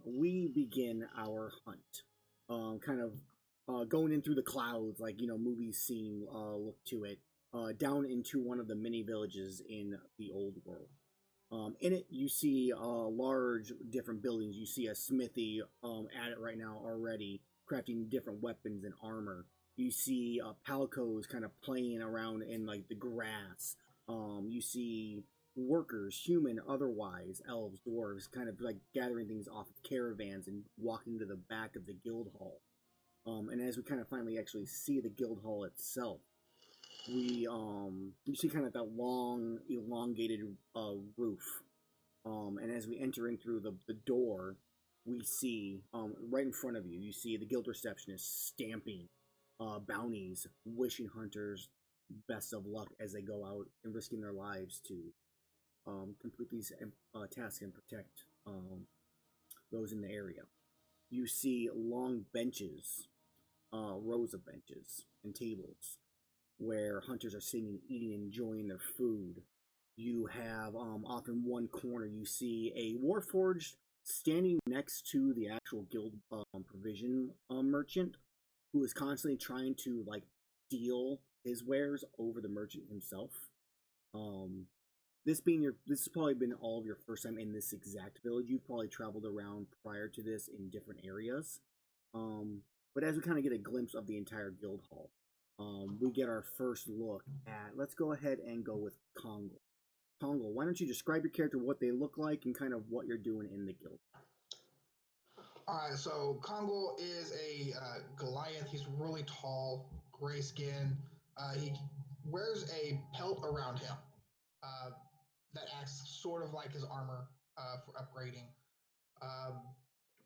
we begin our hunt. Kind of going in through the clouds, like movies seem look to it. Down into one of the mini villages in the old world. In it, you see large different buildings. You see a smithy at it right now already, crafting different weapons and armor. You see palicos kind of playing around in like the grass. You see workers, human, otherwise, elves, dwarves, kind of like gathering things off of caravans and walking to the back of the guild hall. And as we kind of finally actually see the guild hall itself, we you see kind of that long elongated roof, and as we enter in through the door, we see right in front of you, you see the guild receptionist stamping bounties, wishing hunters best of luck as they go out and risking their lives to complete these tasks and protect those in the area. You see long benches, rows of benches and tables where hunters are sitting, eating, enjoying their food. You have off in one corner, you see a warforged standing next to the actual guild provision merchant, who is constantly trying to like deal his wares over the merchant himself. This has probably been all of your first time in this exact village. You've probably traveled around prior to this in different areas. But as we kind of get a glimpse of the entire guild hall, we get our first look at. Let's go ahead and go with Congo. Congo, why don't you describe your character, what they look like, and kind of what you're doing in the guild? All right, so Congo is a Goliath. He's really tall, gray skin. He wears a pelt around him uh, that acts sort of like his armor for upgrading. Um,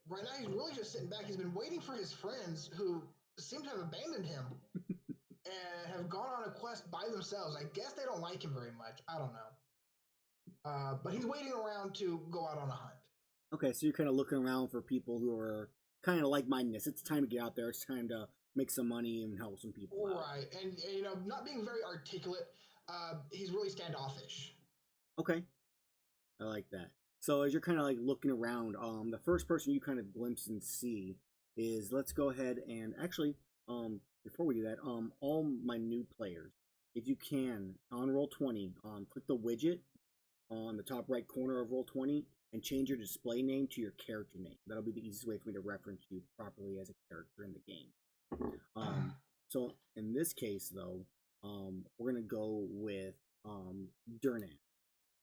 right now, he's really just sitting back. He's been waiting for his friends who seem to have abandoned him and have gone on a quest by themselves. I guess they don't like him very much. I don't know. But he's waiting around to go out on a hunt. Okay, so you're kind of looking around for people who are kind of like-mindednness. It's time to get out there. It's time to make some money and help some people out. Right, and not being very articulate, he's really standoffish. Okay, I like that. So as you're kind of like looking around, the first person you kind of glimpse and see is, let's go ahead and actually, before we do that, all my new players, if you can, on Roll20, click the widget on the top right corner of Roll20 and change your display name to your character name. That'll be the easiest way for me to reference you properly as a character in the game. So in this case, though, we're gonna go with Durnan.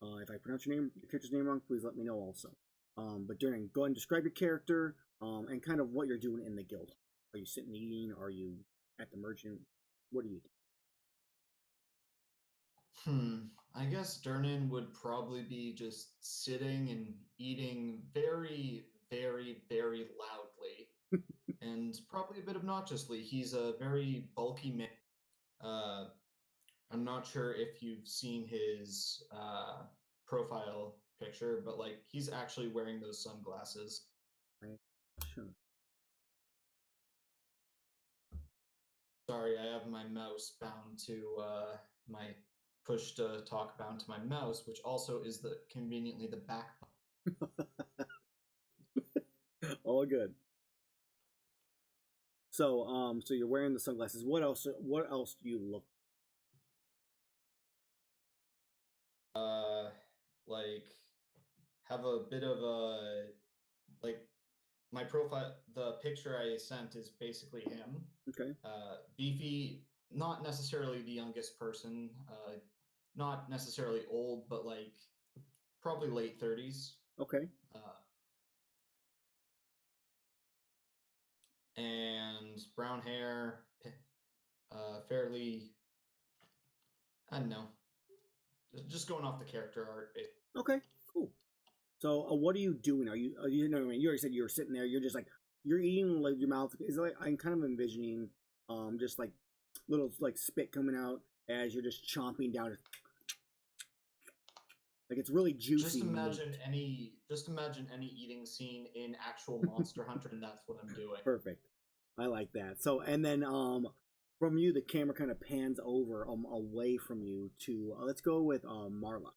If I pronounce your character's name wrong, please let me know also. But Durnan, go ahead and describe your character and kind of what you're doing in the guild. Are you sitting eating? Are you at the merchant? What are you doing? I guess Durnan would probably be just sitting and eating very, very, very loudly, and probably a bit obnoxiously. He's a very bulky man. I'm not sure if you've seen his profile picture, but like he's actually wearing those sunglasses. Right. Sure. Sorry, I have my mouse bound to my push to talk bound to my mouse, which also is conveniently the back button. All good. So so you're wearing the sunglasses. What else do you look? Like have a bit of a like my profile, the picture I sent is basically him. Okay. Beefy, not necessarily the youngest person, not necessarily old, but like probably late 30s. Okay. And brown hair, fairly, I don't know, just going off the character art. Okay, cool. So what are you doing? Are you you already said you were sitting there. You're just like you're eating, like your mouth is like, I'm kind of envisioning just like little like spit coming out as you're just chomping down. Like it's really juicy. Just imagine any eating scene in actual Monster Hunter, and that's what I'm doing. Perfect. I like that. So and then from you the camera kind of pans over away from you to let's go with Marla.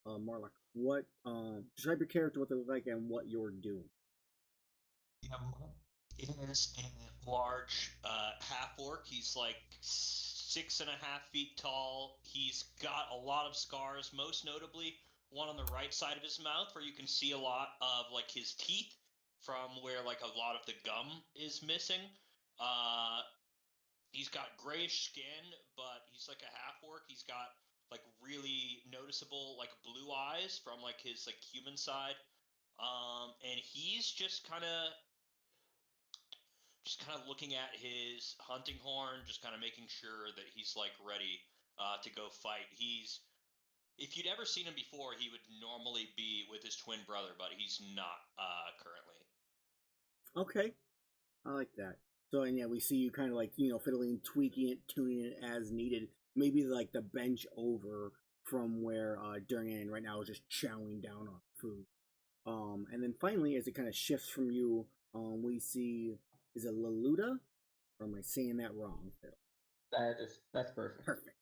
Marla, what describe your character, what they look like, and what you're doing. is a large half orc. He's like 6.5 feet tall. He's got a lot of scars, most notably one on the right side of his mouth where you can see a lot of like his teeth from where like a lot of the gum is missing. He's got grayish skin, but he's like a half orc. He's got like really noticeable like blue eyes from like his like human side. And he's just kind of looking at his hunting horn, just kind of making sure that he's like ready to go fight. If you'd ever seen him before, he would normally be with his twin brother, but he's not currently. Okay, I like that. So, and yeah, we see you kind of like, fiddling, tweaking it, tuning it as needed. Maybe like the bench over from where Durnan right now is just chowing down on food. And then finally, as it kind of shifts from you, we see, is it Laluda? Or am I saying that wrong, Phil? That's perfect. Perfect.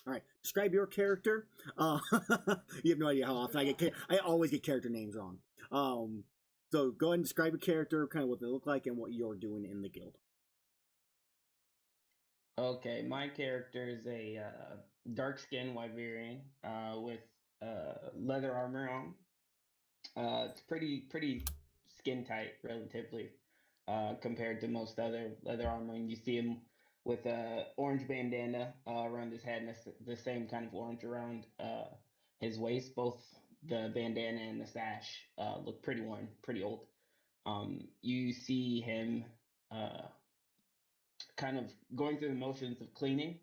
All right, describe your character. You have no idea how often I always get character names wrong. So go ahead and describe your character, kind of what they look like, and what you're doing in the guild. Okay, my character is a dark-skinned Wyverian with leather armor on. It's pretty skin tight, relatively, compared to most other leather armor. And you see him with a orange bandana around his head, and the same kind of orange around his waist. Both the bandana and the sash look pretty worn, pretty old. You see him kind of going through the motions of cleaning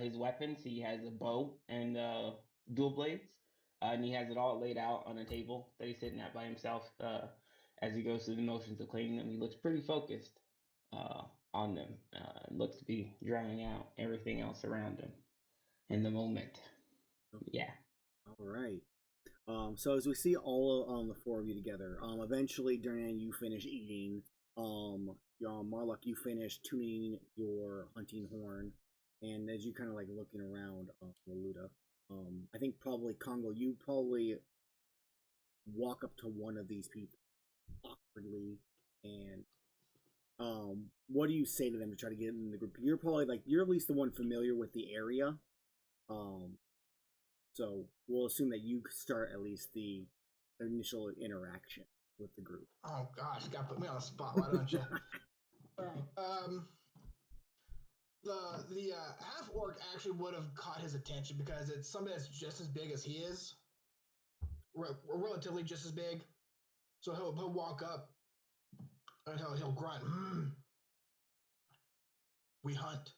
his weapons. He has a bow and dual blades, and he has it all laid out on a table that he's sitting at by himself. As he goes through the motions of cleaning them, he looks pretty focused on them. Looks to be drowning out everything else around him in the moment. Yeah. All right. So as we see all the four of you together, eventually, Durnan, you finish eating. Marlock, you finish tuning your hunting horn, and as you kind of like looking around, Laluda, I think probably Congo, you probably walk up to one of these people awkwardly, and what do you say to them to try to get in the group? You're probably like you're at least the one familiar with the area, so we'll assume that you start at least the initial interaction with the group. Oh gosh, you gotta put me on the spot, why don't you? The half orc actually would have caught his attention because it's somebody that's just as big as he is, relatively just as big. So he'll walk up and he'll grunt. We hunt.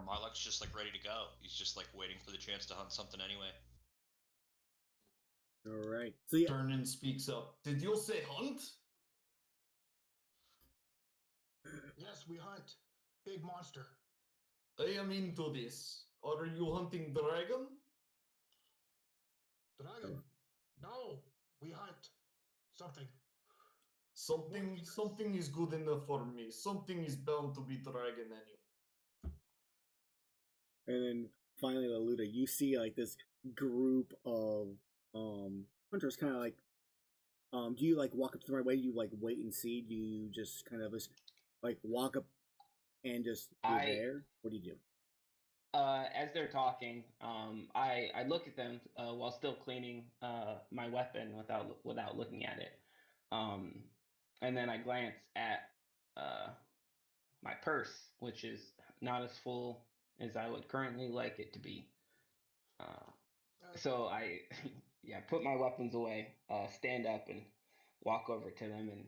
Marlock's just like ready to go. He's just like waiting for the chance to hunt something anyway. All right. So yeah, Durnan speaks up. Did you say hunt? Yes, we hunt. Big monster. I am into this. Are you hunting dragon? Dragon. No, we hunt. Something. Something is good enough for me. Something is bound to be dragon anyway. and then finally, Laluda, you see like this group of hunters, kind of like, do you like walk up to the right way? Do you like wait and see? Do you just kind of like walk up and just there? What do you do? As they're talking, I look at them while still cleaning my weapon without looking at it, and then I glance at my purse, which is not as full as I would currently like it to be. So I, yeah, put my weapons away, stand up, and walk over to them, and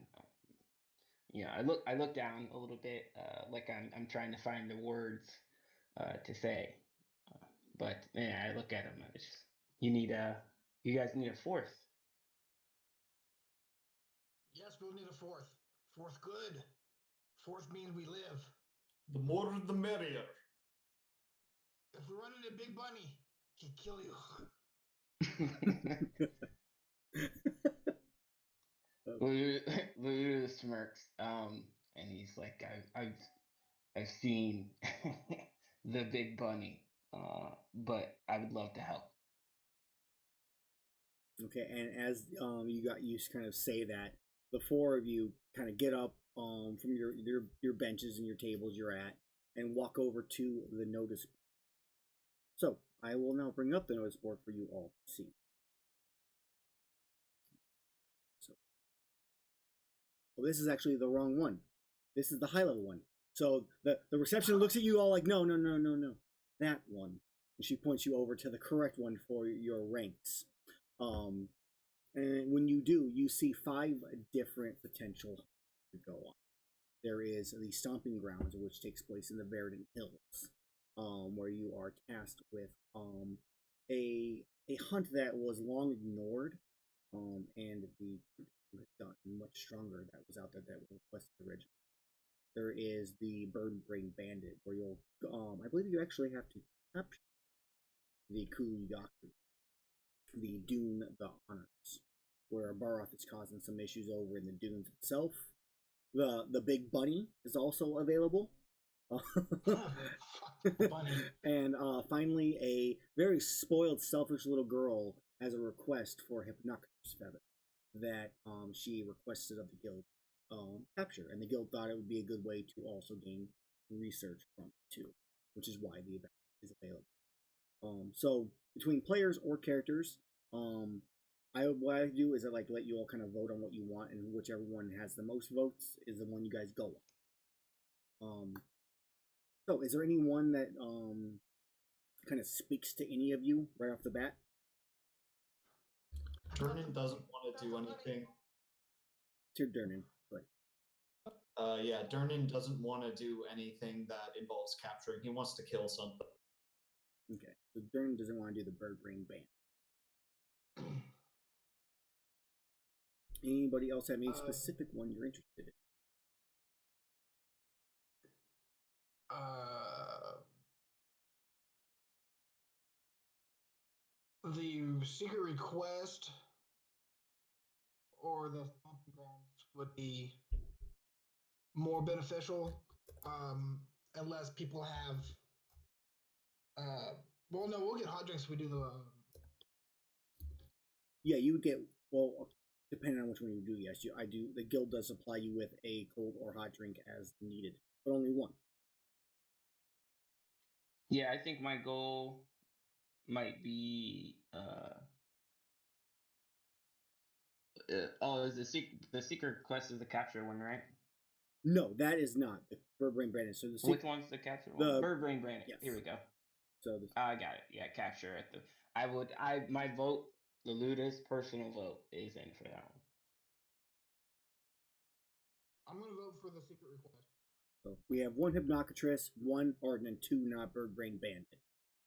I look down a little bit, like I'm trying to find the words to say. But yeah, I look at him. It's just, you guys need a fourth. Yes, we'll need a fourth. Fourth good. Fourth means we live. The more the merrier. If we run into Big Bunny, he'd kill you. Lulu smirks, and he's like, I've seen the Big Bunny, but I would love to help. Okay, and as you kind of say that, the four of you kind of get up from your benches and your tables you're at, and walk over to the notice. So I will now bring up the notice board for you all to see. So, well, this is actually the wrong one. This is the high level one. So the reception looks at you all like, no, that one. And she points you over to the correct one for your ranks. And when you do, you see 5 different potential to go on. There is the Stomping Grounds, which takes place in the Verdant Hills, where you are tasked with a hunt that was long ignored, and the gotten much stronger that was out there that was requested originally. There is the Bird Brain Bandit, where you'll, I believe you actually have to capture the Kuliyaku, the Dune the Honors, where Baroth is causing some issues over in the dunes itself. The Big Bunny is also available. Bunny. And finally, a very spoiled, selfish little girl has a request for Hypnocrates Feather that she requested of the guild capture, and the guild thought it would be a good way to also gain research from it too, which is why the event is available. So between players or characters, what I do is I let you all kind of vote on what you want, and whichever one has the most votes is the one you guys go on. So is there anyone that kind of speaks to any of you right off the bat? Durnan doesn't want to do anything. To Durnan, but yeah, Durnan doesn't want to do anything that involves capturing. He wants to kill something. Okay, so Durnan doesn't want to do the Bird Brain Band. Anybody else have any specific one you're interested in? The secret request or the stomping grounds would be more beneficial, unless people have. Well, no, we'll get hot drinks if we do the. Yeah, you would get, well, depending on which one you do. Yes, I do. The guild does supply you with a cold or hot drink as needed, but only one. Yeah, I think my goal might be is the secret quest is the capture one, right? No, that is not the Bird Brain Bandit. So which one's the capture one? Bird Brain Bandit. Yes. Here we go. So I got it. Yeah, capture at the. My vote, the Ludus personal vote is in for that one. I'm gonna vote for the secret request. So we have 1 Hypnocatress, 1 and 2 not Bird Brain Bandit.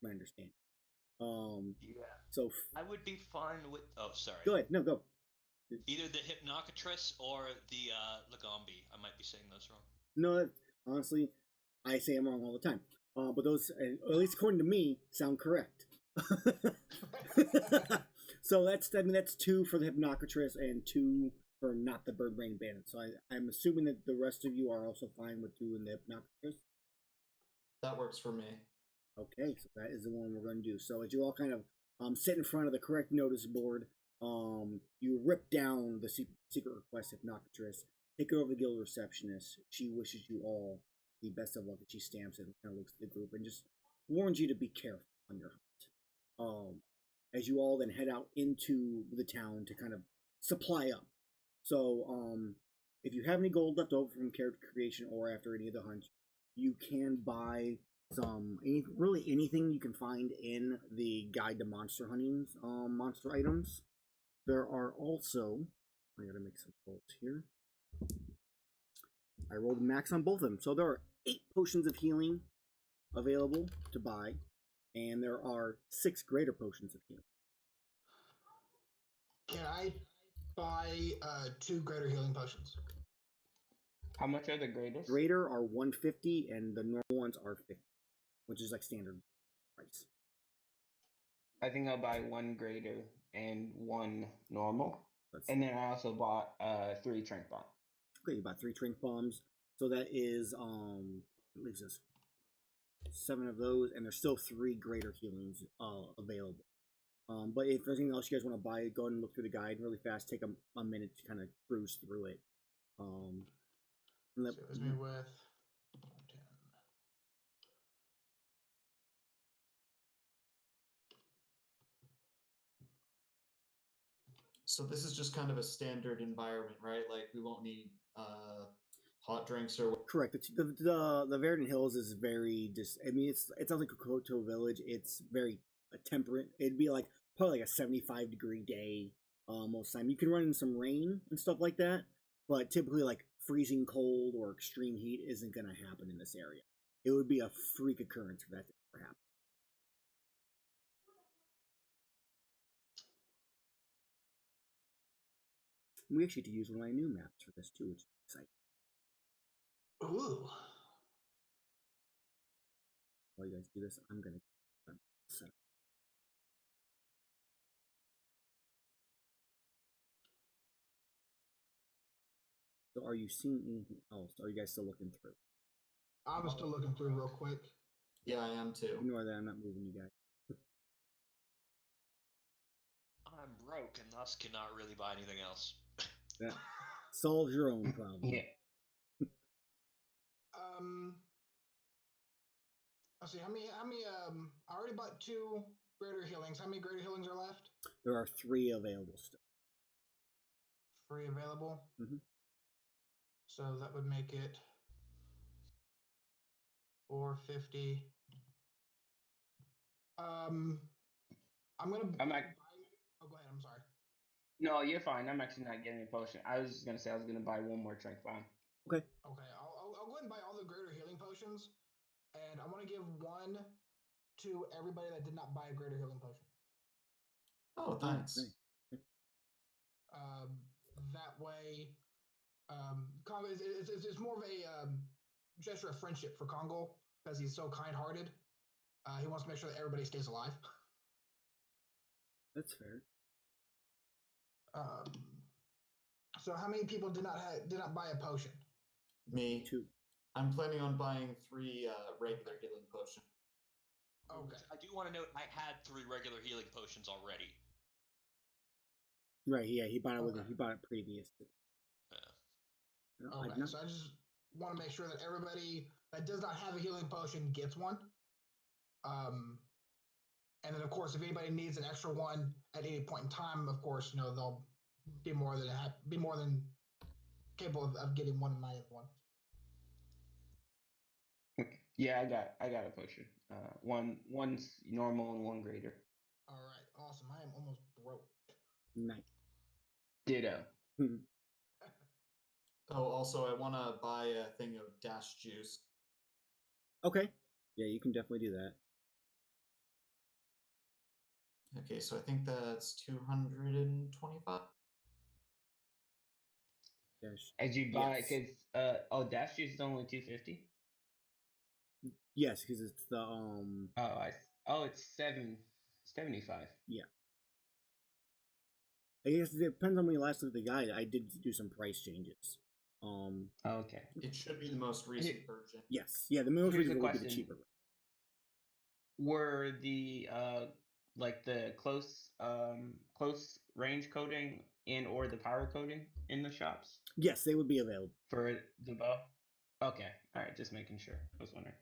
My understanding. Yeah. So I would be fine with. Oh, sorry. Go ahead. No, go. Either the Hypnocatress or the Lagombi. I might be saying those wrong. No, honestly, I say I'm wrong all the time. But those, at least according to me, sound correct. So that's 2 for the Hypnocatress and 2 for not the Bird Brain Bandit. So I'm assuming that the rest of you are also fine with doing the Hypnocatress. That works for me. Okay, so that is the one we're going to do. So as you all kind of sit in front of the correct notice board, you rip down the secret request Hypnocatress, take her over to the guild receptionist. She wishes you all the best of luck, and she stamps it and kind of looks at the group and just warns you to be careful on your hunt. As you all then head out into the town to kind of supply up. So, if you have any gold left over from character creation or after any of the hunts, you can buy really anything you can find in the Guide to Monster Hunting monster items. There are also, I gotta make some rolls here. I rolled max on both of them. So there are 8 potions of healing available to buy, and there are 6 greater potions of healing. Can I buy 2 greater healing potions? How much are the greatest? Greater are 150, and the normal ones are 50, which is like standard price. I think I'll buy 1 greater and 1 normal. And then I also bought 3 Trank Bomb. Okay, you bought 3 Trank Bombs. So that is it leaves us 7 of those, and there's still 3 greater healings available. But if there's anything else you guys want to buy, go ahead and look through the guide really fast. Take a minute to kind of cruise through it. So it was me with 10. So this is just kind of a standard environment, right? Like we won't need hot drinks or. Correct. The Verdant Hills is very I mean, it's not like a Koto village. It's very temperate. It'd be like probably like a 75-degree day most time. You can run in some rain and stuff like that, but typically like freezing cold or extreme heat isn't going to happen in this area. It would be a freak occurrence for that to ever happen. We actually get to use one of my new maps for this too, which is exciting. Ooh. While you guys do this, I'm gonna set up. So are you seeing anything else? Or are you guys still looking through? I was still looking through real quick. Yeah, I am too. Ignore that, I'm not moving you guys. I'm broke and thus cannot really buy anything else. That solves your own problem. Yeah. Let's see, how many I already bought 2 greater healings. How many greater healings are left? There are 3 available still. 3 available. Mm-hmm. So that would make it 450. I'm gonna. I'm buy... ac- Oh, go ahead. I'm sorry. No, you're fine. I'm actually not getting a potion. I was just gonna say I was gonna buy one more strength bomb. Okay. Okay, I'll go ahead and buy all the greater healing potions, and I want to give 1 to everybody that did not buy a greater healing potion. Oh, thanks. That way, Congo it's more of a gesture of friendship for Congo because he's so kind-hearted. He wants to make sure that everybody stays alive. That's fair. So how many people did not buy a potion? Me. 2. I'm planning on buying 3 regular healing potions. Okay. I do want to note I had 3 regular healing potions already. Right, yeah, he bought it Okay. he bought it previous. Yeah. Okay, so I just want to make sure that everybody that does not have a healing potion gets one. And then of course, if anybody needs an extra one at any point in time, of course, they'll be more than capable of getting one in my one. Yeah, I got a potion. One's normal and 1 greater. All right, awesome. I am almost broke. Nice. Ditto. Oh, also, I want to buy a thing of dash juice. Okay. Yeah, you can definitely do that. Okay, so I think that's 225. Dash. As you buy, Yes. because dash juice is only 250. Yes, because it's the It's 775. Yeah. I guess it depends on when you last looked at the guide. I did do some price changes. Okay. It should be the most recent version. Yes. Yeah, the most Here's recent a would be the question. cheaper. Were the like the close range coding and or the power coding in the shops Yes, they would be available. for the bow? Okay. All right, just making sure. I was wondering.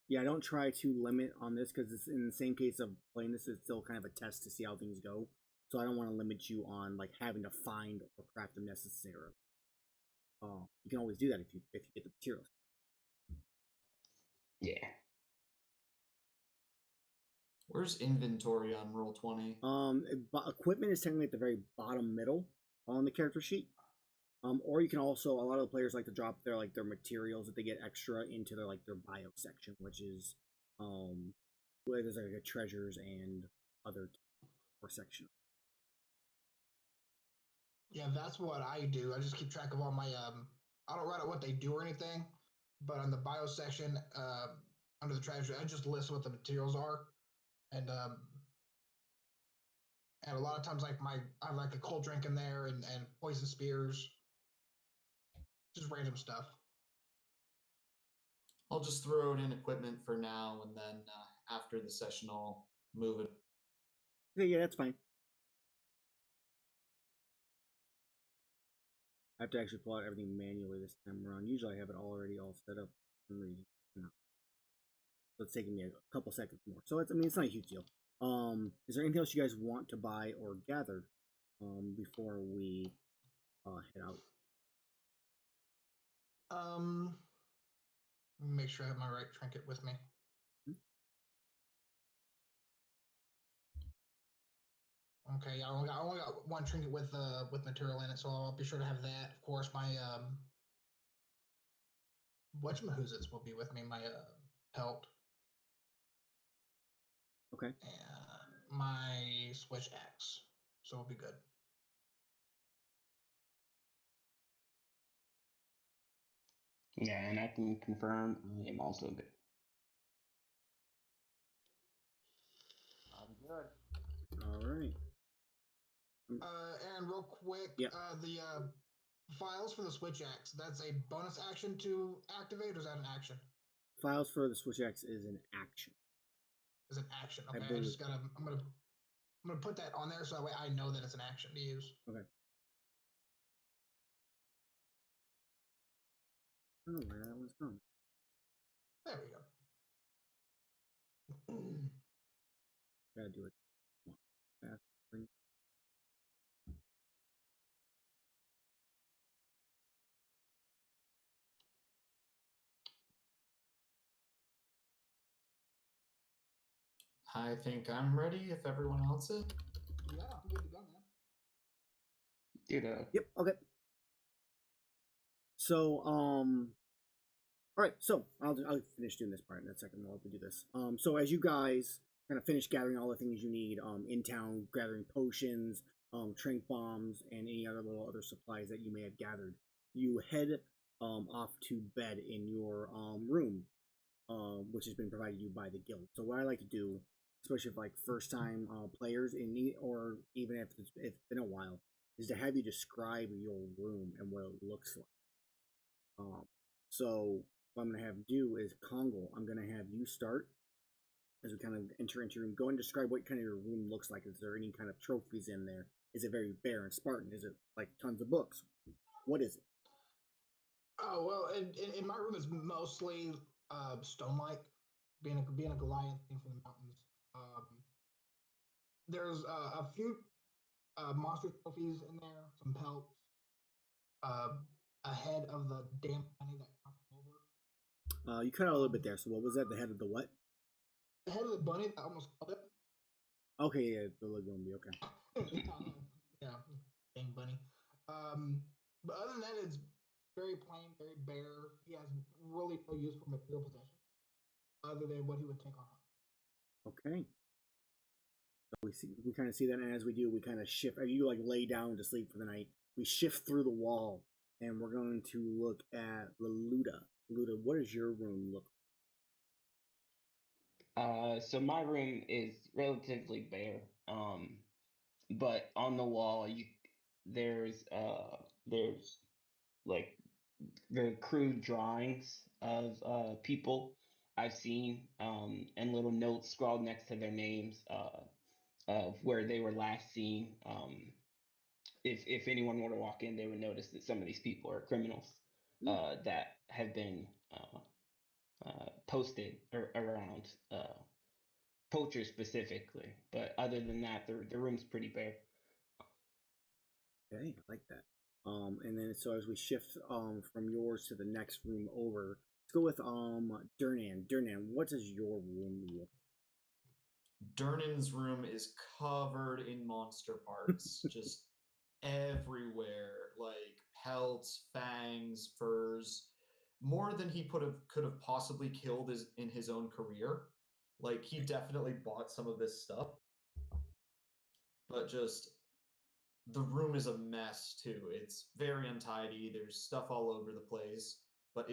Yeah, I don't try to limit on this because it's in the same case of playing this. It's still kind of a test to see how things go. So I don't want to limit you on like having to find or craft them necessarily. You can always do that if you get the materials. Yeah. Where's inventory on Roll20? Equipment is technically at the very bottom middle on the character sheet. Or you can also, a lot of the players like to drop their materials that they get extra into their bio section, which is where there's like a treasures and other section. Yeah, that's what I do. I just keep track of all my I don't write out what they do or anything, but on the bio section, under the treasure, I just list what the materials are, and a lot of times I have like a cold drink in there and poison spears, just random stuff. I'll just throw it in equipment for now, and then after the session, I'll move it. Okay, yeah, that's fine. I have to actually pull out everything manually this time around. Usually I have it already all set up for some reason. No. So it's taking me a couple seconds more. So it's not a huge deal. Is there anything else you guys want to buy or gather before we head out? Make sure I have my right trinket with me. Okay, I only got one trinket with material in it, so I'll be sure to have that. Of course, my whatchamahoozits will be with me. My pelt. Okay. And my switch axe, so it'll be good. Yeah, and I can confirm I am also good. I'm good. All right. And real quick, yeah. The files for the switch axe, that's a bonus action to activate, or is that an action? Files for the switch axe is an action. Is an action. Okay, I just gotta. I'm gonna put that on there so that way I know that it's an action to use. Okay. I don't know where that one's from. There we go. Gotta do it. Fast. I think I'm ready if everyone else is. Yeah, I'm good to go, man. Dude, Yep, okay. So, all right, so I'll finish doing this part in a second. I'll have to do this. So as you guys kind of finish gathering all the things you need in town, gathering potions, trank bombs, and any other supplies that you may have gathered, you head off to bed in your room, which has been provided you by the guild. So what I like to do, especially for like first time players or even if it's been a while, is to have you describe your room and what it looks like. So what I'm gonna have do is Kongo, I'm gonna have you start as we kind of enter into your room. Go and describe what kind of your room looks like. Is there any kind of trophies in there? Is it very bare and Spartan? Is it like tons of books? What is it? Oh well, in my room is mostly stone-like, being a Goliath thing from the mountains. There's a few monster trophies in there, some pelts, a head of the damn bunny that knocked over. You cut out a little bit there. So what was that? The head of the what? The head of the bunny that almost killed it. Okay, yeah, the Legume. Okay. Yeah, dang bunny. But other than that, it's very plain, very bare. He has really no use for material possessions other than what he would take on hunt. Okay. So we kind of see that, and as we do, we kind of shift. You like lay down to sleep for the night. We shift through the wall, and we're going to look at Laluda. Laluda, what does your room look like? So my room is relatively bare. But on the wall, there's like very crude drawings of people I've seen, and little notes scrawled next to their names of where they were last seen. If anyone were to walk in, they would notice that some of these people are criminals that have been posted around poachers specifically. But other than that, the room's pretty bare. Okay, I like that. And then so as we shift from yours to the next room over, let's go with Durnan. Durnan, what does your room look? Durnan's room is covered in monster parts, just everywhere, like pelts, fangs, furs, more than he could have possibly killed in his own career. Like he definitely bought some of this stuff, but just the room is a mess too. It's very untidy. There's stuff all over the place, but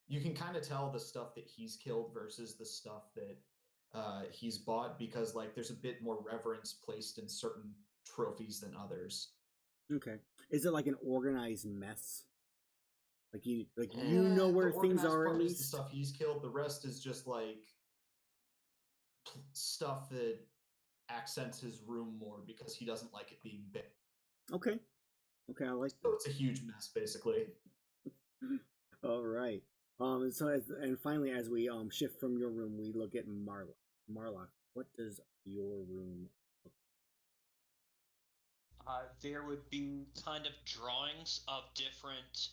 you can kind of tell the stuff that he's killed versus the stuff that he's bought because like there's a bit more reverence placed in certain trophies than others. Okay, is it like an organized mess? Like you, you know where things are at least. The stuff he's killed. The rest is just like stuff that accents his room more because he doesn't like it being big. Okay. Okay, I like So that. it's a huge mess, basically. All right. And finally, as we shift from your room, we look at Marla. Marla, what does your room look There would be kind of drawings of different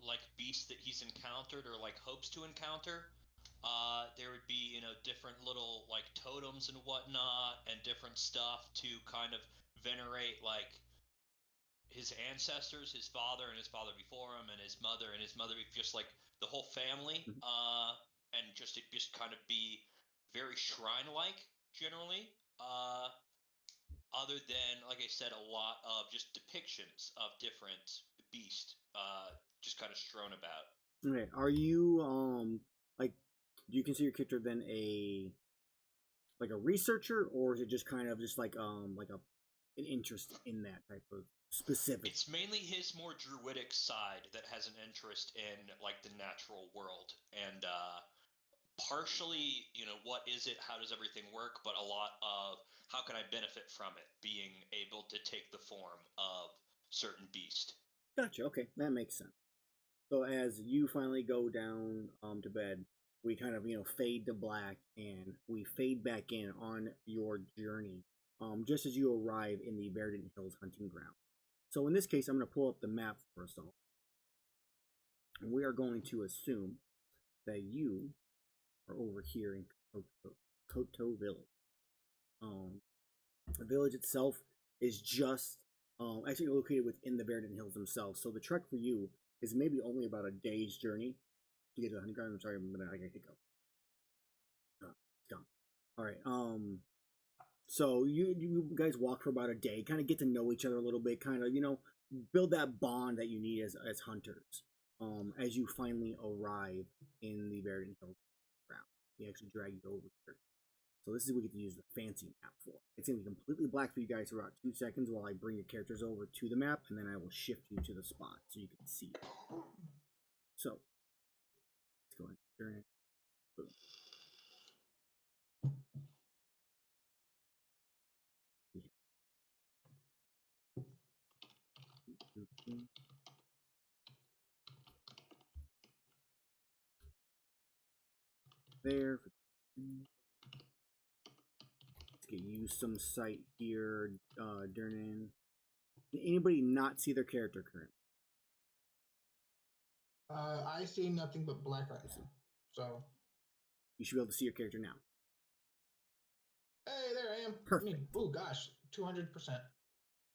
like beasts that he's encountered or like hopes to encounter. There would be different little like totems and whatnot and different stuff to kind of venerate like his ancestors, his father and his father before him, and his mother just like the whole family. Mhm. And just it just kind of be very shrine like generally. Other than, like I said, a lot of just depictions of different beasts, just kind of strewn about. Okay. Are you like do you consider your character then a researcher, or is it just kind of just like an interest in that type of specific? It's mainly his more druidic side that has an interest in like the natural world and partially, what is it? How does everything work? But a lot of how can I benefit from it? Being able to take the form of certain beast. Gotcha. Okay, that makes sense. So as you finally go down to bed, we kind of fade to black, and we fade back in on your journey. Just as you arrive in the Verdant Hills hunting ground. So in this case, I'm going to pull up the map for us all, and we are going to assume that you are over here in Koto Village. The village itself is just actually located within the Verdant Hills themselves. So the trek for you is maybe only about a day's journey to get to the hunting ground. I'm sorry, I gotta hiccup. It's gone. All right. So you guys walk for about a day, kind of get to know each other a little bit, kind of build that bond that you need as hunters. As you finally arrive in the Verdant Hills ground, he actually drag you over here. So this is what we get to use the fancy map for. It's going to be completely black for you guys for about 2 seconds while I bring your characters over to the map, and then I will shift you to the spot so you can see it. So, let's go ahead and turn it. Boom. There. Let's get you some sight here, Durnan. Did anybody not see their character currently? I see nothing but black right now. So, You should be able to see your character now. hey, there I am. Perfect. Oh gosh, 200%.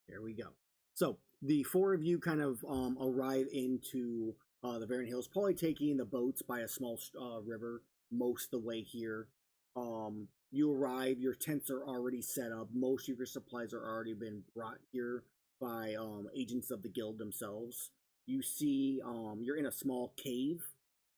There we go. So the 4 of you kind of arrive into the Verdant Hills, probably taking the boats by a small river most of the way here. You arrive, your tents are already set up. Most of your supplies are already been brought here by agents of the guild themselves. You see, you're in a small cave,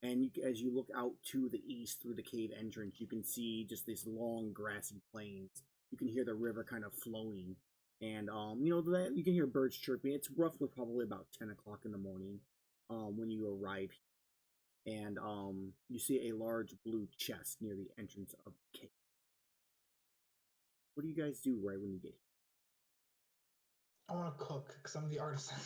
and as you look out to the east through the cave entrance, you can see just this long grassy plains. You can hear the river kind of flowing, and you can hear birds chirping. It's roughly probably about 10 o'clock in the morning when you arrive, and you see a large blue chest near the entrance of the cave. What do you guys do right when you get here? I want to cook because I'm the artisan.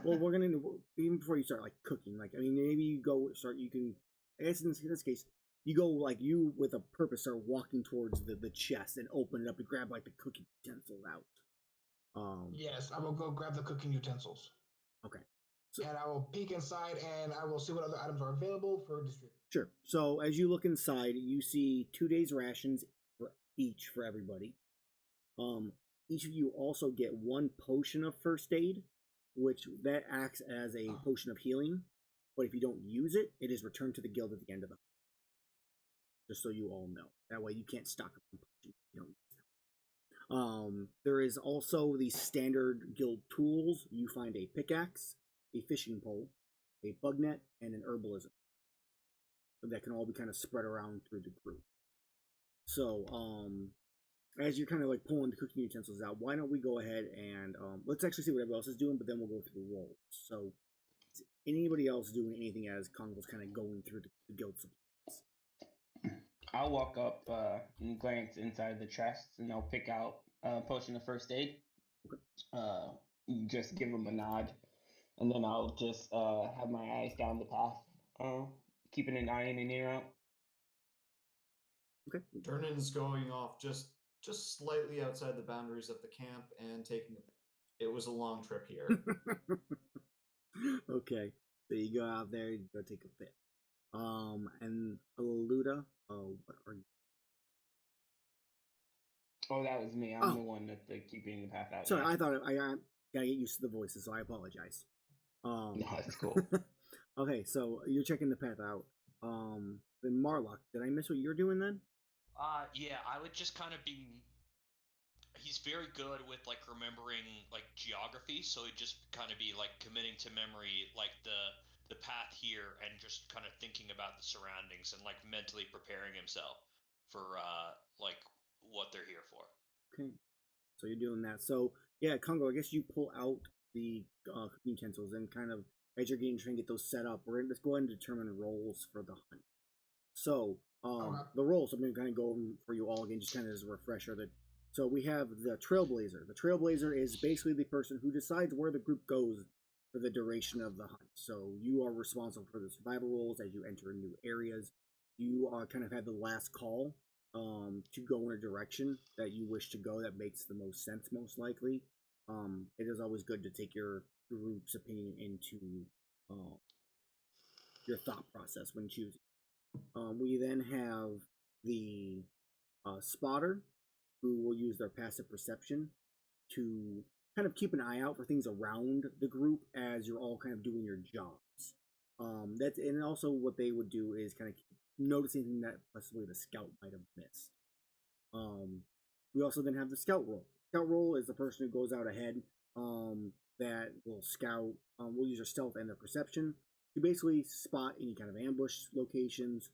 Well, we're gonna even before you start like cooking. Like, I mean, maybe you go start. You can. I guess in this case, you go like you with a purpose start walking towards the chest and open it up and grab like the cooking utensils out. Yes, I will go grab the cooking utensils. Okay. And I will peek inside and I will see what other items are available for distribution. Sure. So as you look inside, you see 2 days rations for each for everybody. Each of you also get 1 potion of first aid, which that acts as a potion of healing. But if you don't use it, it is returned to the guild at the end of the. Just so you all know. That way you can't stock up on potions if you don't use them. There is also the standard guild tools. You find a pickaxe, a fishing pole, a bug net, and an herbalism. That can all be kind of spread around through the group. So, as you're kind of like pulling the cooking utensils out, why don't we go ahead and let's actually see what everybody else is doing, but then we'll go through the roles. So, is anybody else doing anything as Kongo's kind of going through the guild supplies? I'll walk up and glance inside the chest, and I'll pick out a potion of first aid. Just give him a nod, and then I'll just have my eyes down the path, keeping an eye in and ear out. Okay. Durnan's going off just slightly outside the boundaries of the camp and taking a. It was a long trip here. Okay, so you go out there, you go take a fit. And Luda, what are you? Oh, that was me. I'm the one that's keeping the path out. Sorry, yeah. I thought I gotta get used to the voices, so I apologize. No, that's cool. Okay, so you're checking the path out. Then Marlock, did I miss what you're doing then? Yeah, I would just kind of be. He's very good with like remembering like geography, so he'd just kind of be like committing to memory like the path here and just kind of thinking about the surroundings and like mentally preparing himself for like what they're here for. Okay, so you're doing that. So yeah, Congo, I guess you pull out the cooking utensils and kind of as you're getting trying to get those set up, we're gonna just go ahead and determine roles for the hunt. So the roles I'm gonna kind of go over for you all again, just kind of as a refresher. So we have the Trailblazer. The Trailblazer is basically the person who decides where the group goes for the duration of the hunt. So you are responsible for the survival roles as you enter new areas. You kind of have the last call to go in a direction that you wish to go that makes the most sense, most likely. It is always good to take your group's opinion into your thought process when choosing. We then have the spotter, who will use their passive perception to kind of keep an eye out for things around the group as you're all kind of doing your jobs. That's and also what they would do is kind of keep noticing that possibly the scout might have missed. We also then have the scout role. Scout role is the person who goes out ahead that will scout. Will use their stealth and their perception to basically spot any kind of ambush locations,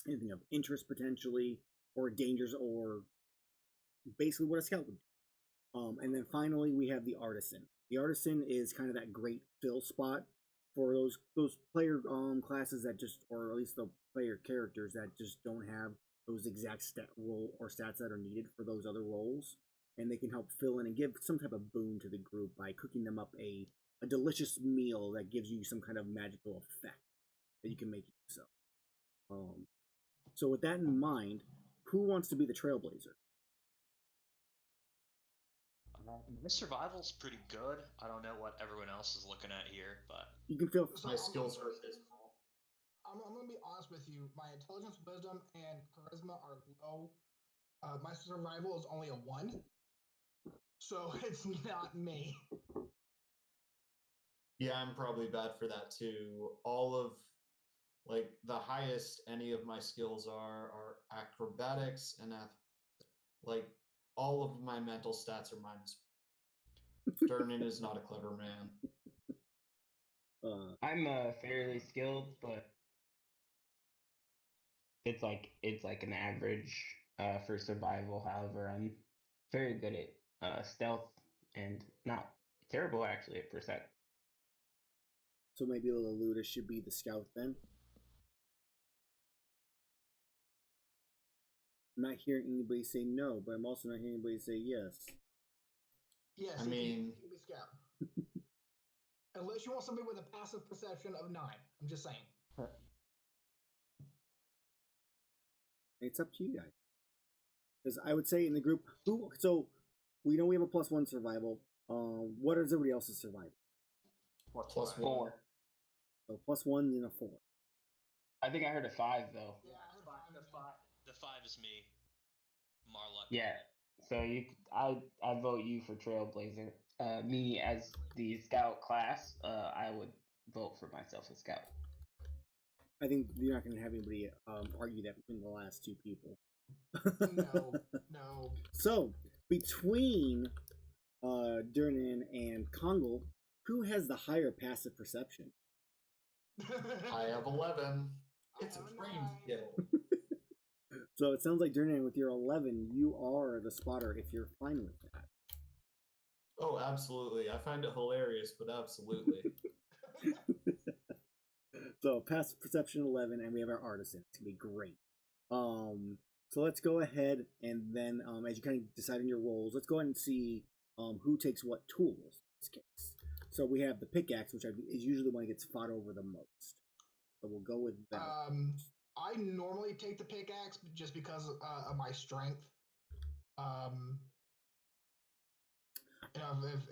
anything of interest potentially, or dangers, or basically what a scout would do. And then finally, we have the artisan. The artisan is kind of that great fill spot for those player classes that just, or at least the player characters that just don't have those exact stat role or stats that are needed for those other roles, and they can help fill in and give some type of boon to the group by cooking them up a delicious meal that gives you some kind of magical effect that you can make use of. So with that in mind, who wants to be the Trailblazer? My survival's pretty good. I don't know what everyone else is looking at here, but You can feel. My skills are abysmal. I'm going to be honest with you. My intelligence, wisdom, and charisma are low. My survival is only a 1. So it's not me. Yeah, I'm probably bad for that too. All of like the highest any of my skills are acrobatics and like all of my mental stats are minus. Durnan is not a clever man. I'm fairly skilled, but it's like an average for survival. However, I'm very good at stealth and not terrible actually at perception. So maybe little Luda should be the scout then. I'm not hearing anybody say no, but I'm also not hearing anybody say yes. Yes, I he mean, can be scout. Unless you want somebody with a passive perception of 9. I'm just saying. It's up to you guys. Because I would say in the group, so we know we have a +1 survival. What is everybody else's survival? plus 4. So +1 and a 4. I think I heard a 5 though. Yeah, the 5 is me, Marluck. Yeah. So I vote you for Trailblazer. Me as the scout class, I would vote for myself as scout. I think you're not going to have anybody argue that between the last two people. No. So between Durnan and Kongal, who has the higher passive perception? I have 11. It's a have a brain 9. skill. So it sounds like Durnan, with your 11, you are the spotter if you're fine with that. Oh, absolutely. I find it hilarious, but absolutely. So passive perception 11, and we have our artisan. It's gonna be great. So let's go ahead and then, as you kind of decide on your roles, let's go ahead and see who takes what tools in this case. So we have the pickaxe, which is usually the one that gets fought over the most. So we'll go with that. I normally take the pickaxe just because of my strength. You know, if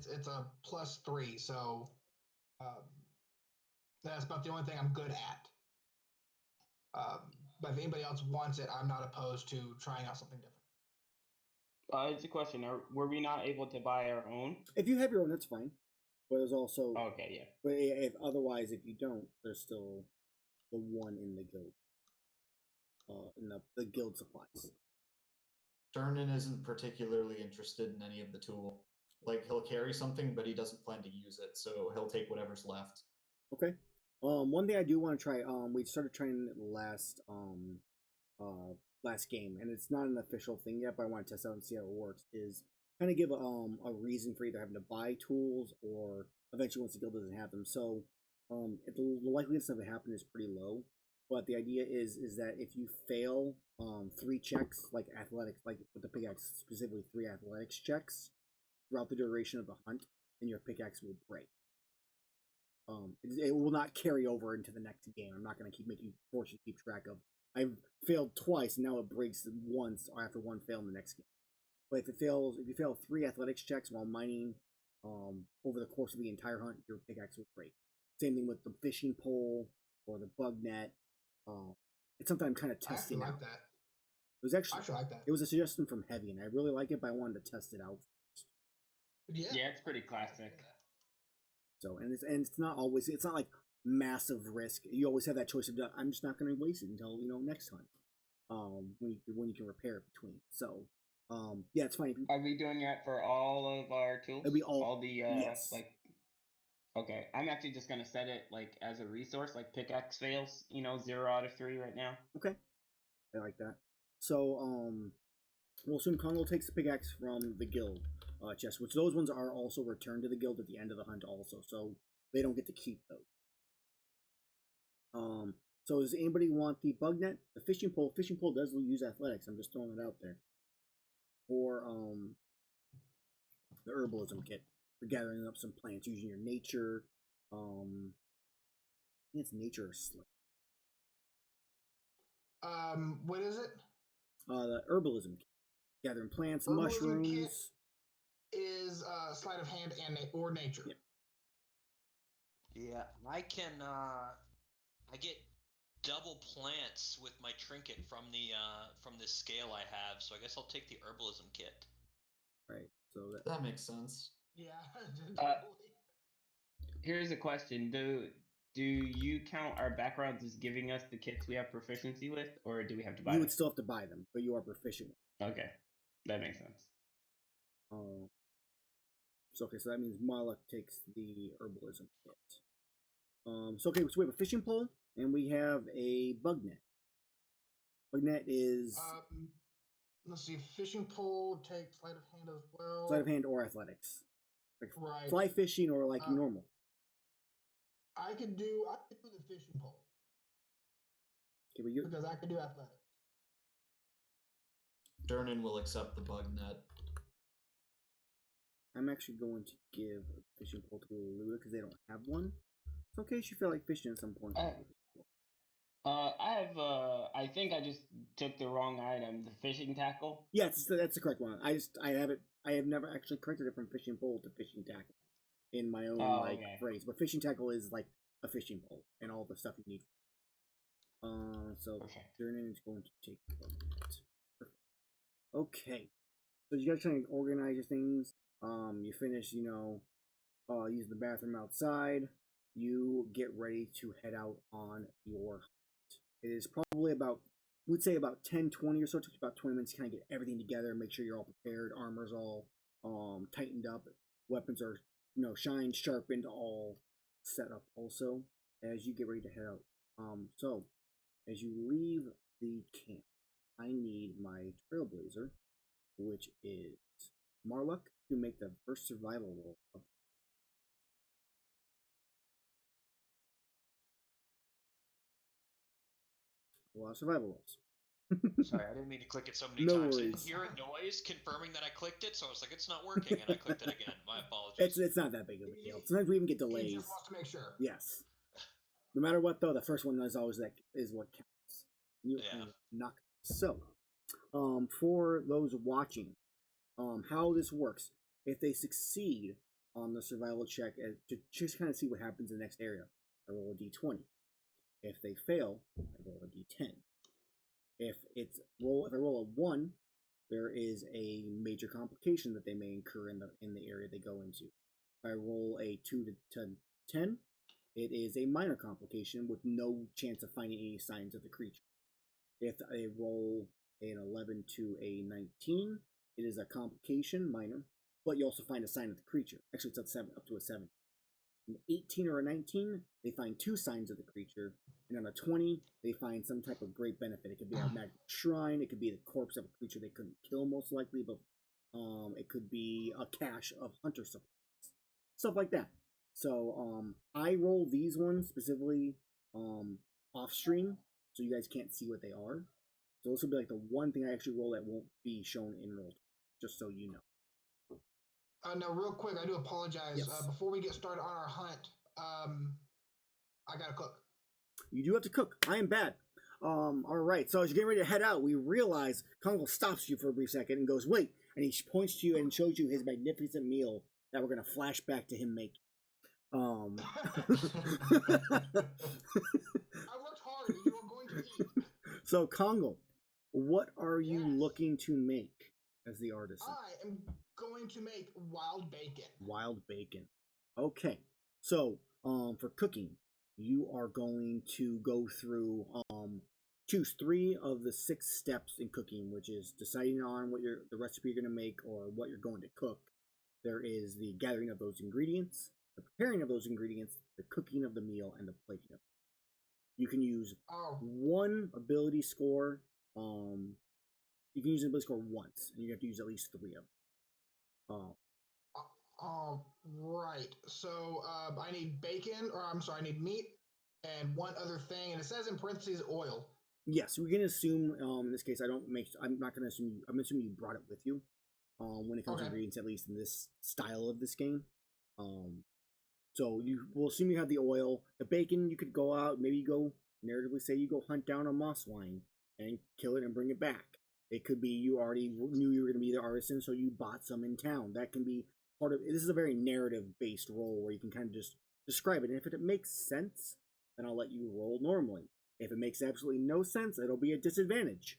it's a +3, so that's about the only thing I'm good at. But if anybody else wants it, I'm not opposed to trying out something different. It's a question. Were we not able to buy our own? If you have your own, that's fine. But there's also Okay, yeah. But if otherwise, if you don't, there's still the one in the guild. In the guild supplies. Durnan isn't particularly interested in any of the tool. Like, he'll carry something, but he doesn't plan to use it, so he'll take whatever's left. Okay. One thing I do want to try. We started trying it last game, and it's not an official thing yet, but I want to test out and see how it works. Is kind of give a reason for either having to buy tools or eventually once the guild doesn't have them. So, the likeliness of it happening is pretty low. But the idea is that if you fail 3 checks, like athletics, like with the pickaxe, specifically 3 athletics checks throughout the duration of the hunt, then your pickaxe will break. It will not carry over into the next game. I'm not going to force you to keep track of. I've failed twice, and now it breaks once after one fail in the next game. But if you fail 3 athletics checks while mining over the course of the entire hunt, your pickaxe will break. Same thing with the fishing pole or the bug net. It's something I'm kind of testing I out. like that. It was actually, I actually like that. It was a suggestion from Heavy, and I really like it, but I wanted to test it out first. Yeah, it's pretty classic. So, and it's not always, it's not like massive risk. You always have that choice of, I'm just not going to waste it until next hunt. When you can repair it between. So, yeah, it's fine. Are we doing that for all of our tools? It'll be all the yes. Okay, I'm actually just gonna set it like as a resource, like pickaxe fails, 0 out of 3 right now. Okay, I like that. So, we'll assume Congo takes the pickaxe from the guild chest, which those ones are also returned to the guild at the end of the hunt, also, so they don't get to keep those. So does anybody want the bug net, the fishing pole? Fishing pole does use athletics. I'm just throwing it out there. Or the herbalism kit for gathering up some plants using your nature. I think it's nature or slate. What is it? The herbalism kit, gathering plants, Herbalism mushrooms. Kit is sleight of hand or nature. Yep. Yeah, I can. I get double plants with my trinket from the scale I have, so I guess I'll take the herbalism kit. Right. So that makes sense. Yeah. Totally. Here's a question: Do you count our backgrounds as giving us the kits we have proficiency with, or do we have to buy you them? would still have to buy them, but you are proficient. Okay, that makes sense. So that means Malak takes the herbalism kit. So we have a fishing pole and we have a bug net. Bug net is let's see, fishing pole takes sleight of hand as well. Sleight of hand or athletics. Like right. Fly fishing or like normal. I could do the fishing pole. Okay, but because I could do athletics. Durnan will accept the bug net. I'm actually going to give a fishing pole to Lula because they don't have one. It's okay if you feel like fishing at some point. I think I just took the wrong item. The fishing tackle. Yeah, that's the correct one. I have never actually corrected it from fishing pole to fishing tackle in my own phrase. But fishing tackle is like a fishing pole and all the stuff you need. So Durnan is going to take the bug net. Perfect. Okay. So you guys trying to organize your things. You finish, use the bathroom outside. You get ready to head out on your hunt. It is probably about 10, 20 or so. It took about 20 minutes to kind of get everything together, make sure you're all prepared, armor's all tightened up, weapons are shined, sharpened, all set up also as you get ready to head out. So as you leave the camp, I need my trailblazer, which is Marluck, to make the first survival roll of a lot of survival rolls. Sorry, I didn't mean to click it so many No times. I didn't worries. hear a noise confirming that I clicked it, so I was like, it's not working, and I clicked it again. My apologies. It's not that big of a deal. Sometimes we even get He delays. just wants to make sure. Yes. No matter what, though, the first one is always what counts. You Yeah. knock. So, for those watching, how this works, if they succeed on the survival check to just kind of see what happens in the next area, I roll a d20. If they fail, I roll a d10. If I roll a 1, there is a major complication that they may incur in the area they go into. If I roll a 2 to 10, it is a minor complication with no chance of finding any signs of the creature. If I roll an 11 to a 19, it is a complication, minor, but you also find a sign of the creature. Actually, it's up to a 7. An 18 or a 19, they find 2 signs of the creature. And on a 20, they find some type of great benefit. It could be a magic shrine. It could be the corpse of a creature they couldn't kill, most likely. But it could be a cache of hunter supplies. Stuff like that. So I roll these ones specifically off stream, so you guys can't see what they are. So this will be like the one thing I actually roll that won't be shown in roll, just so you know. Now, real quick, I do apologize. Yes. Before we get started on our hunt, I gotta cook. You do have to cook. I am bad. All right. So as you're getting ready to head out, we realize Kongo stops you for a brief second and goes, "Wait!" And he points to you and shows you his magnificent meal that we're gonna flash back to him making. I worked hard, and you are going to eat. So Kongo, what are you looking to make as the artisan? I am going to make wild bacon. Wild bacon. Okay. So, for cooking, you are going to go through choose 3 of the 6 steps in cooking, which is deciding on what the recipe you're going to make or what you're going to cook. There is the gathering of those ingredients, the preparing of those ingredients, the cooking of the meal, and the plating of it. You can use 1 ability score. You can use an ability score once, and you have to use at least 3 of them. Right. So I need bacon, or I'm sorry, I need meat and one other thing, and it says in parentheses oil. Yes, we can assume. In this case, I'm not going to assume. I'm assuming you brought it with you. When it comes to ingredients, at least in this style of this game. So we'll assume you have the oil, the bacon. You could go out, maybe narratively say you go hunt down a moss wine and kill it and bring it back. It could be you already knew you were going to be the artisan, so you bought some in town. That can be part of. This is a very narrative-based role where you can kind of just describe it, and if it makes sense, then I'll let you roll normally. If it makes absolutely no sense, it'll be a disadvantage.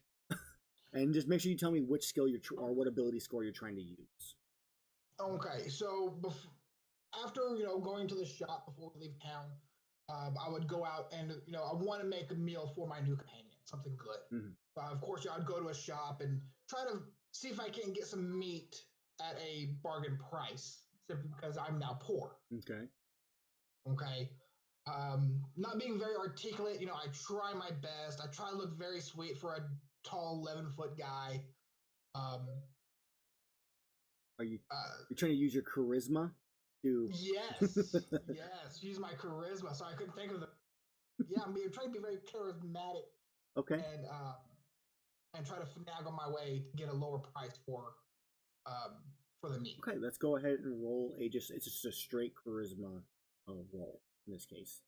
And just make sure you tell me which skill or what ability score you're trying to use. Okay, so after going to the shop before we leave town, I would go out and I want to make a meal for my new companion, something good. Mm-hmm. Of course, I'd go to a shop and try to see if I can get some meat at a bargain price, simply because I'm now poor. Okay. Okay. Not being very articulate, I try my best. I try to look very sweet for a tall 11-foot guy. Are you you're trying to use your charisma to? Yes, yes. Use my charisma. So I couldn't think of the. Yeah, I'm trying to be very charismatic. Okay. And try to finagle my way to get a lower price for the meat. Okay, let's go ahead and roll it's just a straight charisma roll in this case.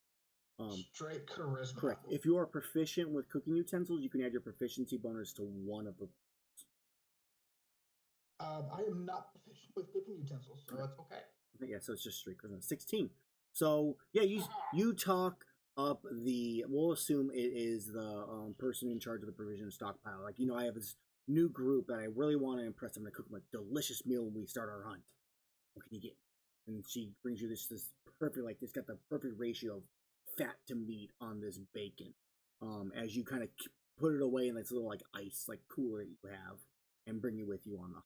Straight charisma. Correct. If you are proficient with cooking utensils, you can add your proficiency bonus to 1 of the. I am not proficient with cooking utensils, so that's okay. Yeah, so it's just straight charisma. 16. So yeah, you talk up we'll assume it is the person in charge of the provision stockpile. Like, I have this new group that I really want to impress. I'm going to cook them a delicious meal when we start our hunt. What can you get? And she brings you this perfect, like, it's got the perfect ratio of fat to meat on this bacon. As you kind of put it away in this little, like, ice, like, cooler that you have, and bring it with you on the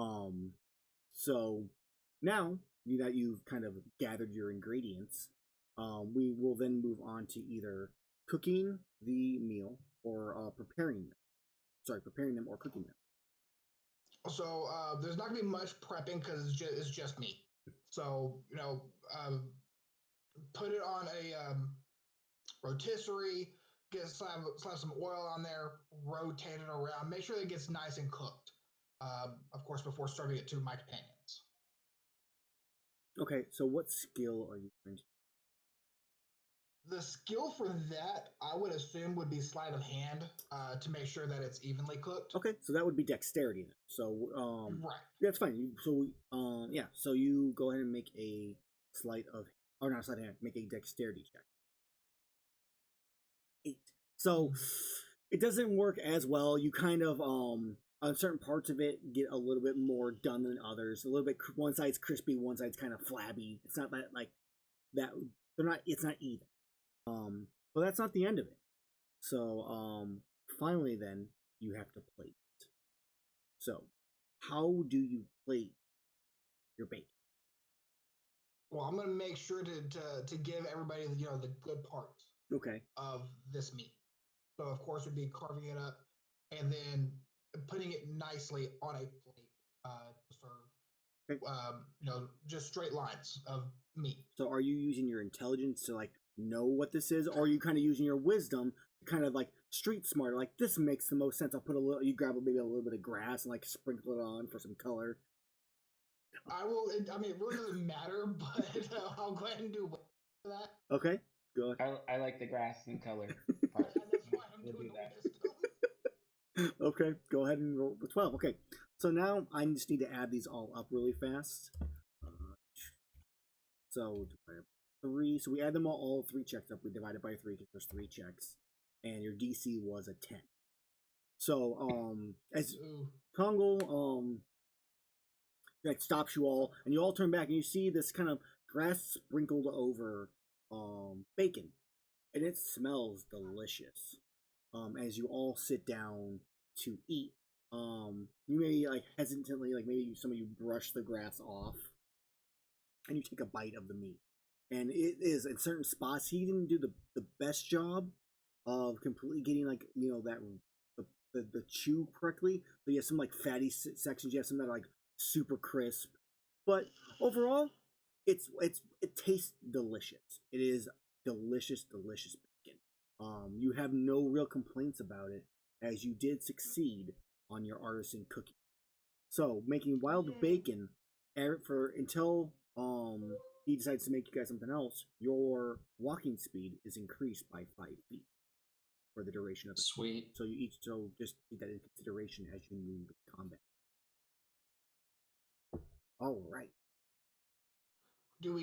hunt. So now that you've kind of gathered your ingredients, we will then move on to either cooking the meal or preparing them or cooking them. So there's not gonna be much prepping because it's just meat. So put it on a rotisserie. slap some oil on there, rotate it around, make sure it gets nice and cooked. Of course, before serving it to my companions. Okay, so what skill are you trying to? The skill for that, I would assume, would be sleight of hand to make sure that it's evenly cooked. Okay, so that would be dexterity then. So, Right. that's fine. Yeah. So you go ahead and make a sleight of, or not sleight of hand, make a dexterity check. 8. So it doesn't work as well. You kind of on certain parts of it get a little bit more done than others. A little bit, one side's crispy, one side's kind of flabby. It's not that like that. They're not. It's not even. But that's not the end of it. So finally, then you have to plate it. So, how do you plate your bacon? Well, I'm gonna make sure to give everybody the good parts Okay. of this meat. So of course would be carving it up and then putting it nicely on a plate to serve. Okay. Just straight lines of meat. So, are you using your intelligence to like know what this is, or are you kind of using your wisdom to kind of like street smart? Like this makes the most sense. I'll put a little. You grab maybe a little bit of grass and like sprinkle it on for some color. I will. I mean, it really doesn't matter, but I'll go ahead and do that. Okay, go ahead. I like the grass and color part. Yeah, that's why I'm We'll doing do the that. wisdom. Okay, go ahead and roll the 12. Okay, so now I just need to add these all up really fast. So 3. So we add them all 3 checks up. We divide it by 3 because there's 3 checks, and your DC was a 10. So as Kongo like stops you all, and you all turn back, and you see this kind of grass sprinkled over bacon, and it smells delicious. As you all sit down to eat, you may like hesitantly, like maybe some of you brush the grass off, and you take a bite of the meat. And it is in certain spots he didn't do the best job of completely getting like that the chew correctly. So you have some like fatty sections, you have some that are like super crisp, but overall it tastes delicious. It is delicious bacon. You have no real complaints about it, as you did succeed on your artisan cooking. So making wild bacon for until he decides to make you guys something else, your walking speed is increased by 5 feet for the duration of it. Sweet. So just take that into consideration as you move into combat. All right. Did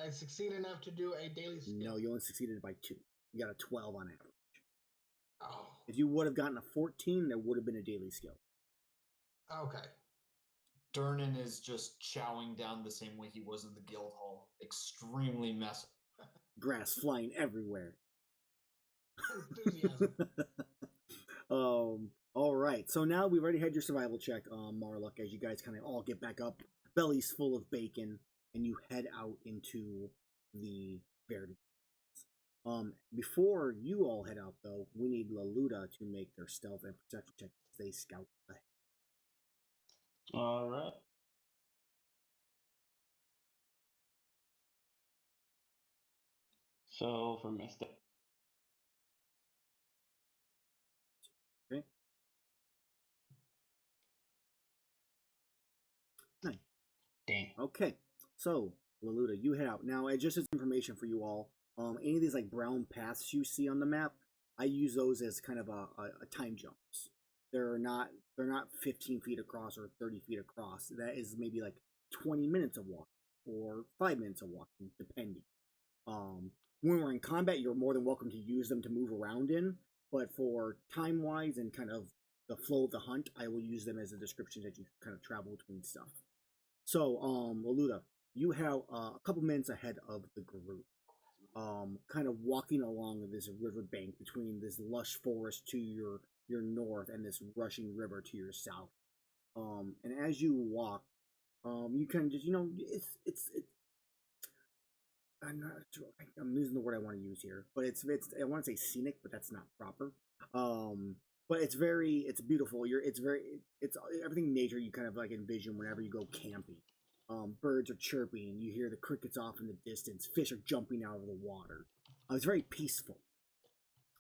I succeed enough to do a daily skill? No, you only succeeded by 2. You got a 12 on average. Oh. If you would have gotten a 14, there would have been a daily skill. Okay. Durnan is just chowing down the same way he was in the guild hall. Extremely messy. Grass flying everywhere. Enthusiasm. All right. So now we've already had your survival check, Marlock, as you guys kind of all get back up, bellies full of bacon, and you head out into the Verde. Before you all head out, though, we need Laluda to make their stealth and perception check as they scout ahead. All right. So for my step. Okay. 9. Dang. Okay. So, Laluda, you head out. Now, just as information for you all, any of these like brown paths you see on the map, I use those as kind of a time jumps. They're not 15 feet across or 30 feet across. That is maybe like 20 minutes of walking or 5 minutes of walking, depending. When we're in combat, you're more than welcome to use them to move around in. But for time wise and kind of the flow of the hunt, I will use them as a description that you kind of travel between stuff. So, Laluda, you have a couple minutes ahead of the group. Kind of walking along this riverbank between this lush forest to your north and this rushing river to your south. And as you walk, you can just it's I'm using the word I want to use here, but it's I want to say scenic, but that's not proper. But it's beautiful. It's everything nature you kind of like envision whenever you go camping. Birds are chirping. You hear the crickets off in the distance. Fish are jumping out of the water. It's very peaceful.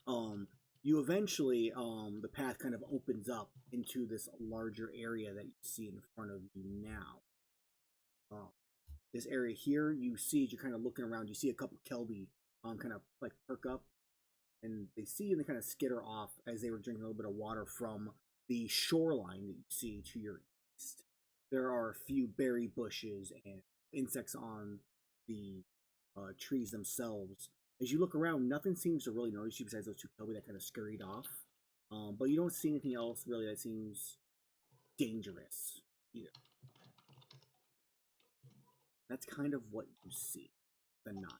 You eventually, the path kind of opens up into this larger area that you see in front of you now. This area here, you see, as you're kind of looking around, you see a couple Kelby kind of like perk up, and they see you and they kind of skitter off as they were drinking a little bit of water from the shoreline that you see to your east. There are a few berry bushes and insects on the trees themselves. As you look around, nothing seems to really notice you besides those two Kelby that kind of scurried off. But you don't see anything else really that seems dangerous either. That's kind of what you see. The knot.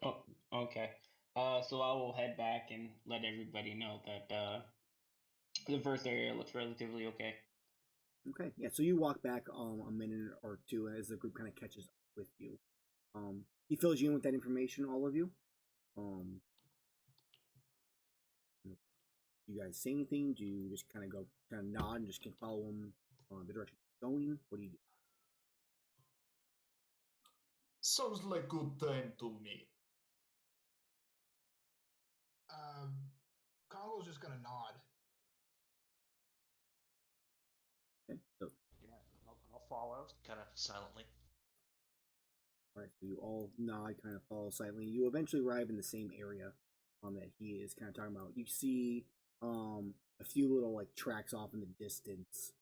Oh, okay. So I will head back and let everybody know that the first area looks relatively okay. Okay, yeah. So you walk back a minute or two as the group kind of catches up with you. He fills you in with that information, all of you. You guys say anything? Do you just kind of nod and just can follow him the direction he's going? What do you do? Sounds like good time to me. Congo's just gonna nod. Okay, so Yeah, I'll follow, kind of silently. alright, so you all nod, kind of follow silently. You eventually arrive in the same area that he is kind of talking about. You see a few little like tracks off in the distance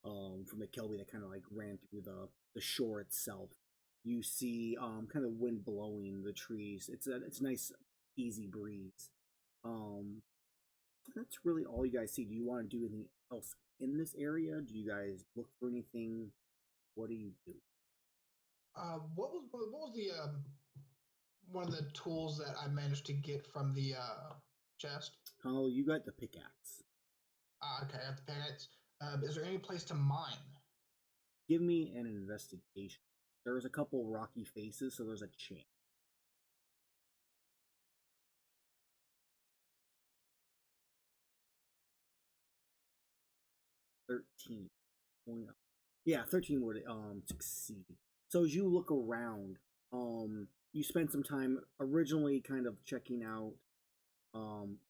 from the Kelby that kind of like ran through the shore itself. You see kind of wind blowing the trees. It's a nice easy breeze. That's really all you guys see. Do you want to do anything else in this area? Do you guys look for anything? What do you do? What was the one of the tools that I managed to get from the chest? Oh, you got the pickaxe. Okay, I got the pickaxe. Is there any place to mine? Give me an investigation. There's a couple rocky faces, so there's a chance. 13. Yeah, 13 would succeed. So as you look around, you spend some time originally kind of checking out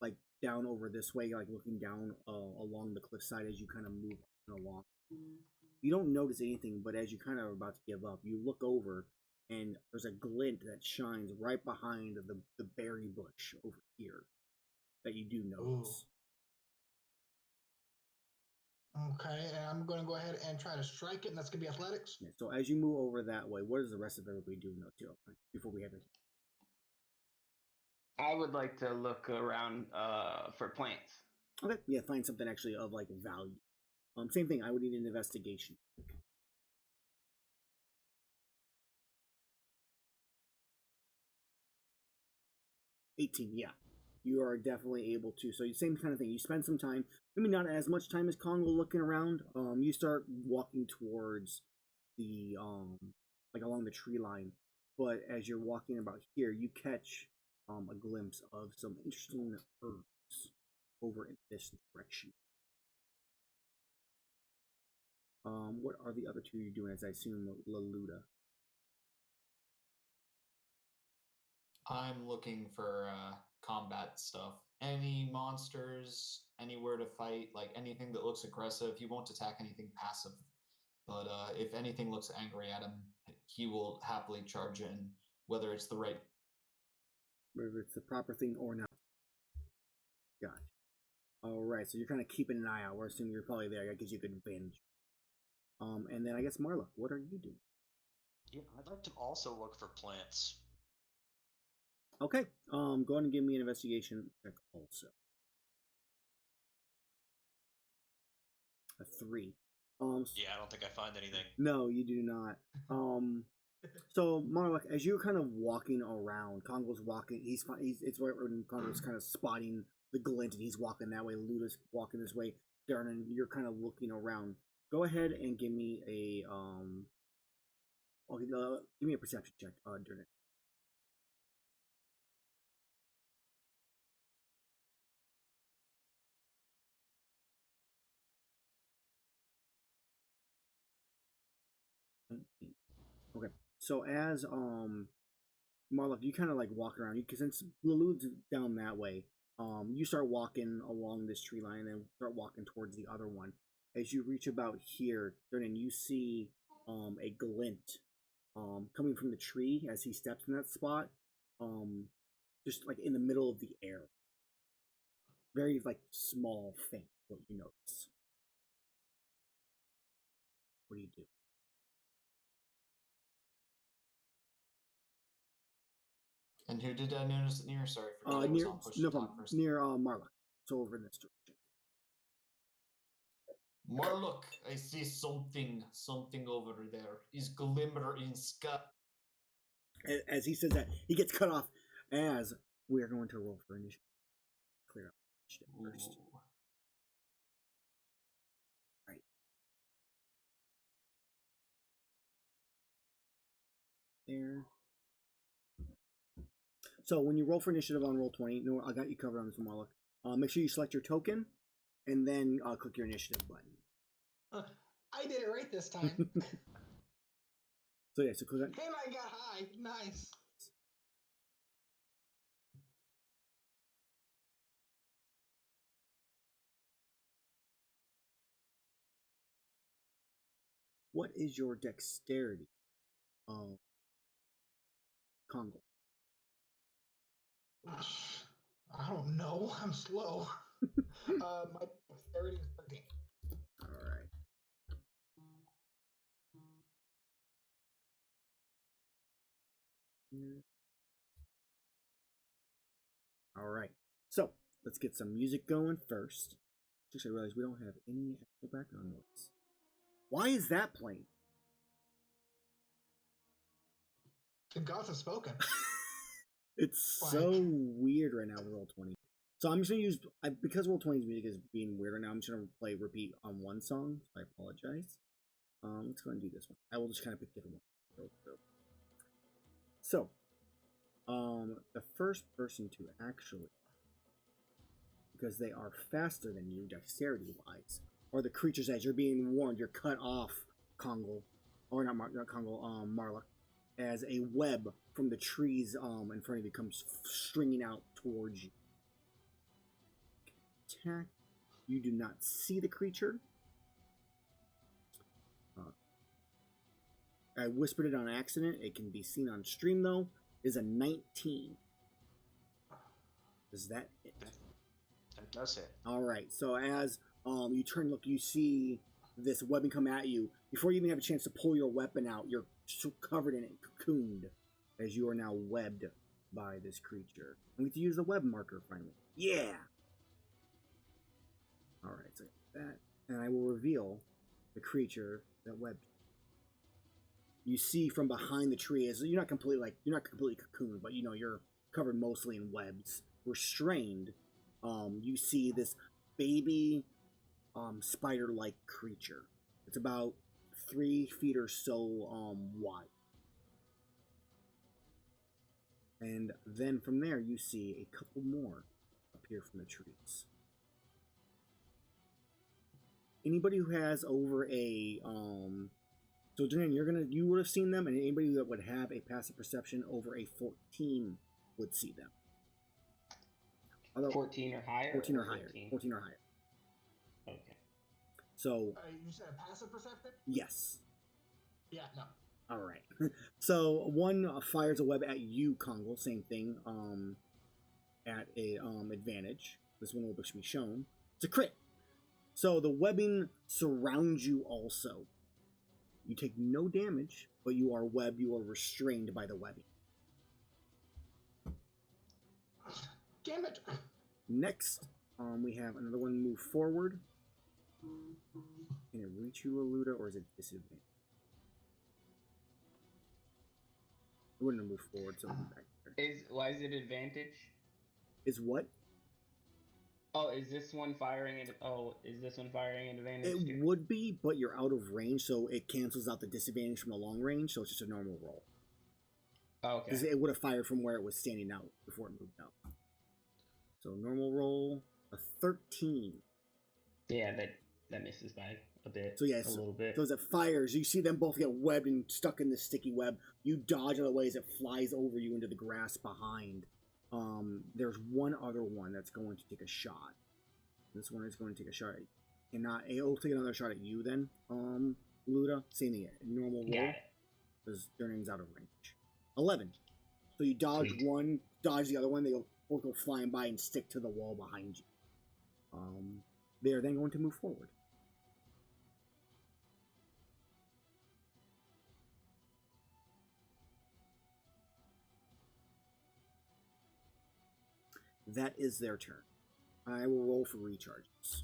like down over this way, like looking down along the cliffside as you kind of move along. You don't notice anything, but as you kind of are about to give up, you look over and there's a glint that shines right behind the berry bush over here that you do notice. Okay, and I'm going to go ahead and try to strike it, and that's going to be athletics. Yeah, so as you move over that way, what is the rest of everybody doing though, too? Before we head in? I would like to look around for plants. Okay, yeah, find something actually of like value. Same thing. I would need an investigation. 18, yeah. You are definitely able to. So same kind of thing. You spend some time, maybe not as much time as Congo looking around. You start walking towards the like along the tree line. But as you're walking about here, you catch a glimpse of some interesting herbs over in this direction. What are the other two you're doing? As I assume Laluda. I'm looking for combat stuff. Any monsters, anywhere to fight, like anything that looks aggressive. He won't attack anything passive. But if anything looks angry at him, he will happily charge in, whether it's the right. Whether it's the proper thing or not. Gotcha. Alright, so you're kind of keeping an eye out. We're assuming you're probably there. That gives you a good advantage. And then I guess Marla, what are you doing? Yeah, I'd like to also look for plants. Okay. Go ahead and give me an investigation check also. A 3. Yeah, I don't think I find anything. No, you do not. So Marla, as you're kind of walking around, Congo's walking. It's right when Congo's kind of spotting the glint, and he's walking that way. Luda's walking this way. Darren, you're kind of looking around. Go ahead and give me a give me a perception check, Darren. Okay, so as Marla, you kind of like walk around, because since Lalu's down that way, You start walking along this tree line and then start walking towards the other one. As you reach about here, then you see a glint coming from the tree as he steps in that spot, just like in the middle of the air. Very like small thing that you notice. What do you do? And who did I notice it near? Sorry, forgot I was Near on push no to talk problem. first. Near Marla. So over in this direction. Marlock, I see something over there. Is glimmer in sky. As he says that, he gets cut off. As we are going to roll for initiative. Clear up initiative first. Ooh. Right. There. So when you roll for initiative on roll 20, no, I got you covered on this one, Marla. Make sure you select your token, and then click your initiative button. I did it right this time. So yeah, so click that. And I got high. Nice. What is your dexterity? Congo. I don't know. I'm slow. My dexterity is 13. All right. All right. So let's get some music going first. Just I realized we don't have any actual background noise. Why is that playing? The gods have spoken. It's so weird right now with Roll20. So I'm just gonna use because Roll20's music is being weird right now. I'm just gonna play repeat on one song. So I apologize. Let's go and do this one. I will just kind of pick different one. So, the first person to actually, because they are faster than you dexterity wise, or the creatures as you're being warned, you're cut off, Kongo, or not Kongo, Marla, as a web from the trees in front of you comes stringing out towards you. Attack. You do not see the creature. I whispered it on accident. It can be seen on stream though. Is a 19. Is that it? That does it. All right. So as you turn, look, you see this webbing come at you. Before you even have a chance to pull your weapon out, you're so covered in it, cocooned, as you are now webbed by this creature. We need to use the web marker finally. Yeah. All right. So that, and I will reveal the creature that webbed. You see from behind the tree, as you're not completely cocooned, but you're covered mostly in webs, restrained. You see this baby spider-like creature. It's about 3 feet or so wide. And then from there you see a couple more appear from the trees. Anybody who has over a so Duran, you would have seen them, and anybody that would have a passive perception over a 14 would see them. 14 or higher? 14 or higher. 14 or higher. Okay. So You said a passive perception? yes. Yeah, no. All right. So one fires a web at you, Kongo. Same thing. At a advantage. This one will be shown. It's a crit. So the webbing surrounds you also. You take no damage, but you are webbed. You are restrained by the webbing. Damn it. Next, we have another one move forward. Can it reach you, Aluda, or is it disadvantage? It wouldn't have moved forward, so it'll be back there. Why is it advantage? Is what? Oh, is this one firing at advantage? It too? would be, but you're out of range, so it cancels out the disadvantage from the long range, so it's just a normal roll. Okay. Because it would have fired from where it was standing out before it moved out. So normal roll, a 13. Yeah, that misses by a bit. So yes, a little bit. So as it fires, you see them both get webbed and stuck in this sticky web. You dodge out of the way as it flies over you into the grass behind. There's one other one that's going to take a shot. This one is going to take a shot at you. It'll take another shot at you then, Luda. Same thing, normal roll. Got it. Because Durning's out of range. 11. So you dodge Sweet. one, dodge the other one, they'll both go flying by and stick to the wall behind you. They are then going to move forward. That is their turn. I will roll for recharges.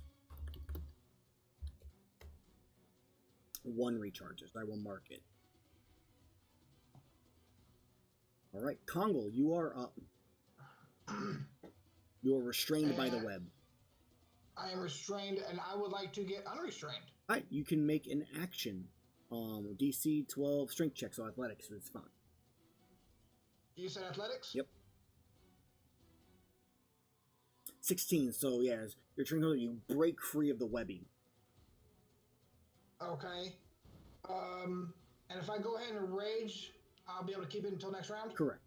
1 recharges. I will mark it. Alright, Kongol, you are up. You are restrained by the web. I am restrained, and I would like to get unrestrained. Alright, you can make an action. DC 12 strength check, so athletics is fine. You said athletics? Yep. 16, so yeah, as you're trying to, you break free of the webbing. Okay. And if I go ahead and rage, I'll be able to keep it until next round? Correct.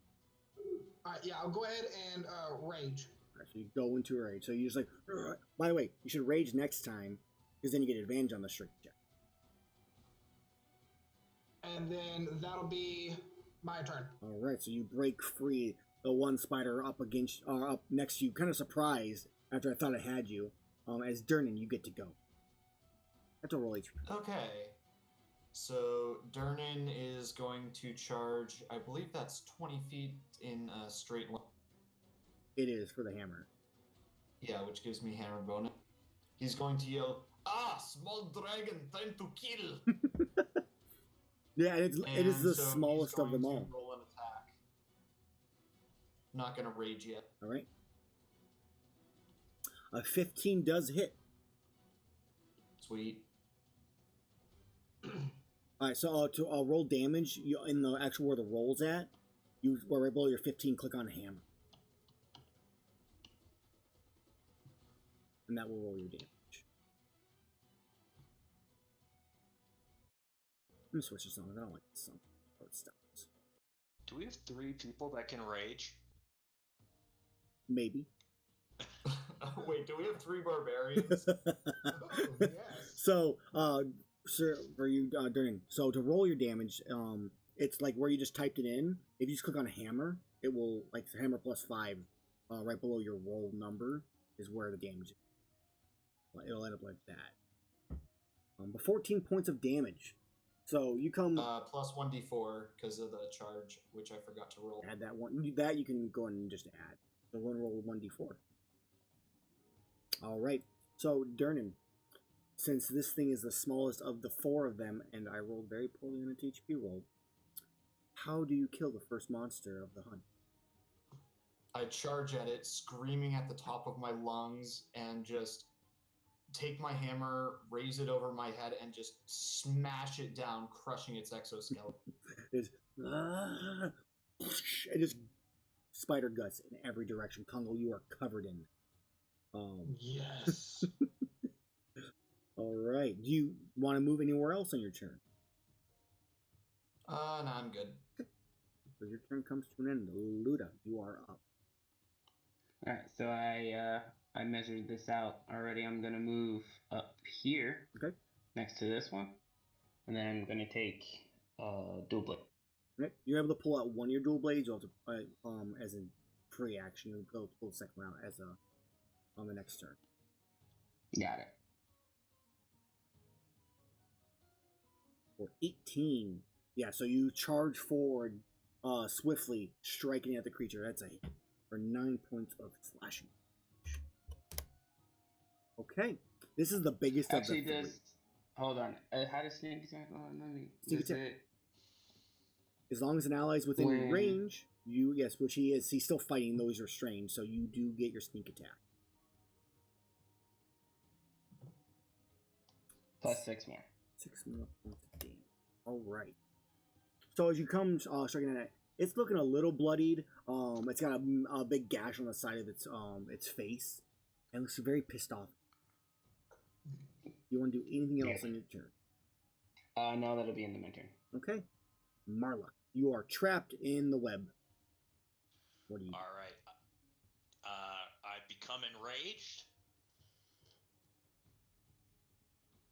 Alright, yeah, I'll go ahead and rage. Alright, so you go into a rage. So you just like, by the way, you should rage next time, because then you get advantage on the strength check. And then that'll be my turn. Alright, so you break free. The one spider up next to you, kind of surprised after I thought I had you. As Durnan, you get to go. That's a roll HP. Okay. So Durnan is going to charge, I believe that's 20 feet in a straight line. It is for the hammer. Yeah, which gives me hammer bonus. He's going to yell, "Ah, small dragon, time to kill!" Yeah, it is the so smallest he's of them going all. to roll an attack. Not going to rage yet. Alright. A 15 does hit. Sweet. Alright, so to roll damage, you in the actual where the roll's at, you where right below your 15, click on hammer. And that will roll your damage. I'm gonna switch this on. I don't like this song. Oh, it stops. Do we have 3 people that can rage? Maybe. Wait, do we have 3 barbarians? Oh, yes. So, sir, for you, Durnan, so to roll your damage, it's like where you just typed it in. If you just click on hammer, it will, like, hammer plus 5, right below your roll number is where the damage is. It'll end up like that. But 14 points of damage. So you come... Plus 1d4 because of the charge, which I forgot to roll. add that one. That you can go and just add. So one roll 1d4. Alright. So, Durnan, since this thing is the smallest of the 4 of them, and I rolled very poorly on a THP roll, how do you kill the first monster of the hunt? I charge at it, screaming at the top of my lungs, and just take my hammer, raise it over my head, and just smash it down, crushing its exoskeleton. It just spider guts in every direction. Kongo, you are covered in. Yes. Alright. Do you want to move anywhere else on your turn? No, I'm good. So your turn comes to an end. Luda, you are up. Alright, so I measured this out already. I'm gonna move up here. Okay. Next to this one. And then I'm gonna take dual blade. Right. You're able to pull out one of your dual blades. You'll have to, as a free action, you'll be able to pull the second one out as a on the next turn. Got it. For 18. Yeah, so you charge forward swiftly, striking at the creature. That's a hit for 9 points of slashing. Okay. This is the biggest Actually, of the three. hold on. How does sneak attack? Oh, let me. Sneak does attack. it- As long as an ally is within When- range, yes, which he is. He's still fighting, though he's restrained, so you do get your sneak attack. Plus 6 more. 6 more points of damage. Alright. So as you come striking at it, it's looking a little bloodied. It's got a big gash on the side of its face. And looks very pissed off. You want to do anything else on your turn? No, that'll be in the my turn. Okay. Marla, you are trapped in the web. What do you do? All right. become enraged.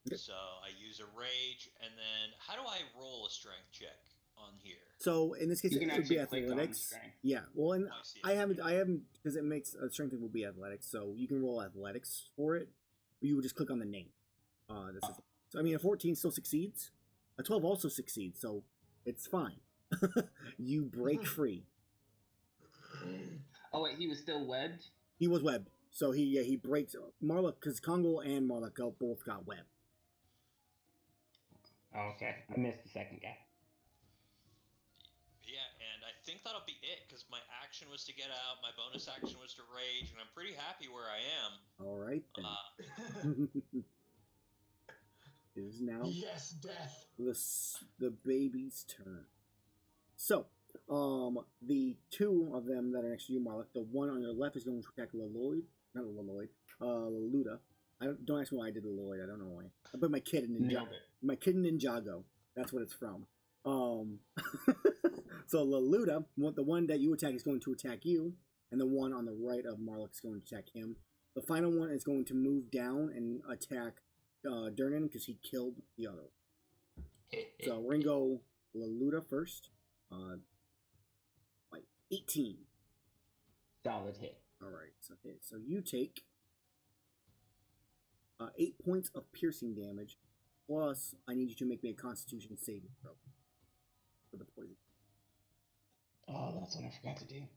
Okay. So I use a rage, and then how do I roll a strength check on here? So in this case, You can it would be actually click on athletics. strength. Yeah. Well, and Oh, I see. I haven't because it makes strength will be athletics, so you can roll athletics for it. Or you would just click on the name. So I mean, a 14 still succeeds. A 12 also succeeds, so it's fine. You break free. Oh wait, he was still webbed. He was webbed, so he breaks Marla because Kongo and Marla both got webbed. Oh, okay, I missed the second guy. Yeah, and I think that'll be it, because my action was to get out, my bonus action was to rage, and I'm pretty happy where I am. All right then. It is now Yes, death. the baby's turn. So, the two of them that are next to you, Marla, the one on your left is going to attack Leluda. Don't ask me why I did Leloid. I don't know why. I put my kid in Ninjago. That's what it's from. So Leluda, the one that you attack is going to attack you, and the one on the right of Marlik is going to attack him. The final one is going to move down and attack Durnan because he killed the other one. So we're gonna go Leluda first. Like 18. Solid hit. All right. So you take 8 points of piercing damage, plus I need you to make me a Constitution saving throw for the poison. Oh, that's what I forgot to do.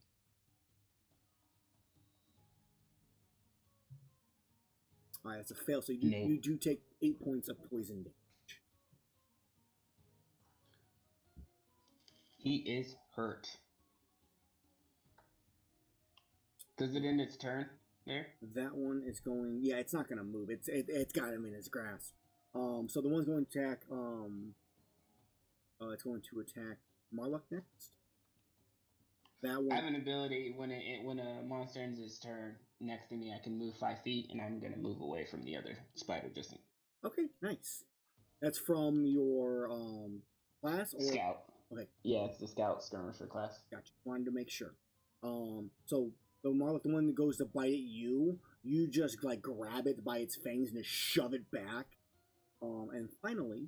All right, that's a fail. So you do take 8 points of poison damage. He is hurt. Does it end its turn there? That one is going. Yeah, it's not going to move. It's got him in its grasp. So the one's going to attack. It's going to attack Marluck next. That one. I have an ability when a monster ends its turn next to me, I can move 5 feet, and I'm gonna move away from the other spider just in. Okay, nice. That's from your class or Scout. Okay. Yeah, it's the scout skirmisher class. Gotcha. Wanted to make sure. So the Marluck, the one that goes to bite at you, you just like grab it by its fangs and just shove it back. And finally,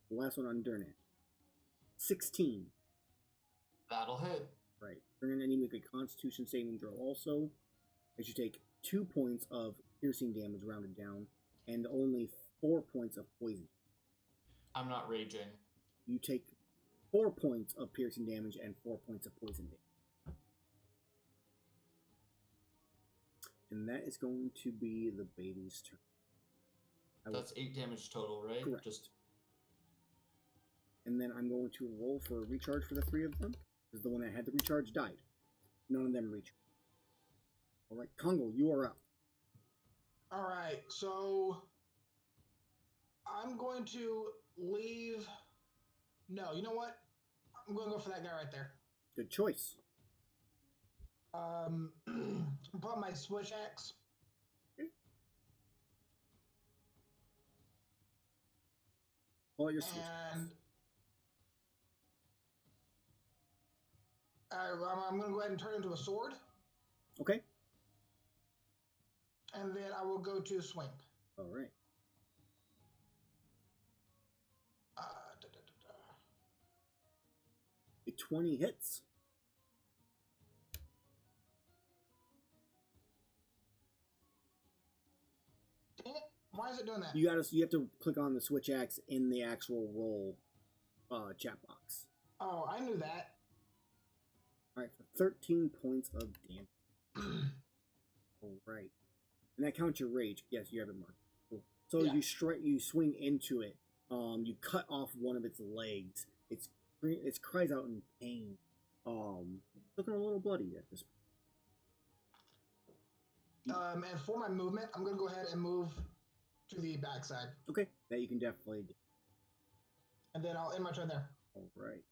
the last one on Durnan. 16. That'll hit. Right. Durnan, and you make a Constitution saving throw also, as you take 2 points of piercing damage rounded down, and only 4 points of poison. I'm not raging. You take 4 points of piercing damage and 4 points of poison damage. And that is going to be the baby's turn. That's 8 damage total, right? Correct. Just. And then I'm going to roll for a recharge for the 3 of them, because the one that had the recharge died. None of them recharged. Alright, Kongo, you are up. Alright, so I'm going to leave. No, you know what? I'm going to go for that guy right there. Good choice. Put my switch axe. Pull out your switch. And I'm going to go ahead and turn it into a sword. Okay. And then I will go to swing. Alright. A 20 hits. Dang it. Why is it doing that? You have to click on the switch axe in the actual roll chat box. Oh, I knew that. Alright, for 13 points of damage. Alright. And that counts your rage. Yes, you have it marked. Cool. So Yeah. you swing into it. You cut off one of its legs. It cries out in pain. Looking a little bloody at this point. And for my movement, I'm going to go ahead and move to the backside. Okay, that you can definitely do. And then I'll end my turn there. Alright.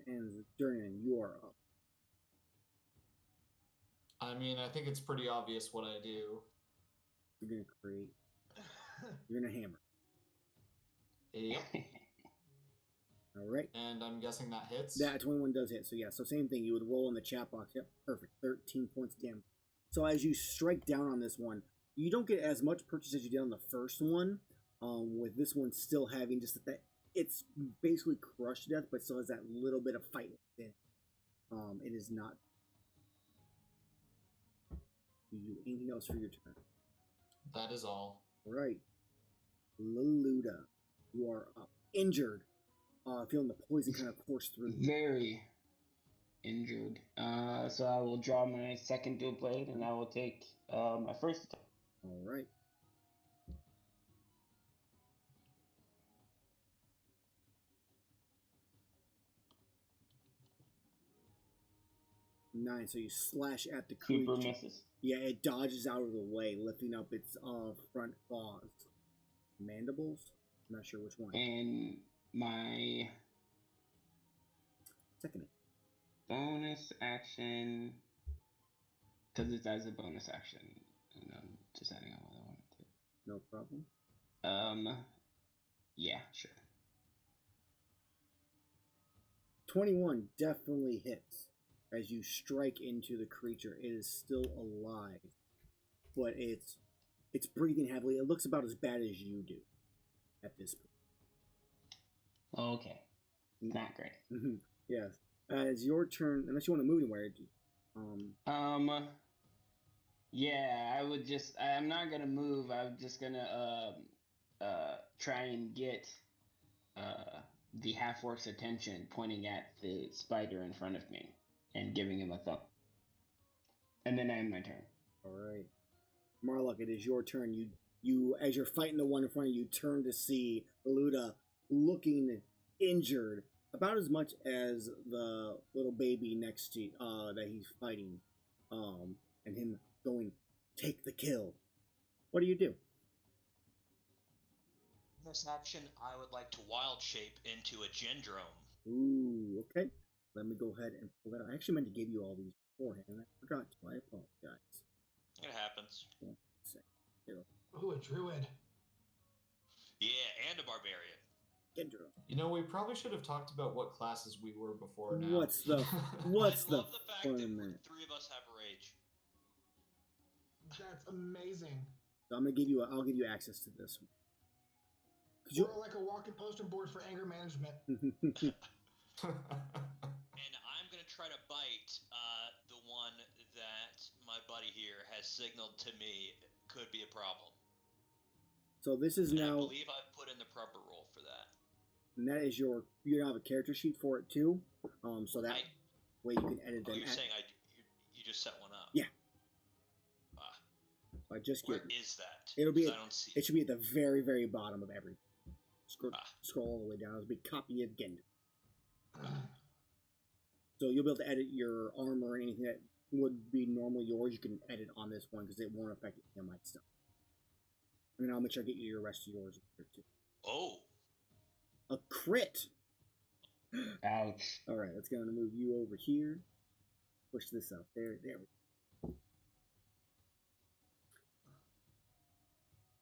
And Durnan, you are up. I mean, I think it's pretty obvious what I do. You're gonna create. You're gonna hammer. Yep. Alright. And I'm guessing that hits? That 21 does hit, so yeah, so same thing. You would roll in the chat box. Yep, perfect. 13 points of damage. So as you strike down on this one, you don't get as much purchase as you did on the first one. With this one still having just that it's basically crushed to death, but still has that little bit of fight within. It is not. Do you do anything else for your turn? That is all. Right. Leluda, you are up. Injured. Feeling the poison kind of course through you. Very injured. So I will draw my second dual blade, and I will take my first attack. All right. Nine. So you slash at the creature. Super misses. Yeah, it dodges out of the way, lifting up its front claws. Mandibles? I'm not sure which one. And my Second. bonus action, because it's as a bonus action, and I'm just adding on what I wanted to. No problem. Yeah, sure. 21 definitely hits. As you strike into the creature, it is still alive, but it's breathing heavily. It looks about as bad as you do at this point. Okay, not great. Yes. It's your turn, unless you want to move anywhere. Yeah, I would just. I'm not gonna move. I'm just gonna try and get the half-orc's attention, pointing at the spider in front of me and giving him a thump. And then I end my turn. All right, Marlock, it is your turn. You as you're fighting the one in front of you, turn to see Luda looking injured, about as much as the little baby next to that he's fighting, and him going, take the kill. What do you do? This action, I would like to wild shape into a Gendrome. Ooh, okay. Let me go ahead and pull that out. I actually meant to give you all these beforehand. I forgot to. I apologize. It happens. 1 second. Ooh, a druid. Yeah, and a barbarian. Gendro. You know, we probably should have talked about what classes we were before now. What's the I what's the love the fact fun that in that? three of us have rage. That's amazing. So I'm gonna give you. I'll give you access to this one. We're like a walking poster board for anger management. And I'm going to try to bite the one that my buddy here has signaled to me could be a problem. So this is And I now. believe I've put in the prepper roll for that. And that is your. You have a character sheet for it too. So that way you can edit Oh, them. you're saying you just set one up? Yeah. I just Where get. is that? It'll be. I don't see It should be at the very, very bottom of every. Scroll all the way down. It'll be copy again. So you'll be able to edit your armor and anything that would be normally yours. You can edit on this one because it won't affect any of my stuff. And then I'll make sure I get you your rest of yours here too. Oh. A crit. Ouch. All right, let's go and move you over here. Push this up. There we go.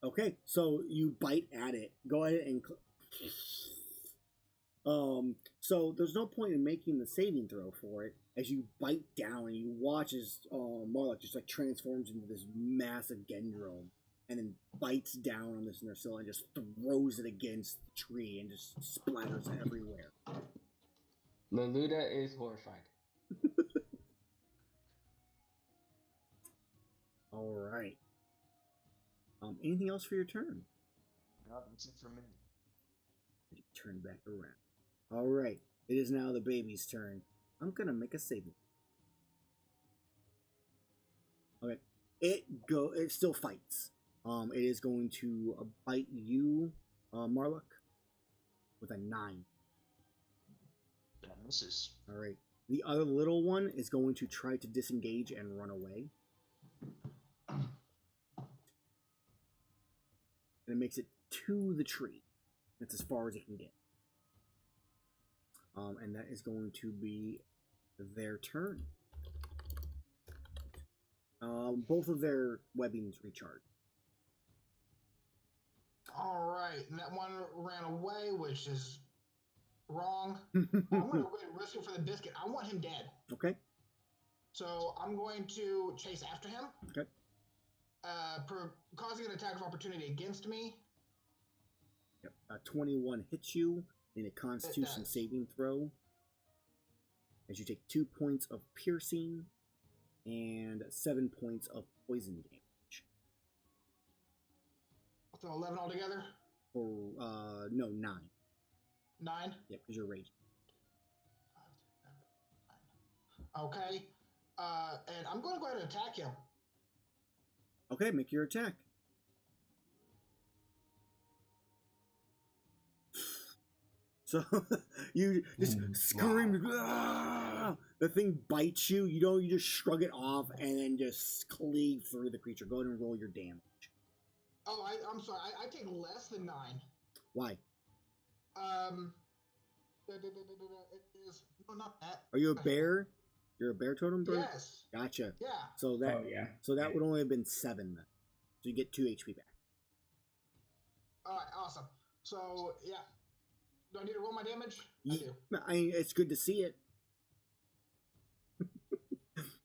Okay, so you bite at it. Go ahead and so there's no point in making the saving throw for it as you bite down and you watch as Marlock just like transforms into this massive Gendrome and then bites down on this Nersil and just throws it against the tree and just splatters everywhere. Leluda is horrified. All right. Anything else for your turn? No, that's it for me. Turn back around. All right. It is now the baby's turn. I'm gonna make a saving. Okay. It still fights. It is going to bite you, Marlock, with a 9. That misses. All right. The other little one is going to try to disengage and run away. And it makes it to the tree. That's as far as it can get. And that is going to be their turn. Both of their webbings recharge. All right, and that one ran away, which is wrong. I'm going to risk it for the biscuit. I want him dead. Okay. So I'm going to chase after him. Okay. Causing an attack of opportunity against me. Yep. 21 hits you in a Constitution saving throw. As you take 2 points of piercing and 7 points of poison damage. So 11 altogether? Or, no, 9. 9? Yep, because you're raging. Okay. And I'm going to go ahead and attack him. Okay, make your attack. So you just scream. Wow. The thing bites you. You just shrug it off and then just cleave through the creature. Go ahead and roll your damage. Oh, I'm sorry. I take less than 9. Why? It is not that. Are you a bear? You're a bear totem bird? Yes. Gotcha. Yeah. So that would only have been 7 then. So you get 2 HP back. All right, awesome. So yeah, do I need to roll my damage? I do. It's good to see it.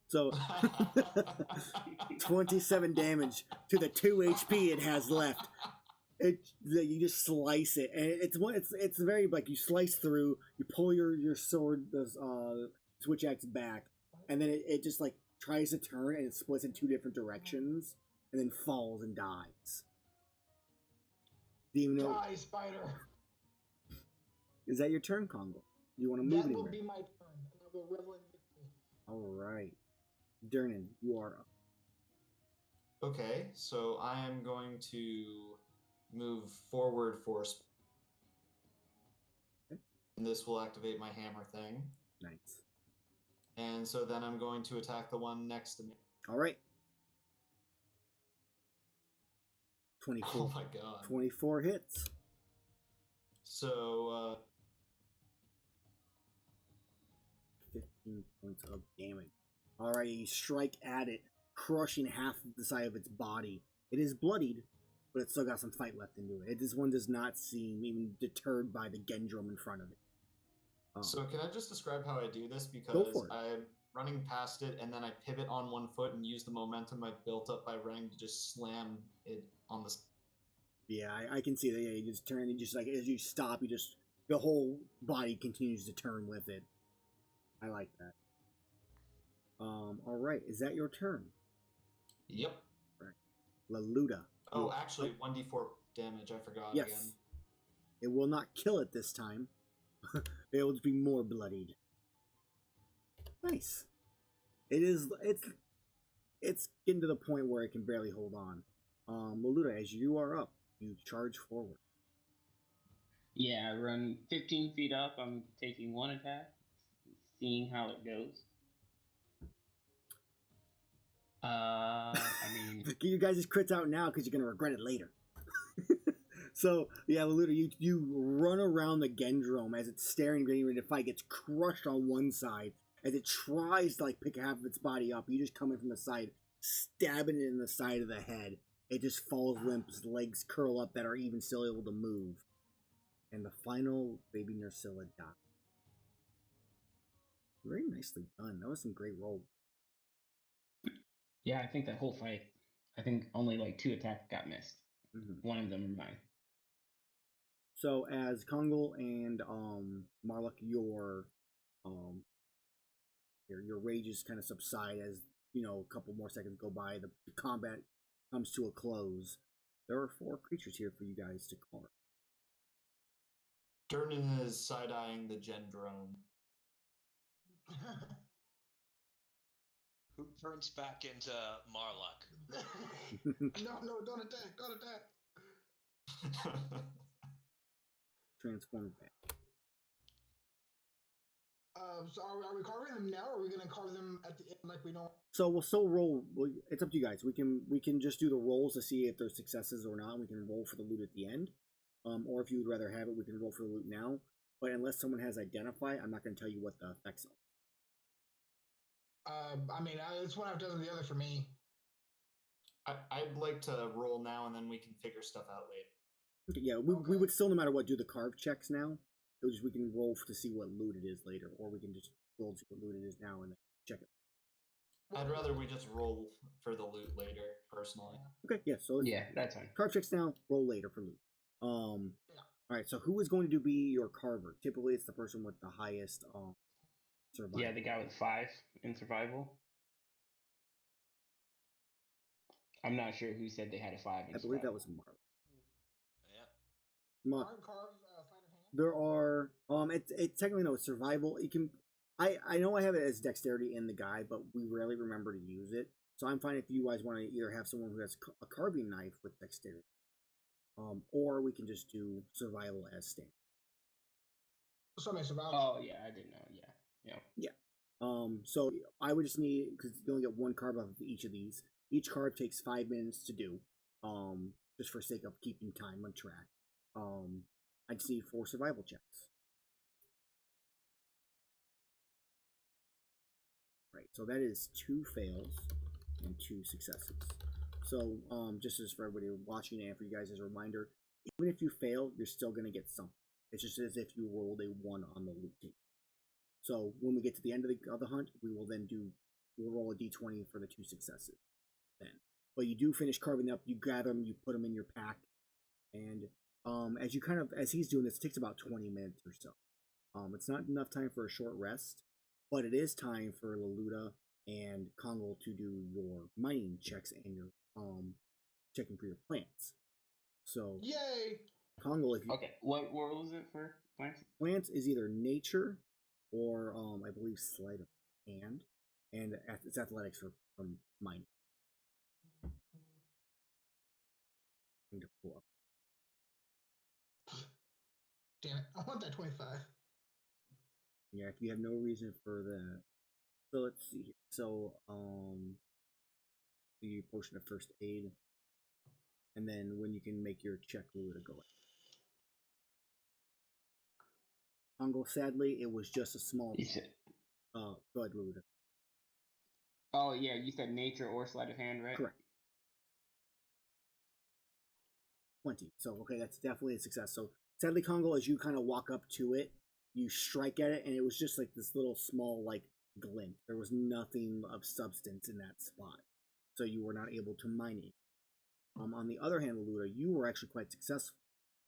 So 27 damage to the 2 HP it has left. You just slice it, and it's very like you slice through. You pull your sword, switch axe back, and then it just like tries to turn, and it splits in 2 different directions, and then falls and dies. Die, spider. Is that your turn, Congo? Do you want to move anywhere? That will be my turn. I will revel in victory. All right, Durnan, you are up. Okay, so I am going to move forward for and this will activate my hammer thing. Nice. And so then I'm going to attack the one next to me. All right. 24. Oh my god. 24 hits. So 15 points of damage. All right, you strike at it, crushing half of the side of its body. It is bloodied, but it's still got some fight left into it. This one does not seem even deterred by the Gendrum in front of it. So can I just describe how I do this? Because Go for it. I'm running past it, and then I pivot on one foot and use the momentum I've built up by running to just slam it on the... Yeah, I can see that. Yeah, you just turn, and just like as you stop, the whole body continues to turn with it. I like that. All right, is that your turn? Yep. Right. Laluda. Oh, actually, 1d4 damage. I forgot yes. again. It will not kill it this time. It will be more bloodied. Nice. It's getting to the point where it can barely hold on. Laluda, as you are up, you charge forward. Yeah, I run 15 feet up. I'm taking 1 attack, seeing how it goes. I mean, get you guys' crits out now because you're gonna regret it later. So yeah, Laluda, you run around the Gendrome as it's staring, getting ready to fight. Gets crushed on one side as it tries to like pick half of its body up. You just come in from the side, stabbing it in the side of the head. It just falls limp. Its legs curl up that are even still able to move. And the final baby Nursilla dies. Very nicely done. That was some great roll. Yeah, I think that whole fight, I think only like 2 attacks got missed. Mm-hmm. One of them were mine. So as Kongal and Marluk, your rages kind of subside as a couple more seconds go by. The combat comes to a close. There are 4 creatures here for you guys to carve. Durnan is side-eyeing the Gendrome. Who turns back into Marluk? No, don't attack. Transform back. So are we carving them now, or are we going to carve them at the end like we don't? So we'll still roll. It's up to you guys. We can just do the rolls to see if there's successes or not. We can roll for the loot at the end. Or if you would rather have it, we can roll for the loot now. But unless someone has identify, I'm not going to tell you what the effects are. I mean, it's one after the other for me. I'd like to roll now, and then we can figure stuff out later. Okay, yeah, we would still, no matter what, do the carve checks now. We can roll to see what loot it is later, or we can just roll to see what loot it is now and then check it. I'd rather we just roll for the loot later, personally. Okay, yeah. So let's, Yeah, that's fine. card checks now. Roll later for loot. All right. So who is going to be your carver? Typically, it's the person with the highest survival. Yeah, the guy with 5 in survival. I'm not sure who said they had a 5 in I believe that survival. was Mark. Yeah. Mark. Aren't cards sleight of hand? There are it's technically no, it's survival. It can I know I have it as dexterity in the guide, but we rarely remember to use it. So I'm fine if you guys want to either have someone who has a carving knife with dexterity, or we can just do survival as standard. Somebody survived. Oh yeah, I didn't know. Yeah. So I would just need, because you only get one card off of each of these. Each card takes 5 minutes to do. Just for sake of keeping time on track. I just need 4 survival checks. Right, so that is 2 fails and 2 successes. So, just as for everybody watching and for you guys as a reminder, even if you fail, you're still going to get something. It's just as if you rolled a 1 on the loot table. So, when we get to the end of the hunt, we'll roll a d20 for the 2 successes. Then, but you do finish carving up, you gather them, you put them in your pack, and as he's doing this, it takes about 20 minutes or so. It's not enough time for a short rest, but it is time for Laluda and Kongal to do your mining checks and your checking for your plants. So Yay! Kongal, if you Okay. What was it for plants? plants is either nature or I believe sleight of hand, and it's athletics from mining. I need to pull up. Damn it! I want that 25. Yeah, if you have no reason for that. So let's see here. So the potion of first aid, and then when you can make your check, Lula, go ahead. Kongal, sadly, it was just a small. You said, Go ahead, Lula. oh yeah, you said nature or sleight of hand, right? Correct. 20. So okay, that's definitely a success. So sadly, Kongal, as you kind of walk up to it, you strike at it, and it was just like this little small like glint. There was nothing of substance in that spot, so you were not able to mine it. On the other hand, Luda, you were actually quite successful.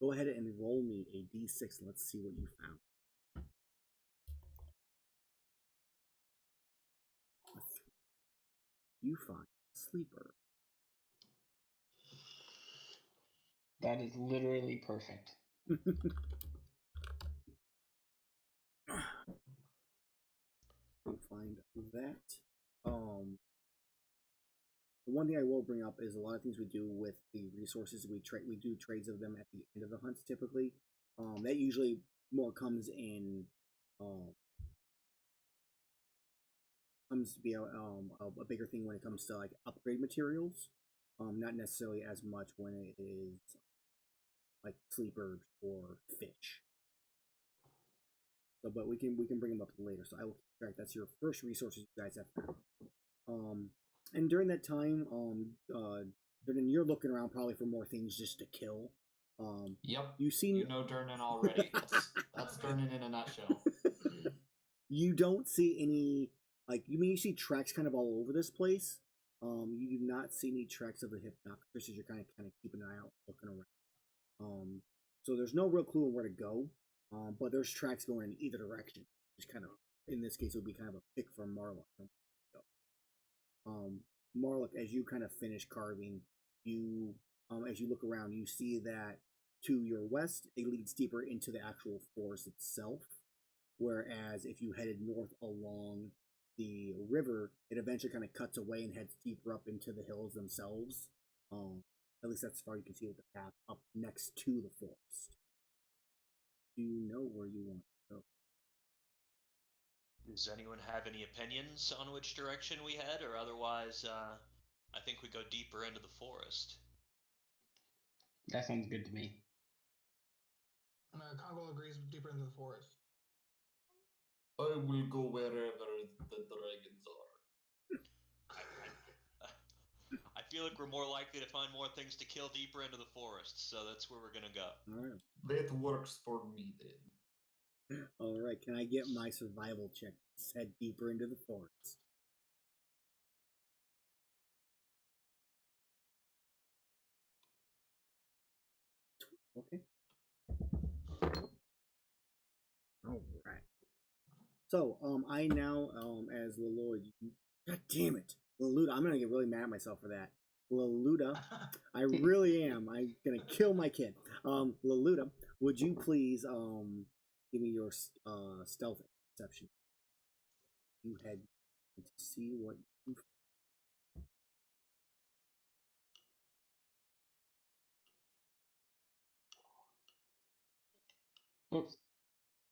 Go ahead and roll me a d6. Let's see what you found. You find sleeper. That is literally perfect. We'll find that. The one thing I will bring up is a lot of things we do with the resources. We do trades of them at the end of the hunts typically. That usually more comes in comes to be a bigger thing when it comes to like upgrade materials. Not necessarily as much when it is like sleepers or fish. So, but we can bring them up later. So I will keep track. That's your first resources you guys have found. And during that time, then you're looking around probably for more things just to kill. Yep. You see, You know Durnan already. That's Durnan in a nutshell. You don't see any you see tracks kind of all over this place. You do not see any tracks of the hypnotist as you're kind of keeping an eye out, looking around. So there's no real clue on where to go. But there's tracks going in either direction. Just kind of, in this case, it would be kind of a pick from Marlock. Marlock, as you kind of finish carving, as you look around, you see that to your west, it leads deeper into the actual forest itself. Whereas if you headed north along the river, it eventually kind of cuts away and heads deeper up into the hills themselves. At least that's as far you can see with the path up next to the forest. Do you know where you want to go? Does anyone have any opinions on which direction we head, or otherwise, I think we go deeper into the forest. That sounds good to me. And Kongo agrees deeper into the forest. I will go wherever the dragons are. I feel like we're more likely to find more things to kill deeper into the forest, so that's where we're gonna go. All right. That works for me then. All right. Can I get my survival check? Let's head deeper into the forest. Okay. All right. So, I now, as Leluda, God damn it, Leluda, I'm gonna get really mad at myself for that. Leluda, I really am. I'm gonna kill my kid. Leluda, would you please, give me your, stealth perception? You head to see what you. Oops.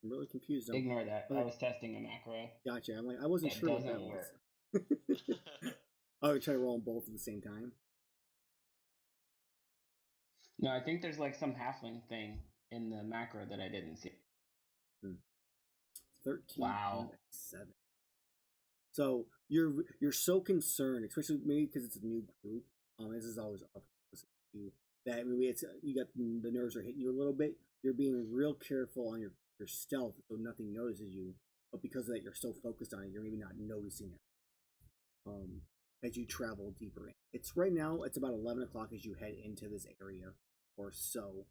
I'm really confused. Ignore that. I was testing a macro. Gotcha. I'm like, I wasn't That sure what that doesn't was. work. Oh, try to roll them both at the same time. No, I think there's like some halfling thing in the macro that I didn't see. 13 Wow. and 7. So you're so concerned, especially maybe because it's a new group. This is always up to you that maybe it's you got the nerves are hitting you a little bit. You're being real careful on your stealth, so nothing notices you. But because of that, you're so focused on it, you're maybe not noticing it. As you travel deeper in, it's right now. It's about 11 o'clock as you head into this area, or so.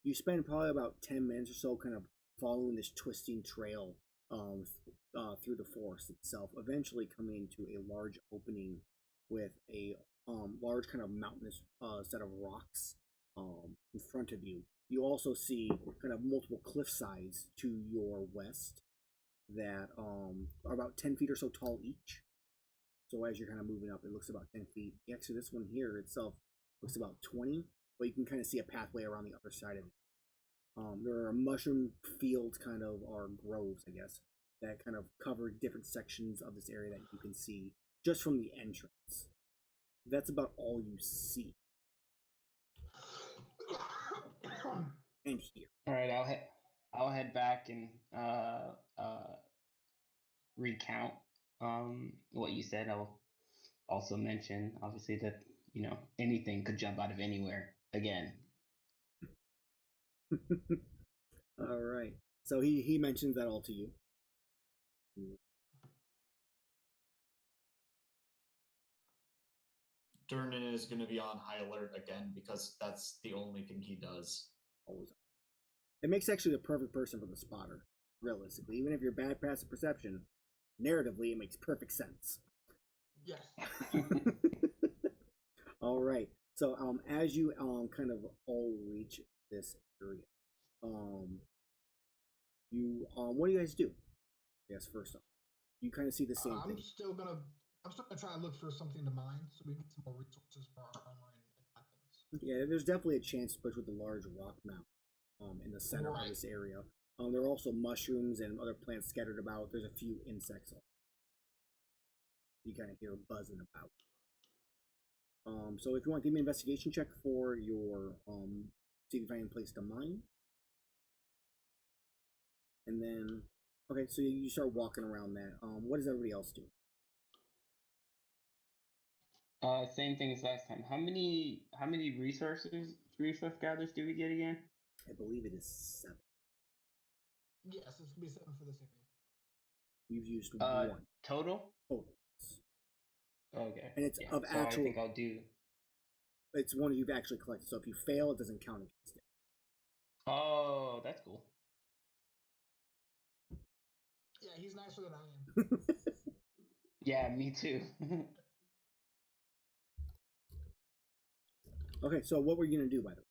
You spend probably about 10 minutes or so, kind of following this twisting trail through the forest itself, eventually coming into a large opening with a large kind of mountainous set of rocks in front of you. You also see kind of multiple cliff sides to your west that are about 10 feet or so tall each. So as you're kind of moving up, it looks about 10 feet. Actually, this one here itself looks about 20, but you can kind of see a pathway around the other side of it. There are mushroom fields, kind of, or groves, I guess, that kind of cover different sections of this area that you can see just from the entrance. That's about all you see. And here. All right, I'll head back and recount what you said. I'll also mention, obviously, that anything could jump out of anywhere again. All right. So he mentions that all to you. Durnan is going to be on high alert again because that's the only thing he does. Always. It makes actually the perfect person for the spotter, realistically. Even if you're bad passive perception, narratively, it makes perfect sense. Yes. All right. So as you kind of all reach this area, you what do you guys do? Yes, first off, you kind of see the same thing. I'm still gonna try to look for something to mine so we get some more resources for our armor and weapons. Yeah, there's definitely a chance, especially with the large rock mount in the center of this area. There are also mushrooms and other plants scattered about. There's a few insects. You kind of hear buzzing about. So if you want, give me an investigation check for your see if you find a place to mine. And then, okay, so you start walking around that. What does everybody else do? Same thing as last time. How many resource gathers do we get again? I believe it is 7. Yes, it's gonna be 7 for this area. You've used 1 total. total. Okay. And it's of so actual. I think I'll do. It's one you've actually collected. So if you fail, it doesn't count against it. Oh, that's cool. Yeah, he's nicer than I am. Yeah, me too. Okay, so what were you gonna do, by the way?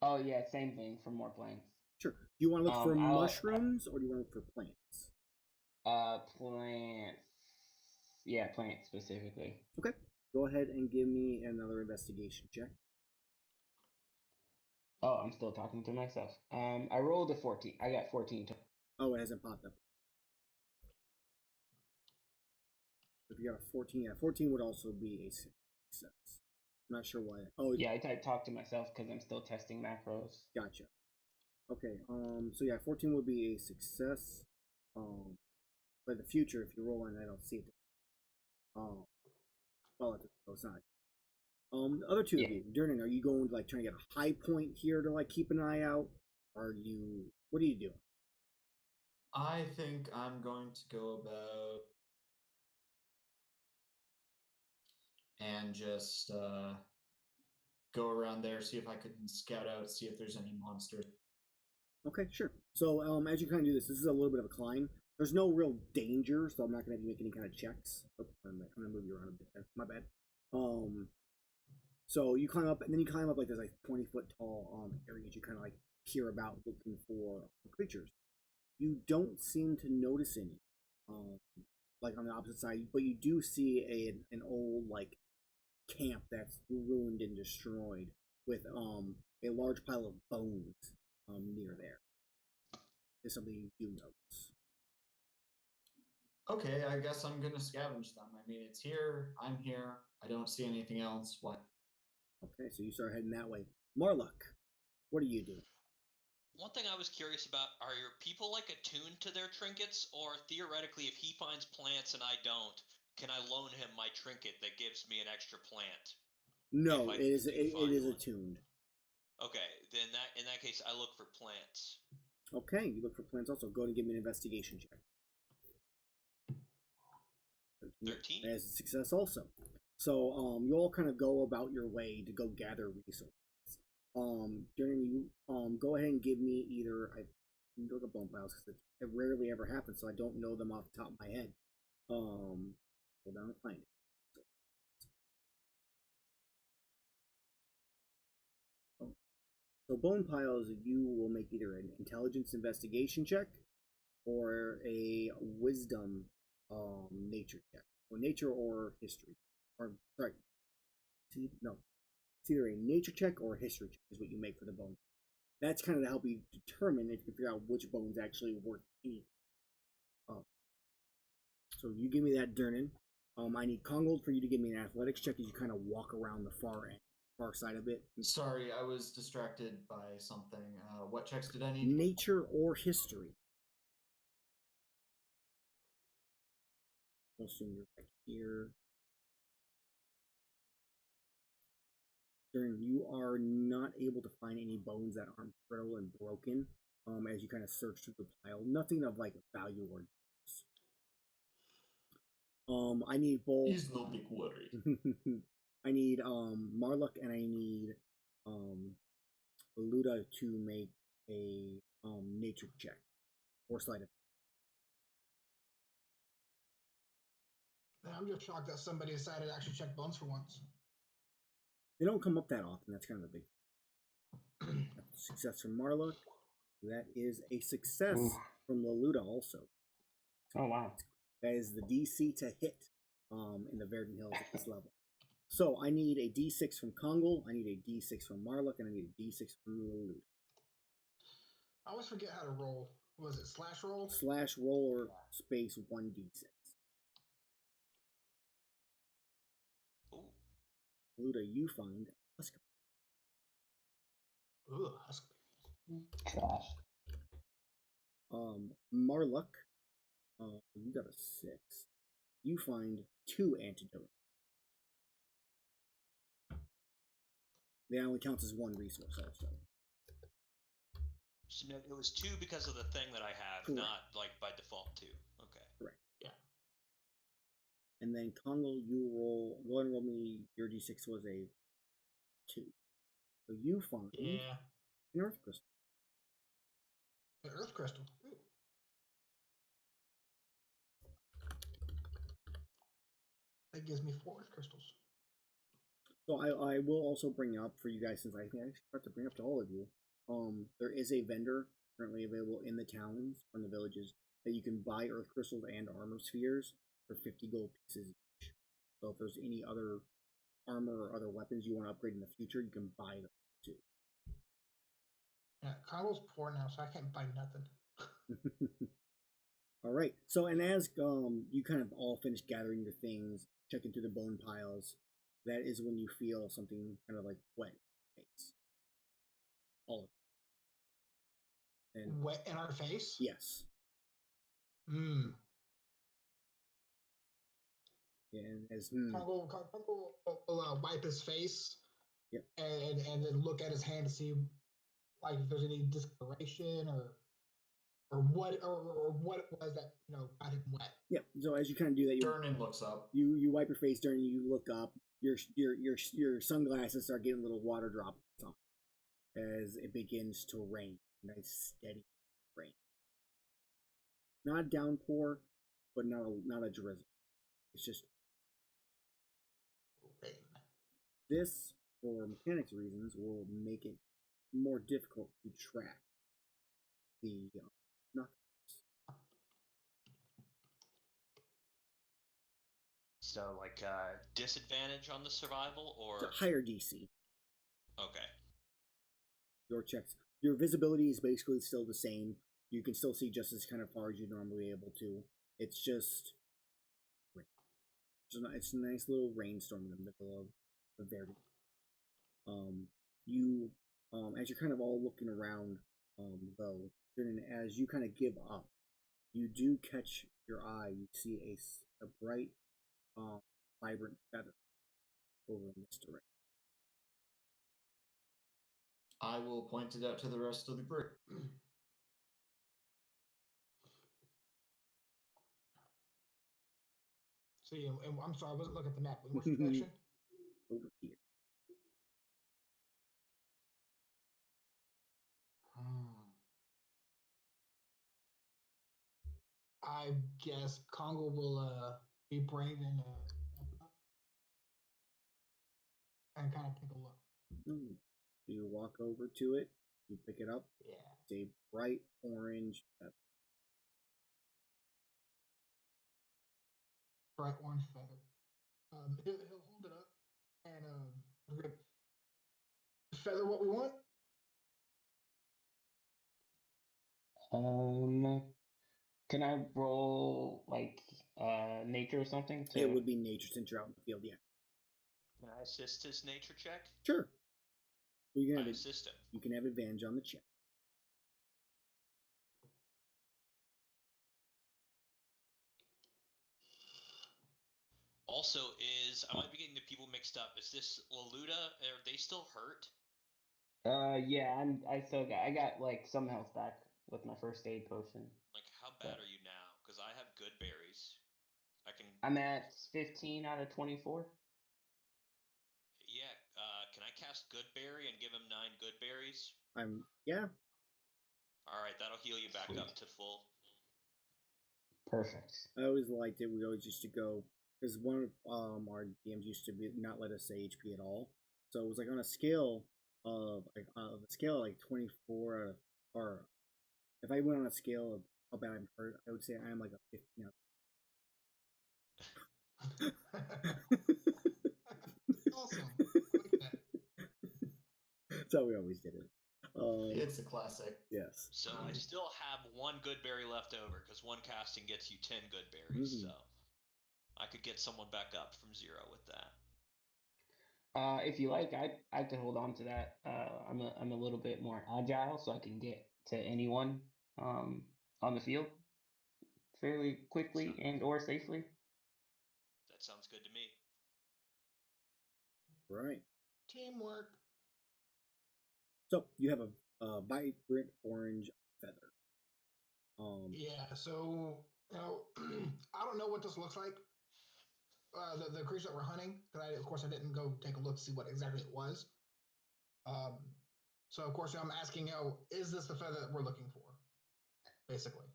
Oh yeah, same thing for more plants. Sure. Do you want to look for mushrooms or do you want to look for plants? Plants. Yeah, plants specifically. Okay. Go ahead and give me another investigation check. Oh, I'm still talking to myself. I rolled a 14. I got 14. Oh, it hasn't popped up. If you got a 14, yeah, 14 would also be a success. I'm not sure why. Oh, yeah, I talk to myself because I'm still testing macros. Gotcha. Okay. So yeah, 14 would be a success. But in the future, if you roll on, I don't see it. Well, it's not. The other two of you, Durnan, are you going to like trying to get a high point here to like keep an eye out? Or what are you doing? I think I'm going to go about and just go around there, see if I can scout out, see if there's any monsters. Okay, sure. So as you kind of do this is a little bit of a climb. There's no real danger, so I'm not going to have you make any kind of checks. Oh, I'm going to move you around a bit there. My bad. So you climb up, and then you climb up like there's like 20-foot tall areas. You kind of like peer about looking for creatures. You don't seem to notice any, like on the opposite side, but you do see an old like camp that's ruined and destroyed with a large pile of bones near there. Is something you do notice. Okay, I guess I'm gonna scavenge them. I mean, it's here. I'm here. I don't see anything else. What? Okay, so you start heading that way. Marluck, what are you doing? One thing I was curious about, are your people like attuned to their trinkets, or theoretically if he finds plants and I don't, can I loan him my trinket that gives me an extra plant? No, If I it is do find one. attuned. Okay, then in that case I look for plants. Okay, you look for plants also. Go and give me an investigation check. 13? As a success also. So you all kind of go about your way to go gather resources. During you go ahead and give me either I can look at bone piles because it rarely ever happens, so I don't know them off the top of my head. Hold on and find it. So bone piles, you will make either an intelligence investigation check or a wisdom nature check, or nature or history, or sorry, no, it's either a nature check or a history check is what you make for the bone. That's kind of to help you determine if you can figure out which bone's actually worth anything. So you give me that, Durnan. I need Kongold for you to give me an athletics check as you kind of walk around the far side of it. Sorry, I was distracted by something. What checks did I need? Nature or history. I'll assume you're back here. Durnan, you are not able to find any bones that aren't brittle and broken. As you kind of search through the pile, nothing of like value or use. I need both. He's no big worry. I need Marluck and I need Luda to make a nature check or sleight of. I'm just shocked that somebody decided to actually check bones for once. They don't come up that often. That's kind of a big success from Marluck. That is a success from Laluda also. Oh wow. That is the DC to hit in the Verdant Hills at this level. So I need a D6 from Kongal, I need a D6 from Marluck, and I need a D6 from Laluda. I always forget how to roll. Was it slash roll? Slash roller space 1d6. Ooh. Laluda, you find Husker. Ugh, that's Gosh. Marluck, you got a 6. You find 2 antidotes. That only counts as 1 resource also. So it was 2 because of the thing that I have, Correct. not like by default 2. Okay. Correct. Yeah. And then Kongal, you roll. Go ahead and roll me. Your D6 was a 2. So you find an Earth Crystal. An Earth Crystal. Ooh. That gives me 4 Earth Crystals. So I will also bring up for you guys, since I think I have to bring up to all of you. There is a vendor currently available in the towns or in the villages that you can buy Earth Crystals and armor spheres for 50 gold pieces each. So if there's any other armor or other weapons you want to upgrade in the future, you can buy them too. Yeah, Congo's poor now, so I can't buy nothing. All right. So, and as you kind of all finish gathering your things, checking through the bone piles, that is when you feel something kind of like wet in your face. All of it. And Wet in our face? yes. Hmm. And as Congo will wipe his face. Yep. And then look at his hand to see like if there's any discoloration or what it was that got him wet. yeah. So as you kind of do that, Durnan looks up. you wipe your face during. You look up. your sunglasses start getting little water drops on as it begins to rain. Nice steady rain. Not a downpour, but not a drizzle. It's just Rain. this, for mechanics reasons, will make it more difficult to track the nothing. So, like, disadvantage on the survival, or It's a higher DC. okay. Your checks, your visibility is basically still the same. You can still see just as kind of far as you normally able to. It's just it's a nice little rainstorm in the middle of the Verde. You as you're kind of all looking around, though, and as you kind of give up, you do catch your eye. You see a bright, vibrant feather over in this direction. I will point it out to the rest of the group. See, and I'm sorry, I wasn't looking at the map. In which direction? Over here. I guess Congo will be brave and kind of take a look. So you walk over to it. You pick it up. Yeah. It's a bright orange feather. Bright orange feather. He'll hold it up and feather what we want. Can I roll like nature or something? It would be nature since you're out in the field, yeah. Can I assist his nature check? Sure. Well, you can have assist him. You can have advantage on the check. Also, I might be getting the people mixed up. Is this Laluda? Are they still hurt? Yeah, I got like some health back with my first aid potion. Like, how bad are you now? Because I have good berries. I'm at 15 out of 24. Yeah, can I cast Good Berry and give him 9 good berries? Yeah. Alright, that'll heal you back up to full. Perfect. I always liked it. We always used to go, because one of our DMs used to not let us say HP at all. So it was like on a scale of like 24, or if I went on a scale of how bad I'm hurt, I would say I'm like a 15. Awesome. I like that. That's how we always did it. It's a classic. Yes. So I still have 1 good berry left over, because 1 casting gets you 10 good berries, so I could get someone back up from 0 with that. If you like, I could hold on to that. I'm a little bit more agile, so I can get to anyone on the field fairly quickly and or safely. That sounds good to me. Right. Teamwork. So you have a vibrant orange feather. Yeah. So I don't know what this looks like. The creature that we're hunting, because of course I didn't go take a look to see what exactly it was. So of course I'm asking, is this the feather that we're looking for? Basically.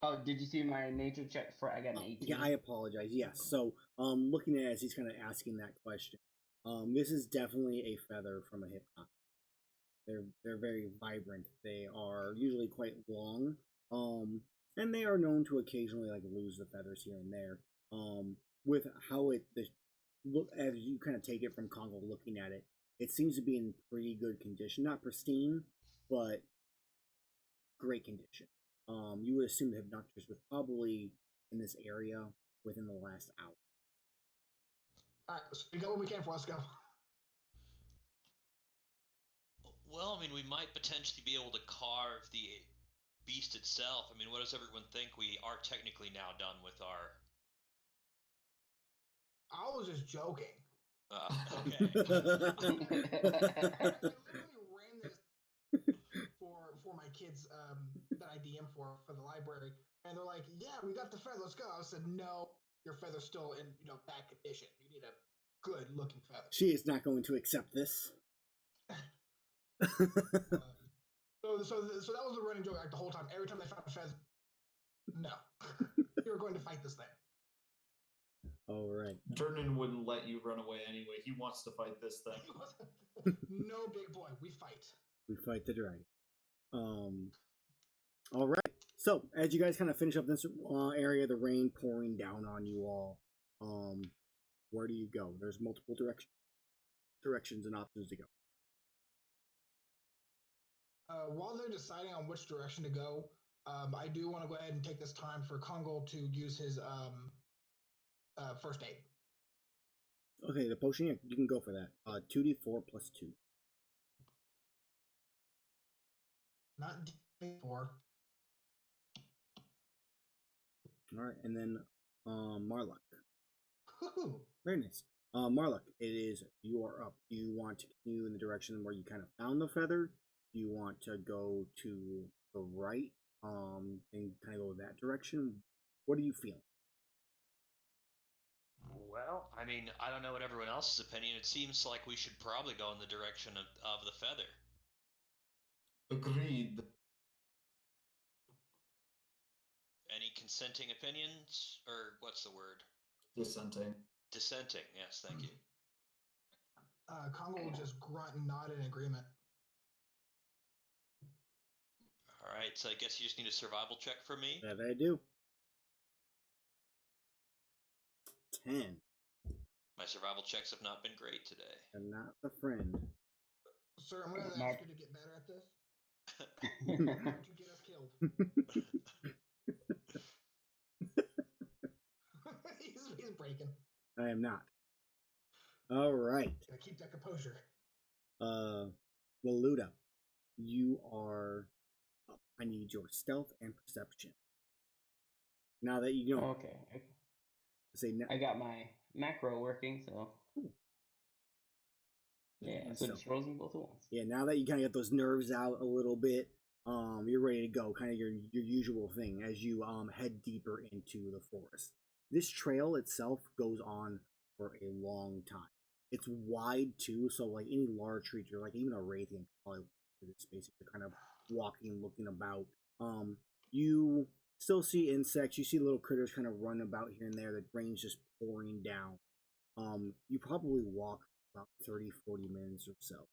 Oh, did you see my nature check for? I got an 18. Yeah, I apologize. Yes. So, looking at it as he's kind of asking that question, this is definitely a feather from a hippop. They're very vibrant. They are usually quite long, and they are known to occasionally like lose the feathers here and there. With how look as you kind of take it from Congo looking at it, it seems to be in pretty good condition. Not pristine, but great condition. You would assume the Hypnoctus was probably in this area within the last hour. Alright, so we got what we can for. Let's go. Well, I mean, we might potentially be able to carve the beast itself. I mean, what does everyone think? We are technically now done with our... I was just joking. Okay. I literally ran this for my kids that I DM for the library, and they're like, "Yeah, we got the feather. Let's go." I said, "No, your feather's still in bad condition. You need to good-looking feather. She is not going to accept this. So that was the running joke like the whole time. Every time they found a feather, no, you were going to fight this thing. All right. Durnan wouldn't let you run away anyway. He wants to fight this thing. No, big boy, we fight. We fight the dragon. All right. So as you guys kind of finish up this area, the rain pouring down on you all. Where do you go? There's multiple directions and options to go. While they're deciding on which direction to go, I do want to go ahead and take this time for Kongol to use his first aid. Okay, the potion, yeah, you can go for that. 2d4 plus 2. Not D4. All right, and then Marlock. Woo-hoo. Very nice. Marlock, it is you are up. Do you want to continue in the direction where you kind of found the feather? Do you want to go to the right and kind of go that direction? What are you feeling? Well, I mean, I don't know what everyone else's opinion. It seems like we should probably go in the direction of the feather. Agreed. Any consenting opinions? Or what's the word? Dissenting. Dissenting, yes, thank you. Kongol will just grunt and nod in agreement. Alright, so I guess you just need a survival check from me? That I do. 10. My survival checks have not been great today. I'm not the friend. Sir, I'm going to ask you to get better at this. Don't you get us killed. he's breaking. I am not. All right. Gotta keep that composure. Waluda, you are. I need your stealth and perception. Now that you know. Okay. Say I got my macro working, so. Ooh. Yeah, so just rolls them both at once. Yeah, now that you kind of get those nerves out a little bit, you're ready to go. Kind of your usual thing as you head deeper into the forest. This trail itself goes on for a long time. It's wide too, so like any large creature, like even a Wraithian, can probably for this space. You're kind of walking, looking about. You still see insects. You see little critters kind of run about here and there. The rain's just pouring down. You probably walk about 30-40 minutes or so.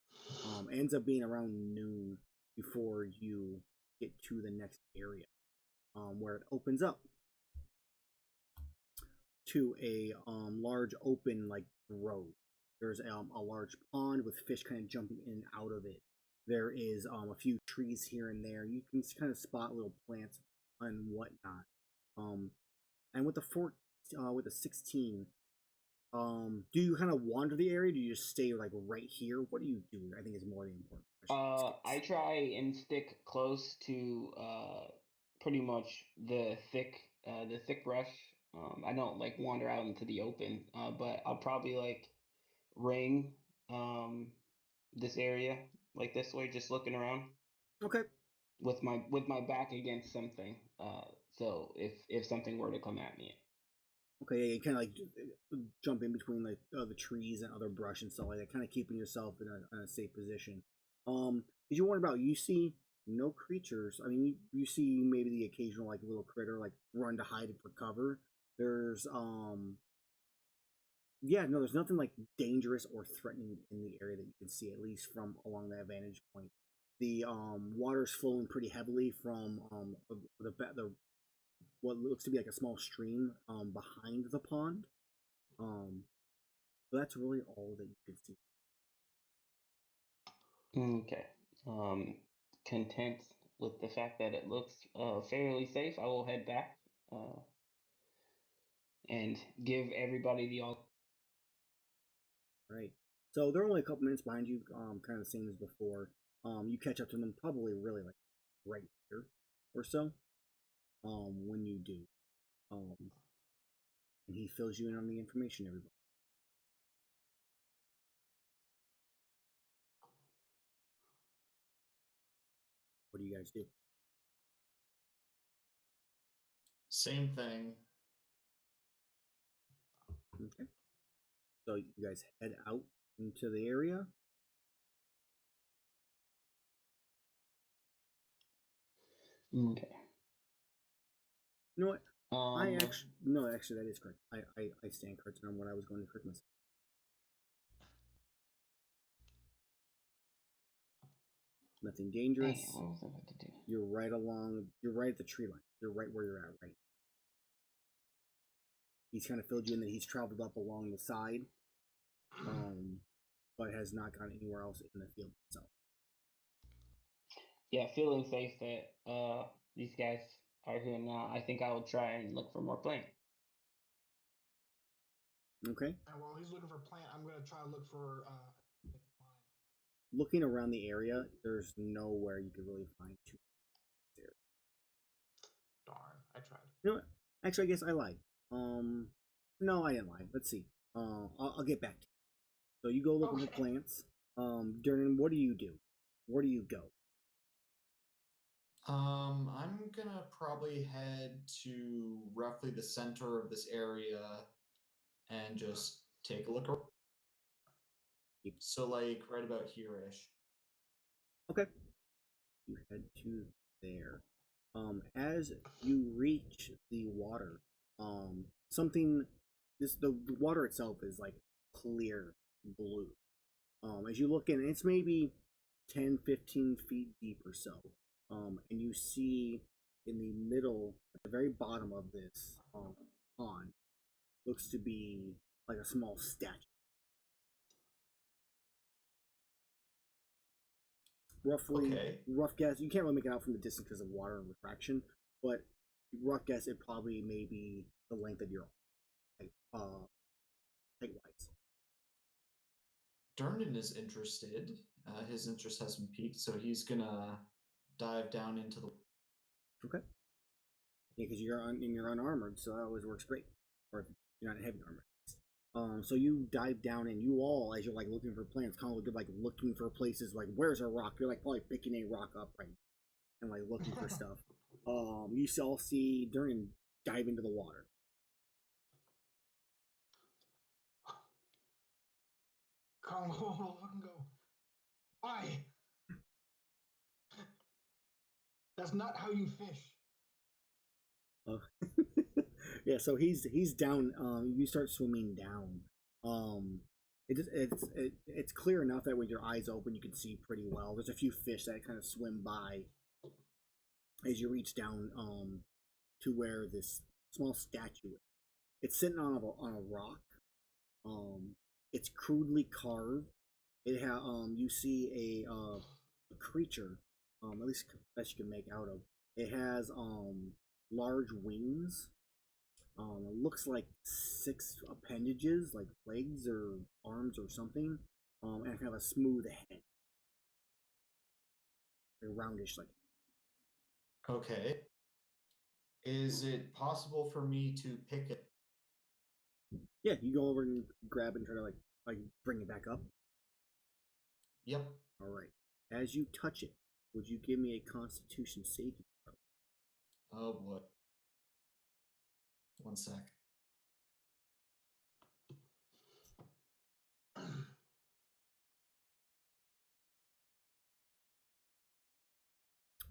Ends up being around noon before you get to the next area, where it opens up to a large open like road. There's a large pond with fish kind of jumping in and out of it. There is a few trees here and there. You can kind of spot little plants and whatnot. And with the 16, do you kind of wander the area? Do you just stay like right here? What do you do? I think is more the important question. I try and stick close to pretty much the thick brush. I don't like wander out into the open, but I'll probably like ring this area like this way, just looking around. Okay. With my back against something. So if something were to come at me. Okay, yeah, you kind of like jump in between like the trees and other brush and stuff like that, kind of keeping yourself in a safe position. Did you wonder about? You see no creatures. I mean, you see maybe the occasional like little critter like run to hide for cover. There's there's nothing like dangerous or threatening in the area that you can see, at least from along that vantage point. The water's flowing pretty heavily from the what looks to be like a small stream behind the pond. So that's really all that you can see. Okay. Content with the fact that it looks fairly safe, I will head back and give everybody the all. Right. So they're only a couple minutes behind you, kind of the same as before. You catch up to them probably really like right here or so. When you do. And he fills you in on the information, everybody. What do you guys do? Same thing. Okay. So you guys head out into the area. Okay. You know what? Um, Actually, that is correct. I stand corrected on what I was going to correct myself. Nothing dangerous. Dang, what was I about to do? You're right at the tree line. You're right where you're at, right? He's kind of filled you in that he's traveled up along the side, but has not gone anywhere else in the field itself. Yeah, feeling safe that these guys are here now, I think I will try and look for more plant. Okay. And while he's looking for plant, I'm gonna try to look for Looking around the area, there's nowhere you could really find two there. Darn, I tried. You know what? Actually, I guess I lied. No, I didn't lie. Let's see. I'll get back to you. So you go looking for plants. Durnan, what do you do? Where do you go? I'm gonna probably head to roughly the center of this area and just take a look around. So, like, right about here-ish. Okay. You head to there. As you reach the water, the water itself is like clear blue. As you look in, it's maybe 10, 15 feet deep or so. And you see in the middle, at the very bottom of this pond, looks to be like a small statue. Rough guess, you can't really make it out from the distance because of water and refraction, but rough guess, it probably may be the length of your height-wise. Durnan is interested. His interest has been piqued, so he's gonna dive down into the. Okay. Yeah, because you're unarmored, so that always works great. Or you're not in heavy armor. So you dive down, and you all, as you're like looking for plants, kind of like looking for places like where's a rock. You're like probably picking a rock up right now and like looking for stuff. You all see Durnan dive into the water. Congo, let him go. Why? That's not how you fish. Yeah, so he's down. You start swimming down. It's clear enough that with your eyes open, you can see pretty well. There's a few fish that kind of swim by as you reach down to where this small statue is. It's sitting on a rock. It's crudely carved. It you see a creature, at least best you can make out of. It has large wings. It looks like 6 appendages, like legs or arms or something, and kind of a smooth head, a roundish like. Okay. Is it possible for me to pick it? Yeah, you go over and grab it and try to like bring it back up. Yep. All right. As you touch it, would you give me a Constitution saving throw? Oh boy. One sec.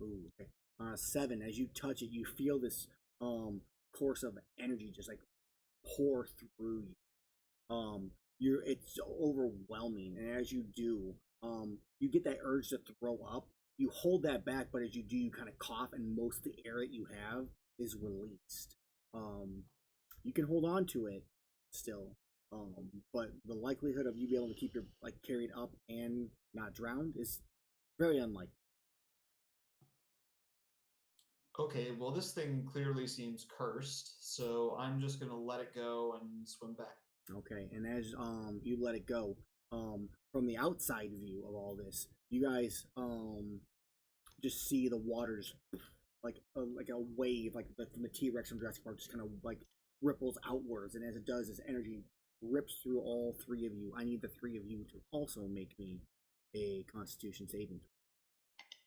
Ooh, okay. 7. As you touch it, you feel this course of energy just like pour through you. It's overwhelming, and as you do, you get that urge to throw up. You hold that back, but as you do, you kind of cough, and most of the air that you have is released. You can hold on to it still, but the likelihood of you being able to keep your carried up and not drowned is very unlikely. Okay, well, this thing clearly seems cursed, so I'm just gonna let it go and swim back. Okay, and as you let it go, from the outside view of all this, you guys just see the waters like a wave, like from the T-Rex from Jurassic Park, just kind of like ripples outwards, and as it does, this energy rips through all 3 of you. I need the 3 of you to also make me a Constitution saving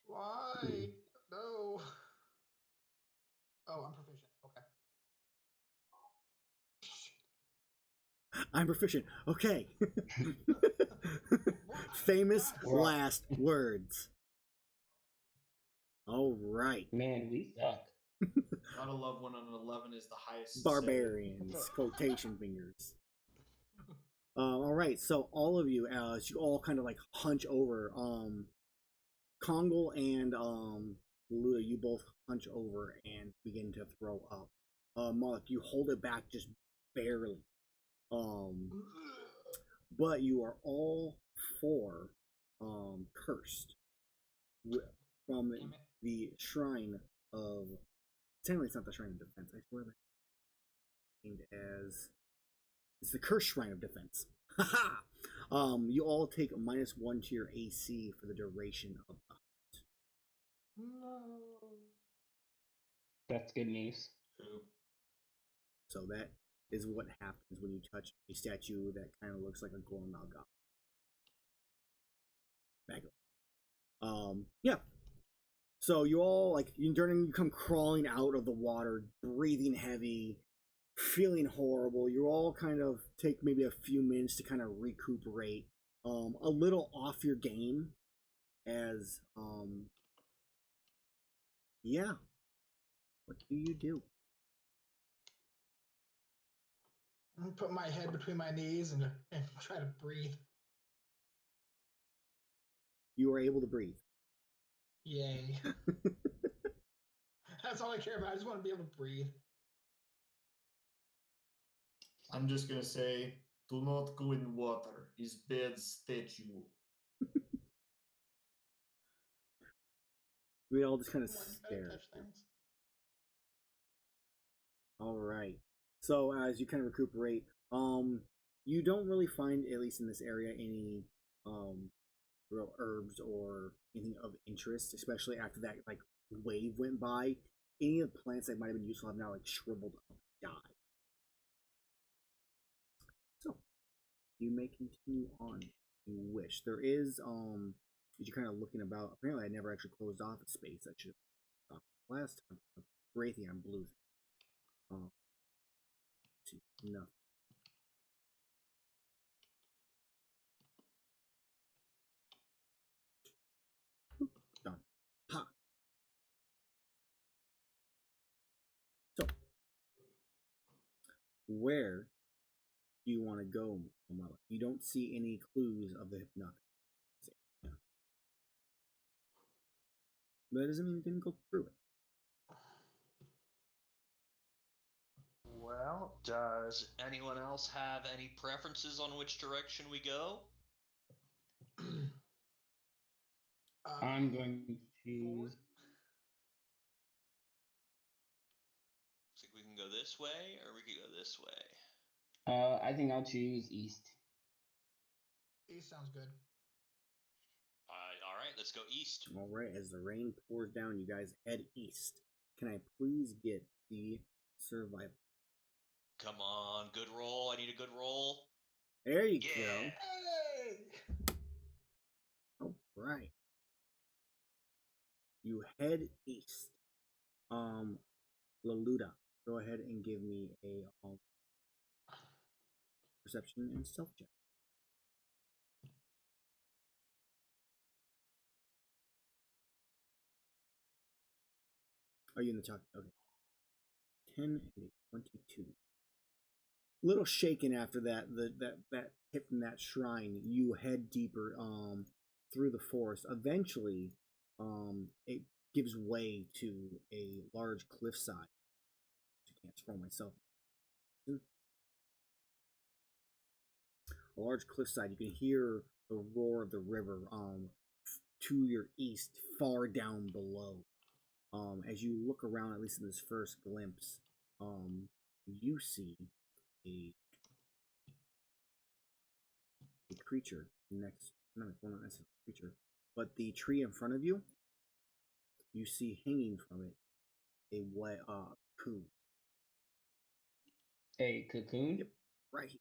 throw. Why? No. Oh, I'm proficient. Okay. I'm proficient. Okay. Famous We're all- last words. All right. Man, we suck. Gotta love when an 11 is the highest. save. Barbarians. Quotation fingers. All right. So all of you, as you all kind of like hunch over, Kongal and Luda, you both hunch over and begin to throw up. Moloch, you hold it back just barely. But you are all four cursed from the shrine of. Technically, it's not the shrine of defense. I swear they're named as. It's the cursed shrine of defense. Haha! You all take -1 to your AC for the duration of the hunt. No. That's good news. So that is what happens when you touch a statue that kind of looks like a Gormag god. Back up. Yeah. So you all during you come crawling out of the water, breathing heavy, feeling horrible. You all kind of take maybe a few minutes to kind of recuperate, a little off your game, as yeah. What do you do? I'm gonna put my head between my knees and try to breathe. You are able to breathe. Yay. That's all I care about. I just want to be able to breathe. I'm just gonna say, do not go in water. Is bad statue. We all just kind of Come on, you stare. gotta touch things. All right. So as you kind of recuperate, you don't really find, at least in this area, any real herbs or anything of interest, especially after that wave went by. Any of the plants that might have been useful have now shriveled up and died. So you may continue on if you wish. There is as you're kind of looking about. Apparently, I never actually closed off a space. I should have last time. Raytheon Blue. No. Done. Ha. So, where do you want to go, Mala? You don't see any clues of the hypnotic. But that doesn't mean you didn't go through it. Well, does anyone else have any preferences on which direction we go? I'm going to choose. Looks like we can go this way, or we could go this way. I think I'll choose east. East sounds good. All right, let's go east. All right, as the rain pours down, you guys head east. Can I please get the survival? Come on, good roll. I need a good roll. There you Yeah. go. Hey! All right. You head east. Laluda, go ahead and give me a perception and stealth check. Are you in the top? Okay. 10 and a 22. Little shaken after that hit from that shrine. You head deeper through the forest. Eventually, it gives way to a large cliffside. I can't scroll myself. A large cliffside. You can hear the roar of the river to your east, far down below. As you look around, at least in this first glimpse, you see a creature next. Not necessarily a creature, but the tree in front of you. You see hanging from it a cocoon. A cocoon? Yep, right here.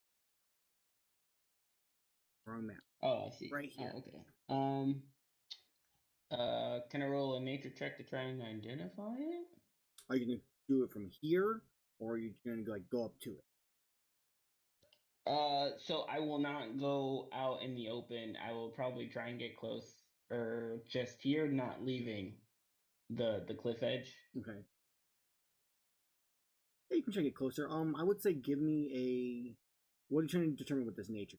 Wrong map. Oh, I see. Right here. Oh, okay. Can I roll a nature check to try and identify it? Are you gonna do it from here, or are you gonna go up to it? So I will not go out in the open. I will probably try and get close, or just here, not leaving the cliff edge. Okay. Yeah, you can try to get closer. I would say give me a. What are you trying to determine with this nature?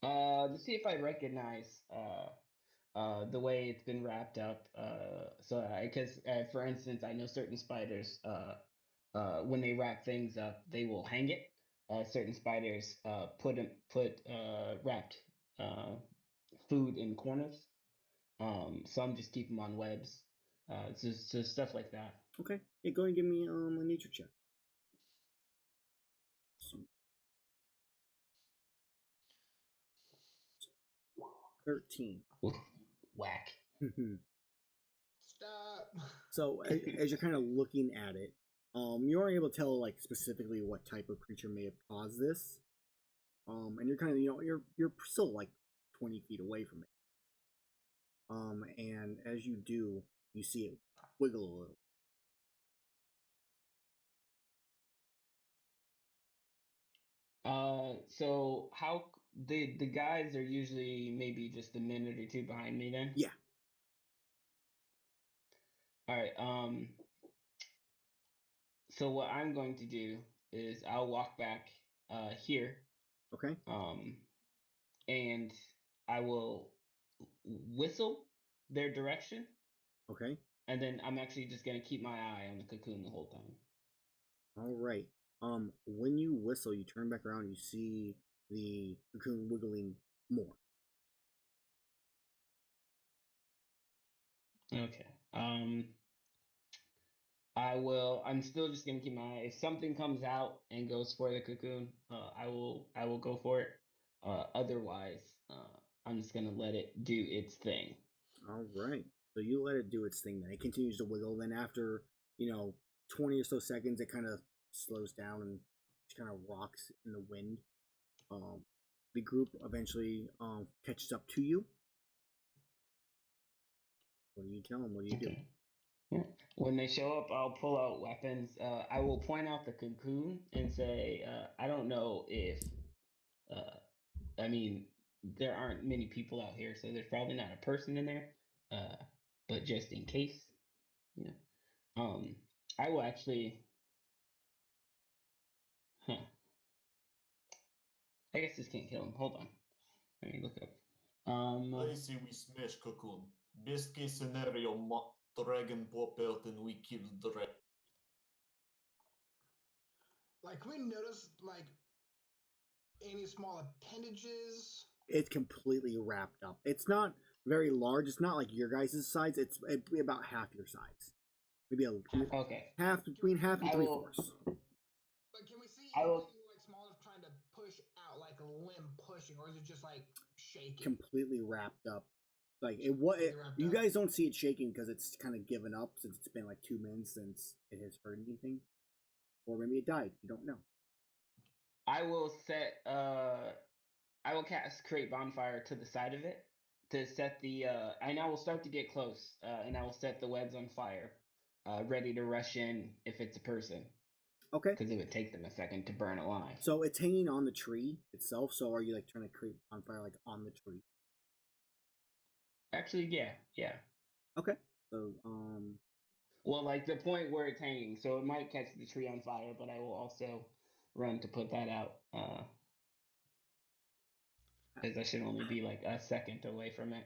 To see if I recognize the way it's been wrapped up. Because for instance, I know certain spiders when they wrap things up, they will hang it. Certain spiders put wrapped uh, food in corners. Some just keep them on webs. Just stuff like that. Okay. Yeah, go and give me a nature check. 13. Whack. Stop. So as you're kind of looking at it, you aren't able to tell like specifically what type of creature may have caused this. And you're kind of you're still like 20 feet away from it. And as you do, you see it wiggle a little. So how the guys are usually maybe just a minute or two behind me then? Yeah. All right. So what I'm going to do is I'll walk back here. Okay. And I will whistle their direction. Okay. And then I'm actually just gonna keep my eye on the cocoon the whole time. All right. When you whistle, you turn back around, you see the cocoon wiggling more. Okay. I'm still just gonna keep my eye. If something comes out and goes for the cocoon, I will go for it. Otherwise, I'm just gonna let it do its thing. All right. So you let it do its thing. Then it continues to wiggle. Then after 20 or so seconds, it kind of slows down and kind of rocks in the wind. The group eventually catches up to you. What do you tell them? What do you do? Yeah. When they show up, I'll pull out weapons. I will point out the cocoon and say, I don't know if, I mean, there aren't many people out here, so there's probably not a person in there. But just in case, you know, I will actually, huh, I guess this can't kill him. Hold on. Let me look up. I say we smash cocoon. Best case scenario, dragon pop out and we kill the dragon. Like, can we notice like any small appendages? It's completely wrapped up. It's not very large. It's not like your guys' size. It'd be about half your size. Maybe okay. half between half and three-fourths. But can we see I will. anything like small enough trying to push out, like a limb pushing, or is it just like shaking? Completely wrapped up. Like you guys don't see it shaking because it's kind of given up since it's been like 2 minutes since it has heard anything, or maybe it died. You don't know. I will set. I will cast create bonfire to the side of it to set the. And I will start to get close, and I will set the webs on fire, ready to rush in if it's a person. Okay. Because it would take them a second to burn alive. So it's hanging on the tree itself. So are you like trying to create bonfire like on the tree? Actually, yeah. Okay. So Well, like the point where it's hanging, so it might catch the tree on fire, but I will also run to put that out. Because I should only be like a second away from it.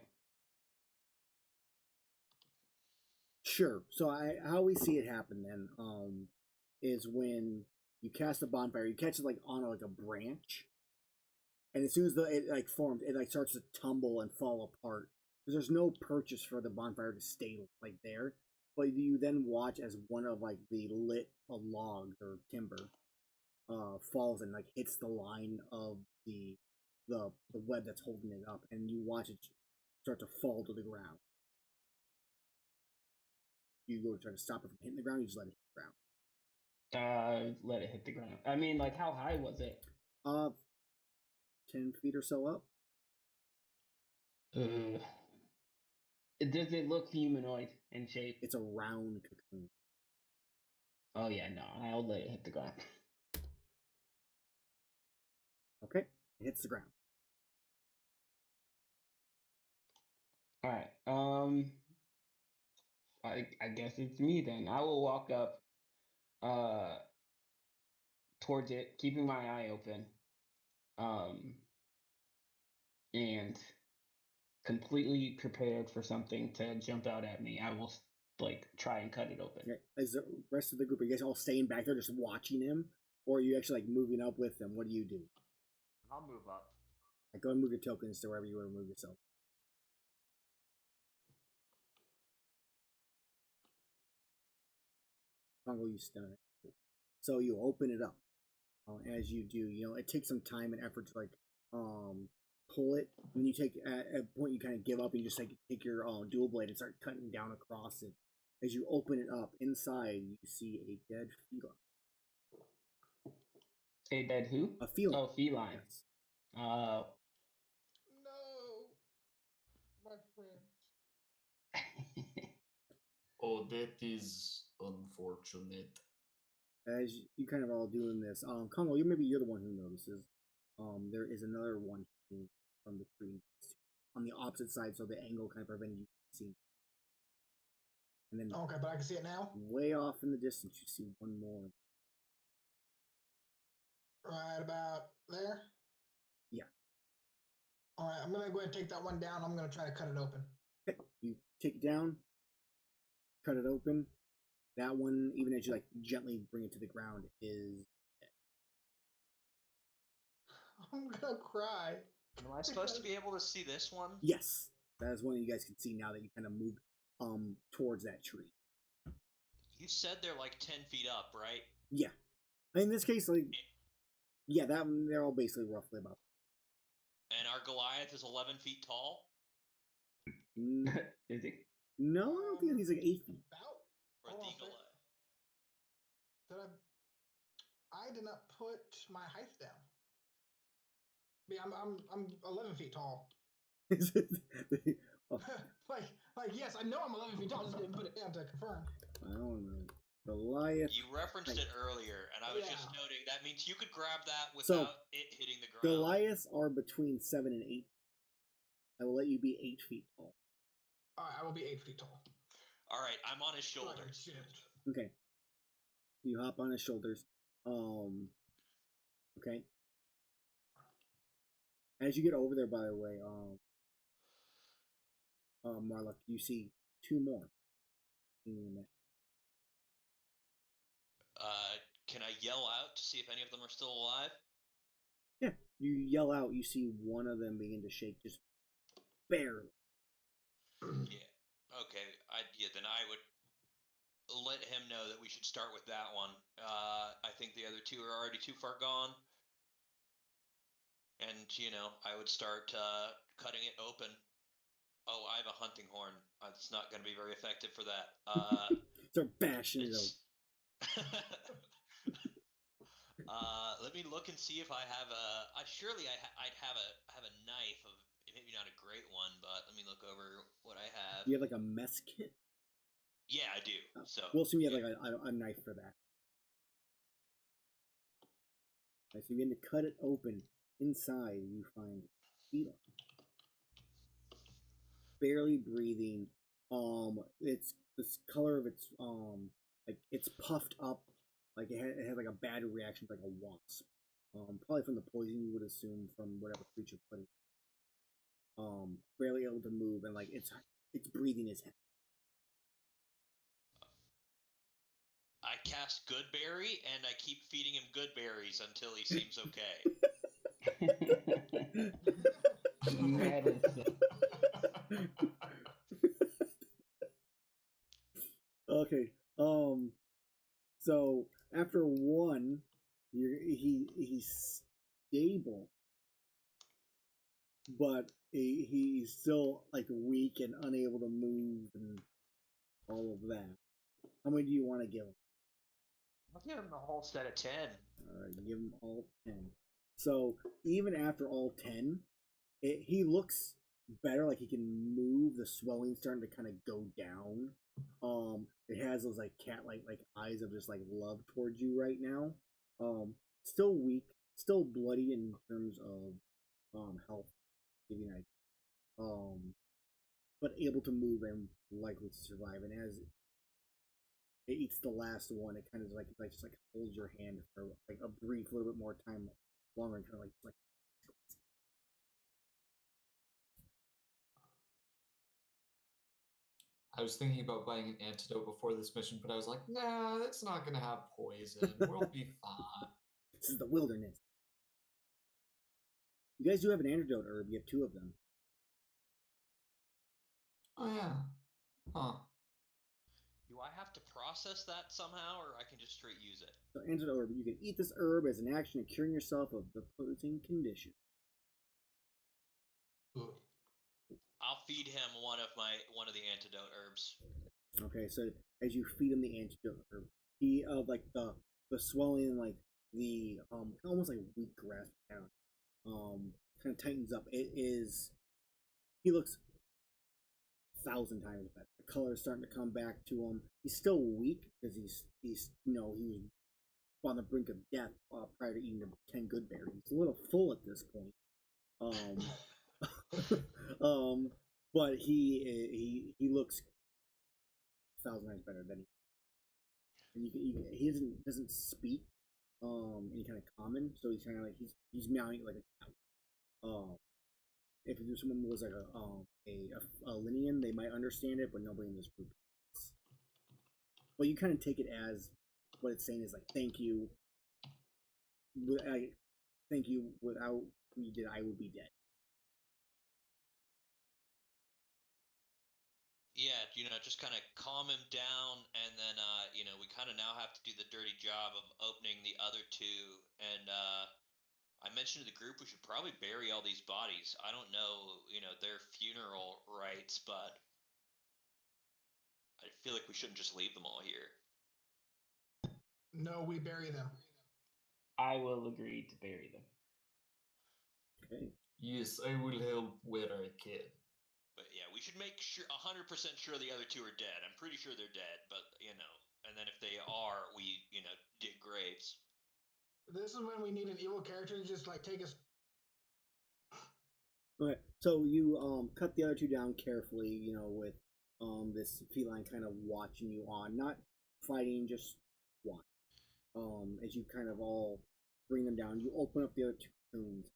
Sure. So how we see it happen then is when you cast a bonfire, you catch it like on like a branch, and as soon as it like forms, it like starts to tumble and fall apart. Because there's no purchase for the bonfire to stay like there, but you then watch as one of like the lit logs or timber falls and like hits the line of the web that's holding it up, and you watch it start to fall to the ground. You go to try to stop it from hitting the ground. You just let it hit the ground. Let it hit the ground. I mean, like, how high was it? 10 feet or so up. Does it look humanoid in shape? It's a round cocoon. Oh yeah, no, I'll let it hit the ground. Okay, it hits the ground. All right. I guess it's me then. I will walk up towards it, keeping my eye open. And completely prepared for something to jump out at me. I will like try and cut it open. Okay. Is the rest of the group, are you guys all staying back there just watching him? Or are you actually like moving up with them? What do you do? I'll move up. Like, go and move your tokens to wherever you want to move yourself. Congo, you start. So you open it up. As you do, it takes some time and effort to like pull it. When you take at a point, you kind of give up and you just like take your dual blade and start cutting down across it. As you open it up, inside you see a dead feline. A dead who? A feline. Oh, feline. Yes. No, my friend. Oh, that is unfortunate. As you kind of all doing this, Congo, you're the one who notices. There is another one from the tree on the opposite side, so the angle kind of prevents you from seeing. And then, Okay, but I can see it now. way off in the distance, you see one more. Right about there. Yeah. All right, I'm gonna go ahead and take that one down. I'm gonna try to cut it open. Okay. You take it down, cut it open. That one, even as you like gently bring it to the ground, is. I'm gonna cry. Am I supposed to be able to see this one? Yes, that is one you guys can see now that you kind of moved towards that tree. You said they're like 10 feet up, right? Yeah, in this case, like, yeah, they're all basically roughly about. And our Goliath is 11 feet tall? Is he? No, I don't think he's like 8 feet. About. Or Hold the on a sec. Goliath? I did not put my height down. Yeah, I'm 11 feet tall. Oh, like yes, I know I'm 11 feet tall. I just didn't put it down to confirm. I don't know. Goliath. You referenced it earlier, and I was just Yeah. noting that means you could grab that So, without it hitting the ground. Goliaths are between 7 and 8. I will let you be 8 feet tall. All right, I will be 8 feet tall. All right, I'm on his Like a shoulders. shift. Okay. You hop on his shoulders. Okay. As you get over there, by the way, Marlock, you see 2 more. Can I yell out to see if any of them are still alive? Yeah, you yell out. You see one of them begin to shake, just barely. Yeah. Okay. Then I would let him know that we should start with that one. I think the other 2 are already too far gone. And, I would start cutting it open. Oh, I have a hunting horn. It's not going to be very effective for that. Start bashing it open. Let me look and see if I have a. I'd have a knife of maybe not a great one, but let me look over what I have. You have like a mess kit. Yeah, I do. So we'll assume you have like a knife for that. Right, so you begin to cut it open. Inside, you find Sheila, barely breathing. It's this color of its like it's puffed up, like it had like a bad reaction, like a wasp. Probably from the poison, you would assume, from whatever creature put it. Barely able to move, and like it's breathing his head. I cast Goodberry, and I keep feeding him good berries until he seems okay. Medicine. Okay. So after one, he's stable, but he's still like weak and unable to move and all of that. How many do you want to give him? I'll give him the whole set of 10. All right, give him all 10. So even after all 10, he looks better. Like he can move. The swelling's starting to kind of go down. It has those like cat like eyes of just like love towards you right now. Still weak, still bloody in terms of health, give you an idea. But able to move and likely to survive. And as it eats the last one, it kind of just like holds your hand for like a brief, little bit more time longer, and kind of like I was thinking about buying an antidote before this mission, but I was like, nah, it's not gonna have poison. We'll be fine. This is the wilderness. You guys do have an antidote herb. You have 2 of them. Oh yeah. Huh. Do I have to process that somehow, or I can just straight use it? So antidote herb. You can eat this herb as an action of curing yourself of the opposing condition. Ooh. I'll feed him one of the antidote herbs. Okay, so as you feed him the antidote herb, he like the swelling, like the almost like weak grasp down, kind of tightens up. It is. He looks 1,000 times better. The color is starting to come back to him. He's still weak because he's he was on the brink of death prior to eating the 10 good berries. He's a little full at this point. But he looks 1,000 times better than he. And he doesn't speak any kind of common, so he's kind of like he's meowing like a cow. If someone was like a Linian, they might understand it, but nobody in this group does. But you kind of take it as what it's saying is like, thank you. Thank you. Without you did, I would be dead. Yeah, just kind of calm him down, and then, we kind of now have to do the dirty job of opening the other 2. And I mentioned to the group we should probably bury all these bodies. I don't know, their funeral rites, but I feel like we shouldn't just leave them all here. No, we bury them. I will agree to bury them. Okay. Yes, I will help where I can. But yeah, we should make sure 100% sure the other 2 are dead. I'm pretty sure they're dead, but and then if they are, we dig graves. This is when we need an evil character to just like take us. Okay, so you cut the other 2 down carefully, with this feline kind of watching you on, not fighting, just watch. As you kind of all bring them down, you open up the other 2 cocoons.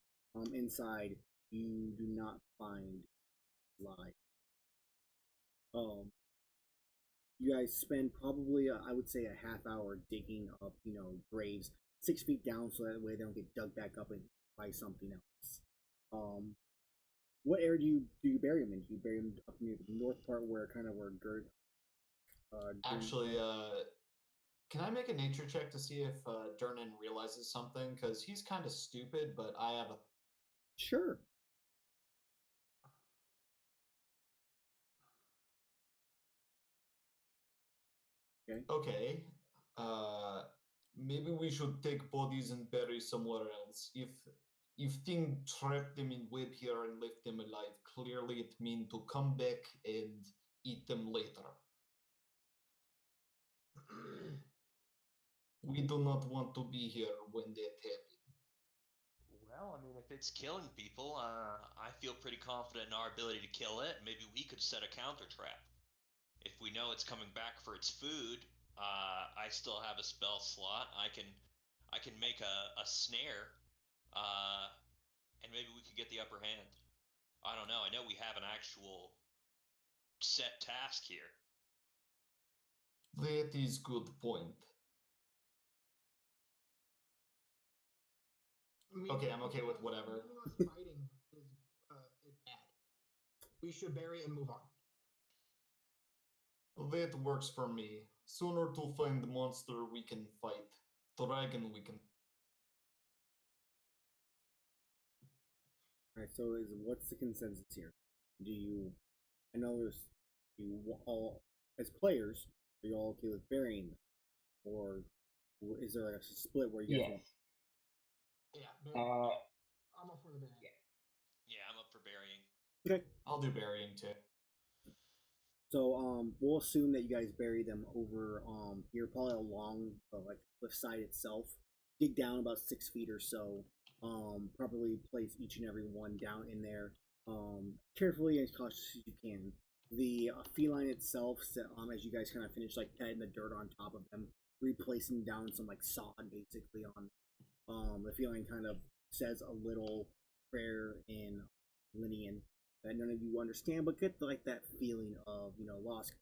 Inside, you do not find live. You guys spend probably I would say a half hour digging up, graves 6 feet down, so that way they don't get dug back up and by something else. What area do you bury them in? Do you bury them up near the north part where Gerd? Actually, can I make a nature check to see if Durnan realizes something? Because he's kind of stupid, but I have a. Sure. Okay. Okay. Maybe we should take bodies and bury somewhere else. If thing trapped them in web here and left them alive, clearly it means to come back and eat them later. We do not want to be here when that happens. Well, I mean, if it's killing people, I feel pretty confident in our ability to kill it. Maybe we could set a counter trap. If we know it's coming back for its food, I still have a spell slot. I can make a snare, and maybe we could get the upper hand. I don't know. I know we have an actual set task here. That is good point. Okay, I'm okay with whatever. Fighting is bad. We should bury it and move on. That works for me. Sooner to find monster we can fight. Dragon we can. Alright, so what's the consensus here? Do you? I know there's you all as players. Are you all okay with burying them, or is there a split where you guys? Yes. Yeah. I'm up for the burying. Yeah, I'm up for burying. Okay. I'll do burying too. So we'll assume that you guys bury them over here, probably along the cliffside itself. dig down about 6 feet or so. Probably place each and every one down in there, carefully and as cautious as you can. The feline itself, as you guys kind of finish like patting the dirt on top of them, replacing down some like sod basically on. The feline kind of says a little prayer in Linian that none of you understand, but get like that feeling of lost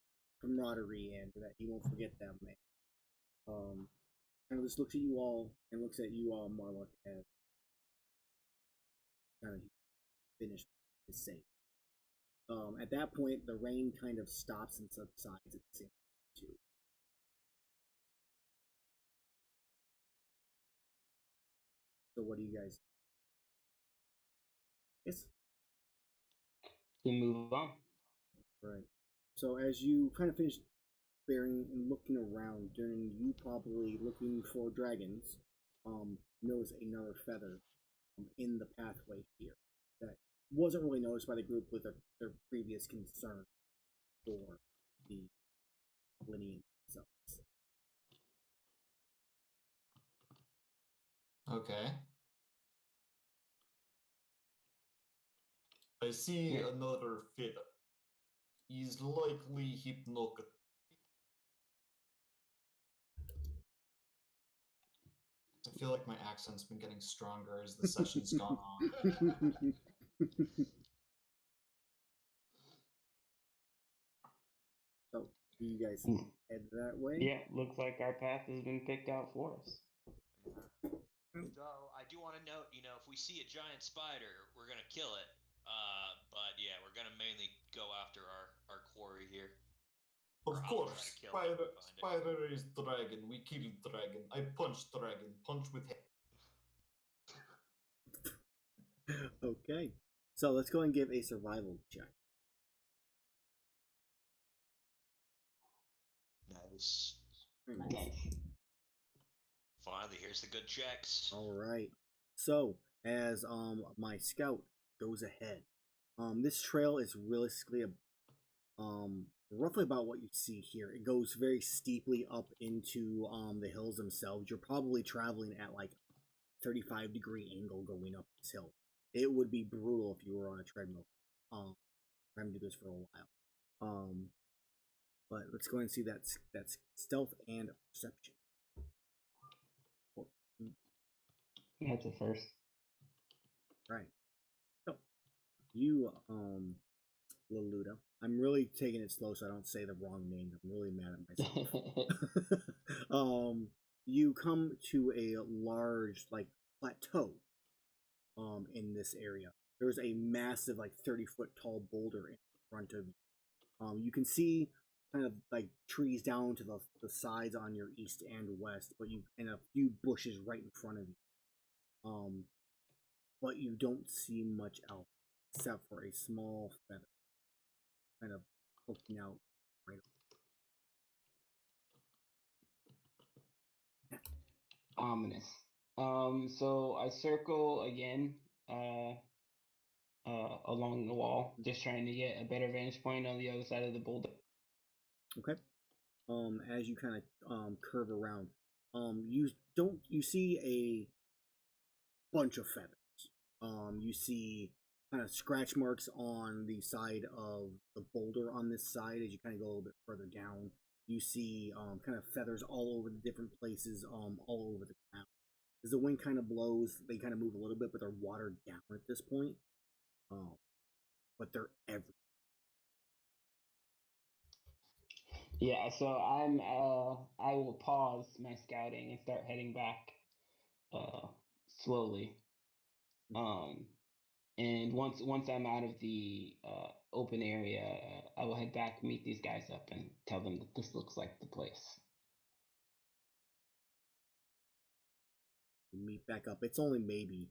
camaraderie and that he won't forget them. And, kind of just looks at you all and looks at you all, Marlock, as kind of finished his saying. At that point, the rain kind of stops and subsides at the same time too. So what do you guys? Yes. We move on. Right. So as you kind of finish bearing and looking around, during you probably looking for dragons, notice another feather in the pathway here that wasn't really noticed by the group with their previous concern for the lineage themselves. Okay. I see another feather. He's likely hypnotic. I feel like my accent's been getting stronger as the session's gone on. So, do you guys head that way? Yeah, looks like our path has been picked out for us. Though I do want to note, if we see a giant spider, we're gonna kill it. But yeah, we're gonna mainly go after our quarry here. Of course, spider is dragon. We kill dragon. I punch dragon. Punch with head. Okay. So let's go and give a survival check. Nice. Nice. Finally, here's the good checks. All right. So as my scout goes ahead, this trail is realistically roughly about what you see here. It goes very steeply up into the hills themselves. You're probably traveling at like 35-degree angle going up this hill. It would be brutal if you were on a treadmill. Trying to do this for a while. But let's go ahead and see that's stealth and perception. 14. That's a first. Right. So you Laluda. I'm really taking it slow so I don't say the wrong name. I'm really mad at myself. You come to a large like plateau in this area. There's a massive like 30-foot tall boulder in front of you. You can see kind of like trees down to the sides on your east and west, but and a few bushes right in front of you. But you don't see much else except for a small feather kind of poking out right. Ominous. So I circle again, along the wall, just trying to get a better vantage point on the other side of the boulder. Okay. As you kind of curve around, you see a bunch of feathers. You see kind of scratch marks on the side of the boulder on this side as you kind of go a little bit further down. You see kind of feathers all over the different places, all over the ground. As the wind kind of blows, they kind of move a little bit, but they're watered down at this point. But they're everywhere. Yeah, so I will pause my scouting and start heading back, slowly. And once I'm out of the open area, I will head back, meet these guys up, and tell them that this looks like the place. You meet back up. It's only maybe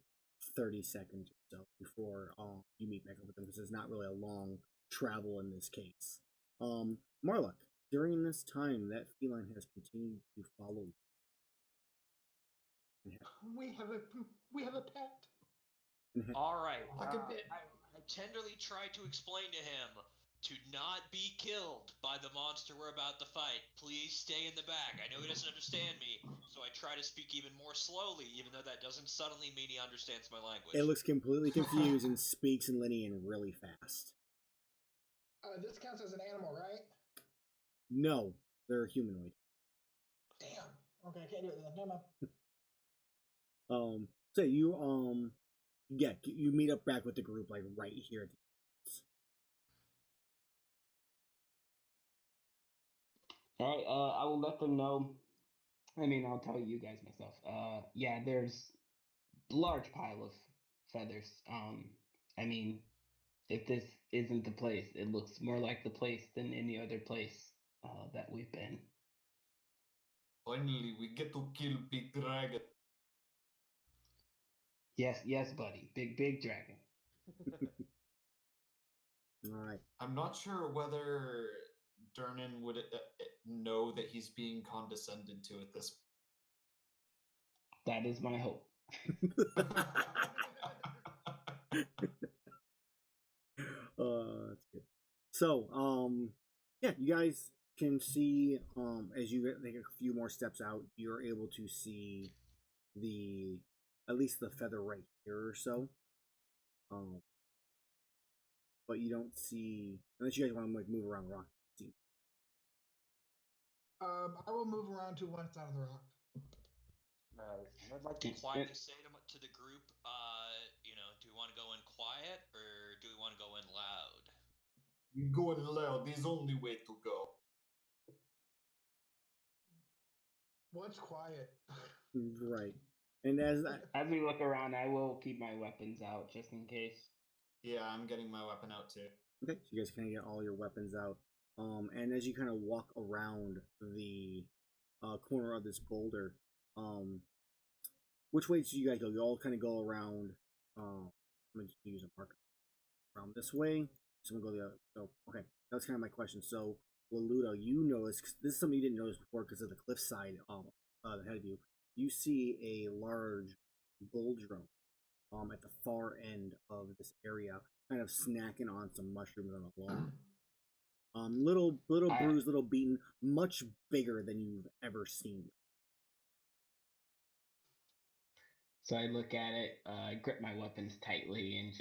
30 seconds or so before you meet back up with them because there's not really a long travel in this case. Marlock, during this time, that feline has continued to follow you. We have a pet. All right. I tenderly try to explain to him, to not be killed by the monster we're about to fight. Please stay in the back. I know he doesn't understand me, so I try to speak even more slowly, even though that doesn't suddenly mean he understands my language. It looks completely confused and speaks in Linean really fast. This counts as an animal, right? No, they're humanoid. Damn. Okay, I can't do it then. Never mind. So you you meet up back with the group like right here at the All right, I will let them know. I mean, I'll tell you guys myself. Yeah, there's a large pile of feathers. I mean, if this isn't the place, it looks more like the place than any other place that we've been. Finally, we get to kill big dragon. Yes, buddy. Big dragon. All right. I'm not sure whether Durnan would know that he's being condescended to at this. That is my hope. That's good. So, yeah, you guys can see, as you take a few more steps out, you're able to see at least the feather right here or so. But you don't see, unless you guys want to like move around the rock. I will move around to one side of the rock. I'd like to quietly say to the group, do we want to go in quiet or do we want to go in loud? Going loud, there's only way to go. What's quiet? Right. And as we look around, I will keep my weapons out just in case. Yeah, I'm getting my weapon out too. Okay, so you guys kind of get all your weapons out. And as you kind of walk around the corner of this boulder, which way do you guys go? You all kind of go around. I'm gonna use a marker around this way. So I'm gonna go the other. So okay, that's kind of my question. So Laluda, you notice this is something you didn't notice before because of the cliffside ahead of you. You see a large bulldrum at the far end of this area, kind of snacking on some mushrooms on the lawn. Little bruised, little beaten, much bigger than you've ever seen. So I look at it, grip my weapons tightly, and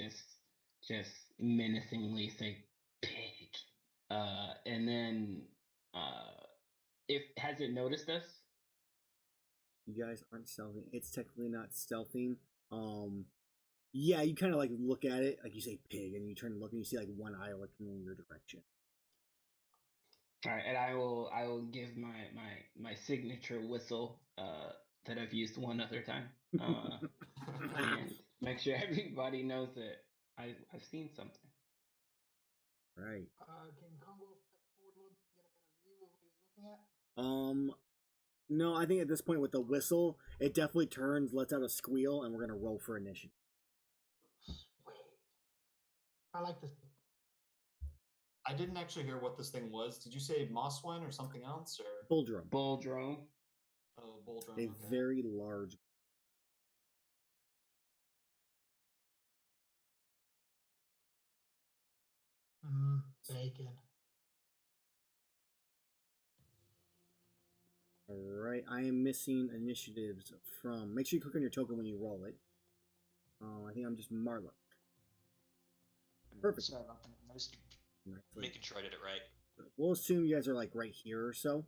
just menacingly say, "Pig." And then, if has it noticed us? You guys aren't stealthing. It's technically not stealthing. Yeah, you kind of like look at it, like you say pig, and you turn and look, and you see like one eye looking in your direction. All right, and I will give my signature whistle that I've used one other time, and make sure everybody knows that I've seen something. Right. Can Congo step forward a little bit to get a better view of what he's looking at? No, I think at this point with the whistle, it definitely turns, lets out a squeal, and we're gonna roll for initiative. Sweet. I like this. I didn't actually hear what this thing was. Did you say mosswine or something else, or Bulldrum? Bulldrum. Oh, bulldrum. A very large. Bacon. Alright, I am missing initiatives from. Make sure you click on your token when you roll it. I think I'm just Marla. Perfect. So, I was making sure I did it right. We'll assume you guys are like right here or so.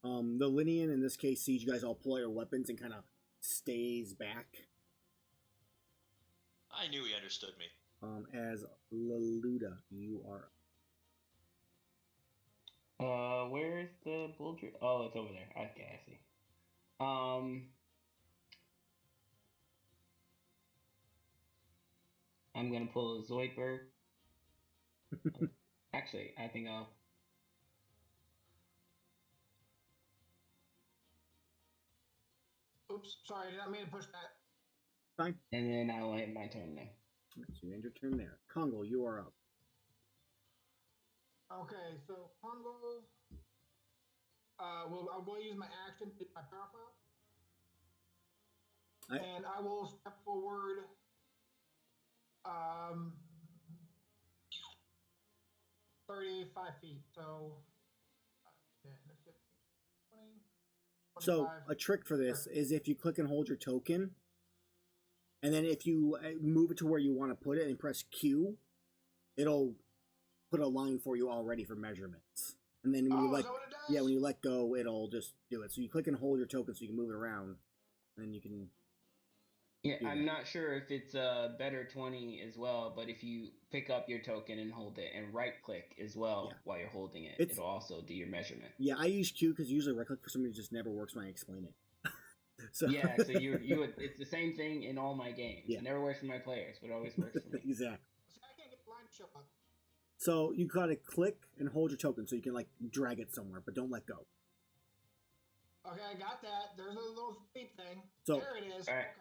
The Linian in this case sees you guys all pull out your weapons and kind of stays back. I knew he understood me. As Laluda, you are. Where's the bulldrum? Oh, it's over there. Okay, I see. I'm gonna pull a Zoidberg. Actually, I think I'll. Oops, sorry, I did not mean to push that. Fine. And then I'll end my turn there. So you end your turn there. Congo, you are up. Okay, so Congo. I'll go use my action to my power file. And I will step forward. 30 5 feet. So 10, 15, 20, So 25. a trick for this is if you click and hold your token, and then if you move it to where you want to put it and press Q, it'll put a line for you already for measurements. And then when you is that what it does? when you let go, it'll just do it. So you click and hold your token so you can move it around, and then you can. Yeah, I'm not sure if it's a better 20 as well, but if you pick up your token and hold it and right click as well while you're holding it, it'll also do your measurement. Yeah, I use Q because usually right click for some reason just never works when I explain it. So you would, it's the same thing in all my games. Yeah. It never works for my players, but it always works for me. Exactly. See, I can't get the line to show up. So you gotta click and hold your token so you can like drag it somewhere, but don't let go. Okay, I got that. There's a little feet thing. So, there it is. All right. Okay.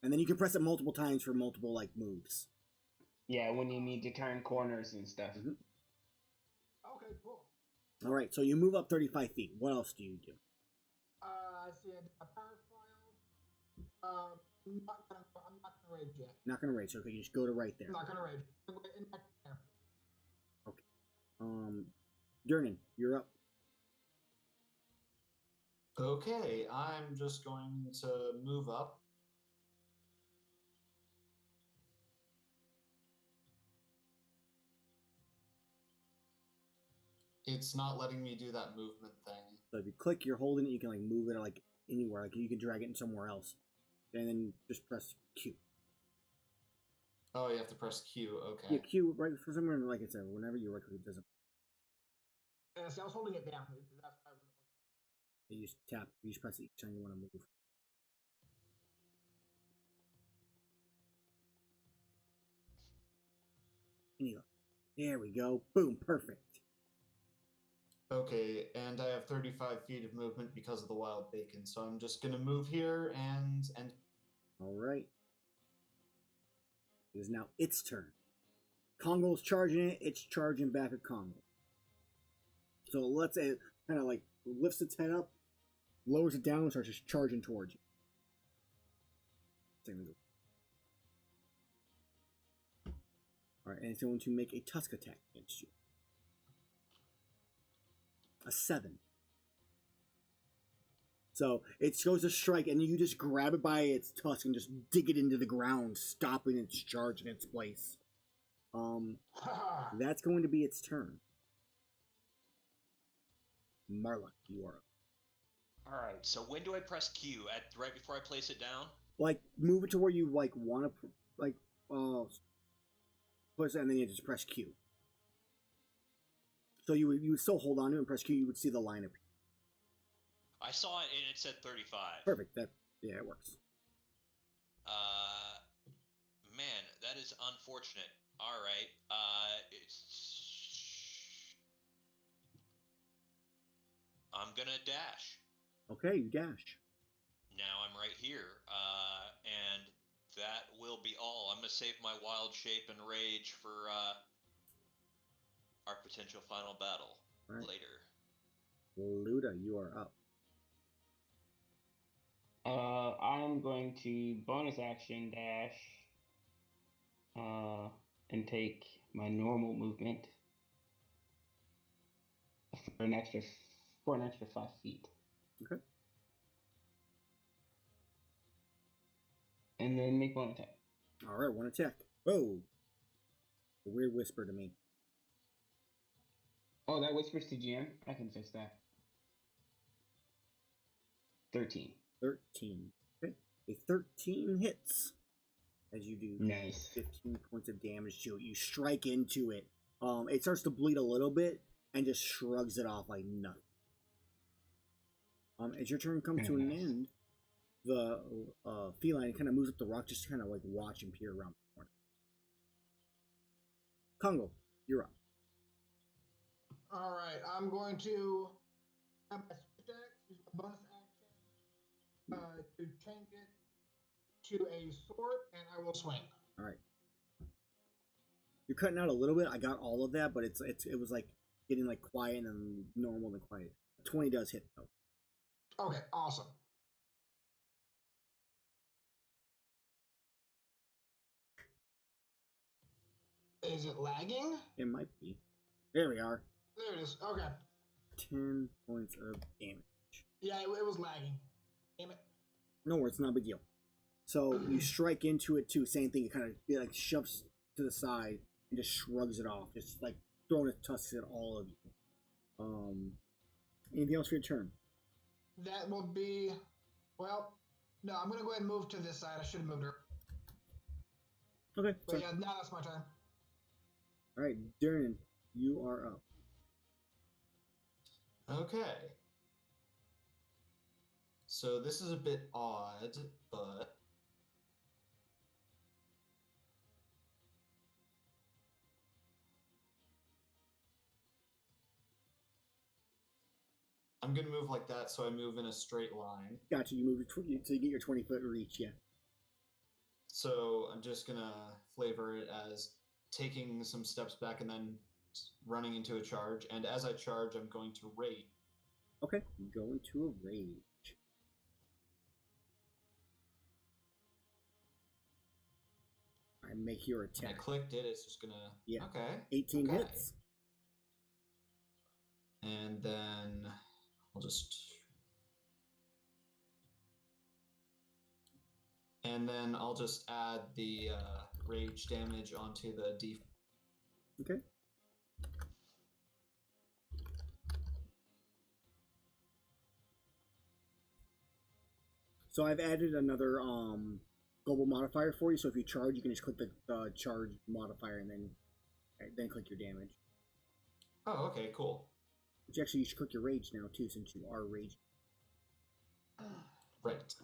And then you can press it multiple times for multiple like moves. Yeah, when you need to turn corners and stuff. Mm-hmm. Okay, cool. All right, so you move up 35 feet. What else do you do? I see a power file. I'm not gonna rage yet. Not gonna rage. Okay, you just go to right there. I'm not gonna rage. In back there. Okay. Durnan, you're up. Okay, I'm just going to move up. It's not letting me do that movement thing. So if you click, you're holding it, you can like move it like anywhere. Like you can drag it in somewhere else. And then just press Q. Oh, you have to press Q, okay. Yeah, Q, right, for some reason, like I said, whenever you right click, it doesn't. See, I was holding it down. That's why I wasn't working. You just tap, you just press it each time you want to move. Anyway, there we go. Boom, perfect. Okay, and I have 35 feet of movement because of the wild bacon, so I'm just gonna move here and. All right. It is now its turn. Congo's charging it. It's charging back at Congo. So let's say it kind of like lifts its head up, lowers it down, and starts just charging towards you. All right, and it's going to make a tusk attack against you. A 7. So it goes to strike, and you just grab it by its tusk and just dig it into the ground, stopping its charge in its place. That's going to be its turn. Marla, you are up. All right. So when do I press Q? Right before I place it down? Like move it to where you like want to like push it, and then you just press Q. So you would still hold on to it and press Q. You would see the line appear. I saw it and it said 35. Perfect. Yeah, it works. Man, that is unfortunate. All right. I'm gonna dash. Okay, you dash. Now I'm right here, and that will be all. I'm gonna save my wild shape and rage for our potential final battle later. Luda, you are up. I'm going to bonus action dash, and take my normal movement for an extra 5 feet. Okay. And then make one attack. All right, one attack. Oh, a weird whisper to me. Oh, that whispers to GM. I can fix that. 13. 13. Okay. A 13 hits. As you do 15 points of damage to it. You strike into it. It starts to bleed a little bit and just shrugs it off like nothing. As your turn comes to an end, the feline kind of moves up the rock just to kind of like watch and peer around the corner. Congo, you're up. All right, I'm going to have my switch axe, use my bonus action to change it to a sword, and I will swing. All right. You're cutting out a little bit. I got all of that, but it was like getting like quiet and normal and quiet. 20 does hit though. Okay, awesome. Is it lagging? It might be. There we are. There it is. Okay. 10 points of damage. Yeah, it was lagging. Damn it. No worries, it's not a big deal. So you strike into it too. Same thing. It kind of like shoves to the side and just shrugs it off, just like throwing its tusks at all of you. Anything else for your turn? That will be. Well, no, I'm gonna go ahead and move to this side. I should have moved her. Okay. But yeah, now that's my turn. All right, Darren, you are up. Okay. So this is a bit odd, but I'm gonna move like that, so I move in a straight line. Gotcha. You move so you get your 20-foot reach. Yeah. So I'm just gonna flavor it as taking some steps back and then running into a charge. And as I charge, I'm going to rage. Okay. You go into a rage. I make your And I attack. clicked it. It's just gonna. Yeah. Okay. 18 okay. hits. And then I'll just. And then I'll just add the rage damage onto the D. Okay. So I've added another global modifier for you. So if you charge, you can just click the charge modifier and then click your damage. Oh, okay, cool. Which actually you should click your rage now too, since you are raged. Right.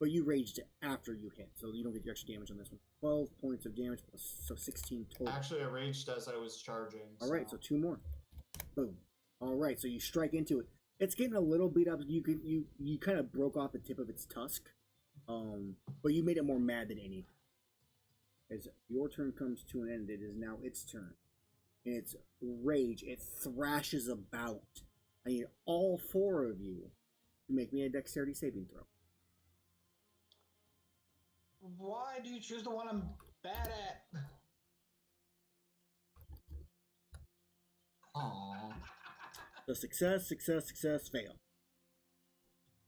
But you raged after you hit, so you don't get your extra damage on this one. 12 points of damage, so 16 total. Actually, I raged as I was charging. All right, so 2 more. Boom. All right, so you strike into it. It's getting a little beat up. You kind of broke off the tip of its tusk, but you made it more mad than anything. As your turn comes to an end, it is now its turn. In its rage, it thrashes about. I need all 4 of you to make me a dexterity saving throw. Why do you choose the one I'm bad at? Aww. So success, fail.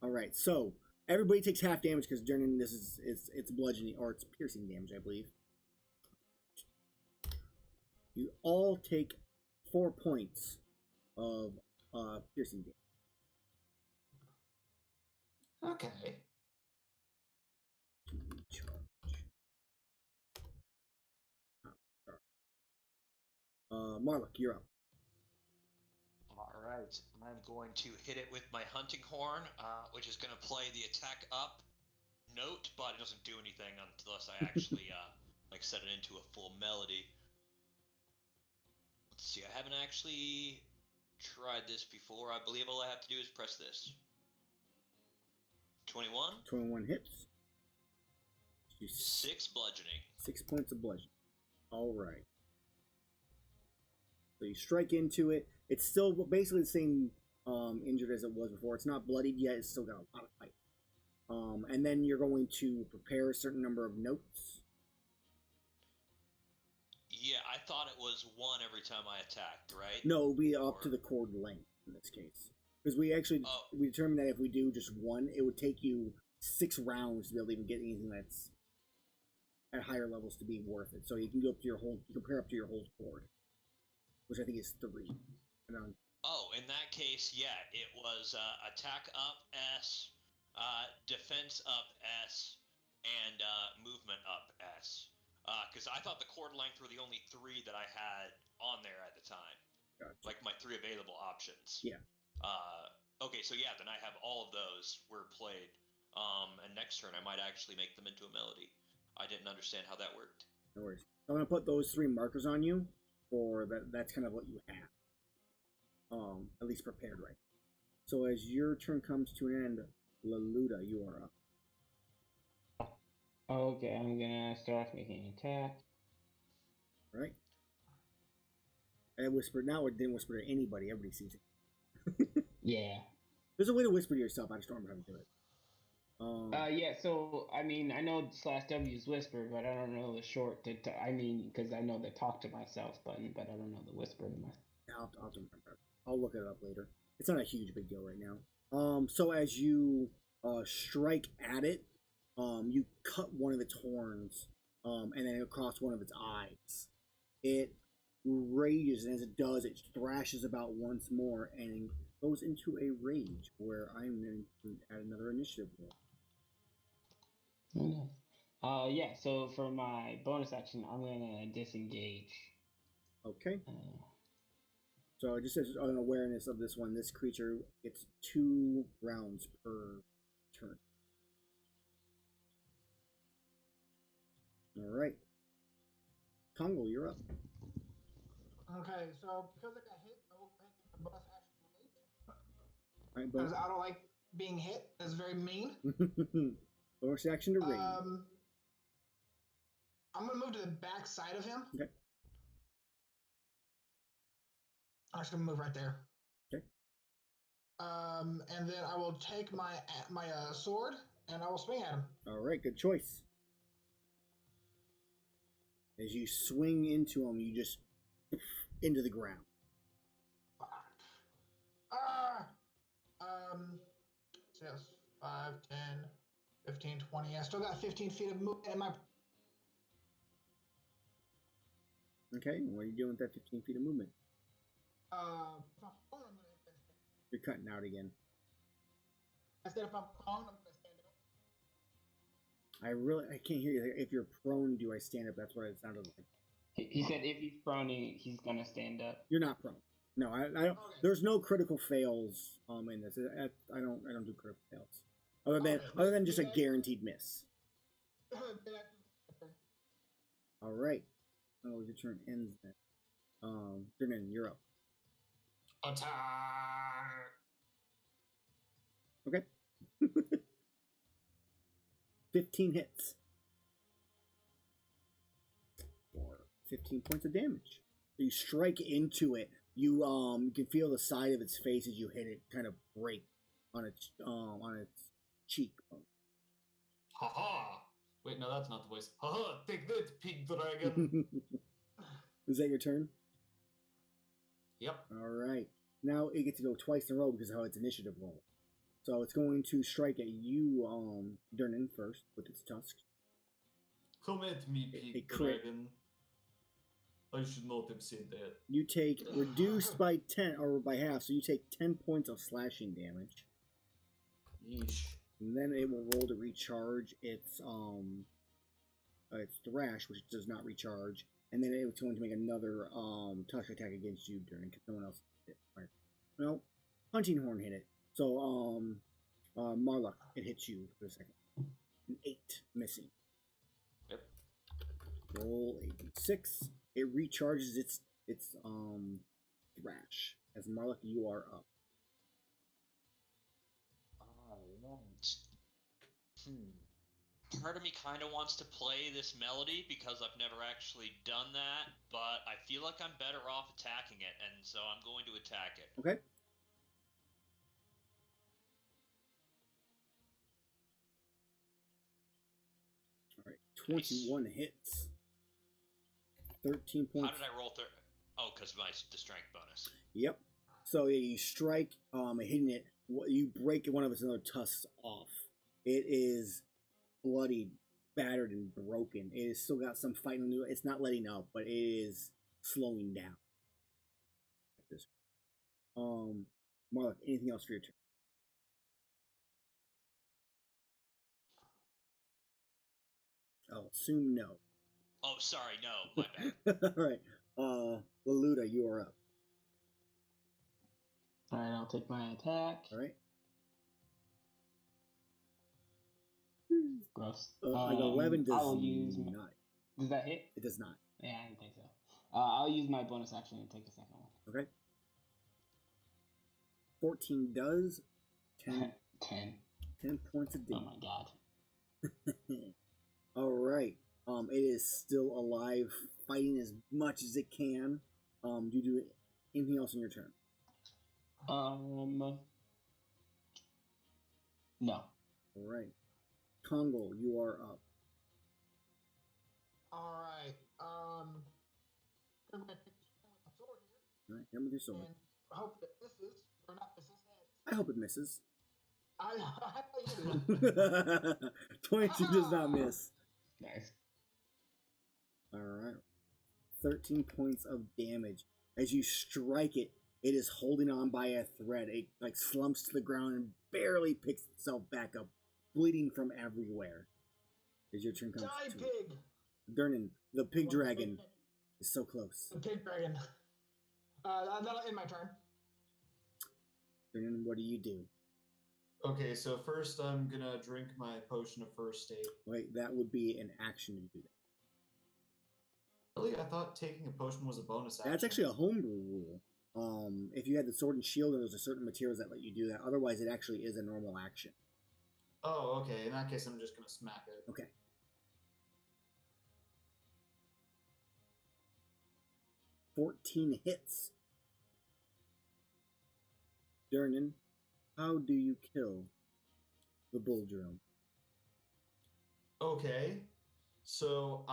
All right, so everybody takes half damage because during this is it's bludgeoning or it's piercing damage, I believe. You all take 4 points of piercing damage. Okay. Marlock, you're up. All right, I'm going to hit it with my hunting horn, which is going to play the attack up note, but it doesn't do anything unless I actually like set it into a full melody. Let's see, I haven't actually tried this before. I believe all I have to do is press this. 21. 21 hits. 6 bludgeoning. 6 points of bludgeoning. All right. So you strike into it. It's still basically the same injured as it was before. It's not bloodied yet. It's still got a lot of fight. And then you're going to prepare a certain number of notes. Yeah, I thought it was 1 every time I attacked, right? No, it'll be up to the cord length in this case. Because we actually we determined that if we do just 1, it would take you 6 rounds to be able to even get anything that's at higher levels to be worth it. So you can go up to your whole, you can pair up to your whole cord, which I think is 3. Oh, in that case, yeah, it was attack up S, defense up S, and movement up S. Because I thought the cord length were the only 3 that I had on there at the time. Gotcha. Like my 3 available options. Yeah. Okay, so yeah, then I have all of those were played. And next turn I might actually make them into a melody. I didn't understand how that worked. No worries. I'm gonna put those 3 markers on you for that. That's kind of what you have. At least prepared right. So as your turn comes to an end, Laluda, you are up. Okay, I'm gonna start off making an attack. Right. I whispered. Now it didn't whisper to anybody. Everybody sees it. Yeah. There's a way to whisper to yourself. I just don't remember how to do it. Yeah. So I mean, I know /W is whisper, but I don't know the short. I mean, because I know the talk to myself button, but I don't know the whisper to myself. I'll remember. I'll look it up later. It's not a huge big deal right now. So as you strike at it, you cut one of its horns, and then across one of its eyes. It rages, and as it does, it thrashes about once more and goes into a rage. Where I'm going to add another initiative roll. Yeah. So for my bonus action, I'm gonna disengage. Okay. So just as an awareness of this one, this creature gets 2 rounds per turn. All right. Congo, you're up. Okay, so because I got hit, I will take the bonus action rage. All right, Because I don't like being hit. That's very mean. bonus action to rage. I'm gonna move to the back side of him. Okay. I'm just gonna move right there. Okay. And then I will take my sword and I will swing at him. All right, good choice. As you swing into him, you just into the ground. So yes, 5, 10, 15, 20. I still got 15 feet of movement in my. Okay, what are you doing with that 15 feet of movement? If I'm prone, I'm gonna stand. You're cutting out again. I said if I'm prone, I'm gonna stand up. I can't hear you. If you're prone, do I stand up? That's what it sounded like. He said if he's prone, he's gonna stand up. You're not prone. No, I don't. Okay. There's no critical fails in this. I don't do critical fails. Other than just a guaranteed miss. All right. Oh, your turn ends then. Jernin, you're up. Attack! Okay. 15 hits. Or 15 points of damage. You strike into it. You can feel the side of its face as you hit it kind of break on its cheekbone. Ha ha! Wait, no, that's not the voice. Ha ha! Take that, pig dragon! Is that your turn? Yep. All right. Now it gets to go twice in a row because of how its initiative roll. So it's going to strike at you, Durnan, first with its tusks. Come at me, pig dragon. I should not have said that. You take reduced by 10 or by half, so you take 10 points of slashing damage. Yeesh. And then it will roll to recharge its thrash, which does not recharge. And then it's going to make another tusk attack against you, Durnan, because no one else hit it. Right. No, Hunting Horn hit it. So Marlock, it hits you for a second. An 8, missing. Yep. Roll a 6. It recharges its thrash. As Marlock, you are up. Part of me kind of wants to play this melody because I've never actually done that, but I feel like I'm better off attacking it, and so I'm going to attack it. Okay. All right. 21 hits. 13 points. How did I roll? Oh, because the strength bonus. Yep. So yeah, you strike, hitting it. You break one of its other tusks off. It is bloodied, battered, and broken. It has still got some fighting. It's not letting up, but it is slowing down. Marlock, anything else for your turn? I'll assume no. Oh, sorry, no, my bad. All right. Laluda, you are up. All right, I'll take my attack. All right. Gross. Like 11 does not. Does that hit? It does not. Yeah, I didn't think so. I'll use my bonus action and take the second one. Okay. 14 does. 10. 10 points of damage. Oh my god. All right. It is still alive, fighting as much as it can. Do you do anything else in your turn? No. All right. Congo, you are up. All right. I'm gonna pick my sword here, All right, hit him with your sword. and hope that this is or not. This is I hope it misses. I thought you did. 22 does not miss. Nice. All right. 13 points of damage. As you strike it, it is holding on by a thread. It like slumps to the ground and barely picks itself back up, bleeding from everywhere. As your turn comes Die, to pig! Durnan, the pig Once dragon, again, is so close. the pig dragon. That'll end my turn. Durnan, what do you do? Okay, so first I'm gonna drink my potion of first aid. Wait, that would be an action to do that. Really? I thought taking a potion was a bonus action. That's actually a homebrew rule. If you had the sword and shield, there's a certain materials that let you do that. Otherwise, it actually is a normal action. Oh, okay. In that case, I'm just gonna smack it. Okay. $14 hits. Durnan, how do you kill the bull drone? Okay. So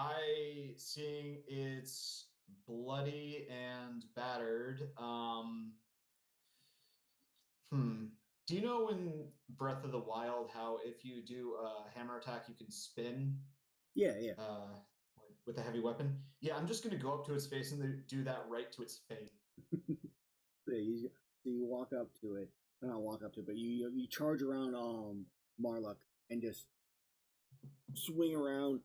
seeing it's bloody and battered, do you know in Breath of the Wild how if you do a hammer attack you can spin? Yeah. Like with a heavy weapon? Yeah, I'm just gonna go up to its face and do that right to its face. So you walk up to it. Not walk up to it, but you charge around Marluck and just swing around,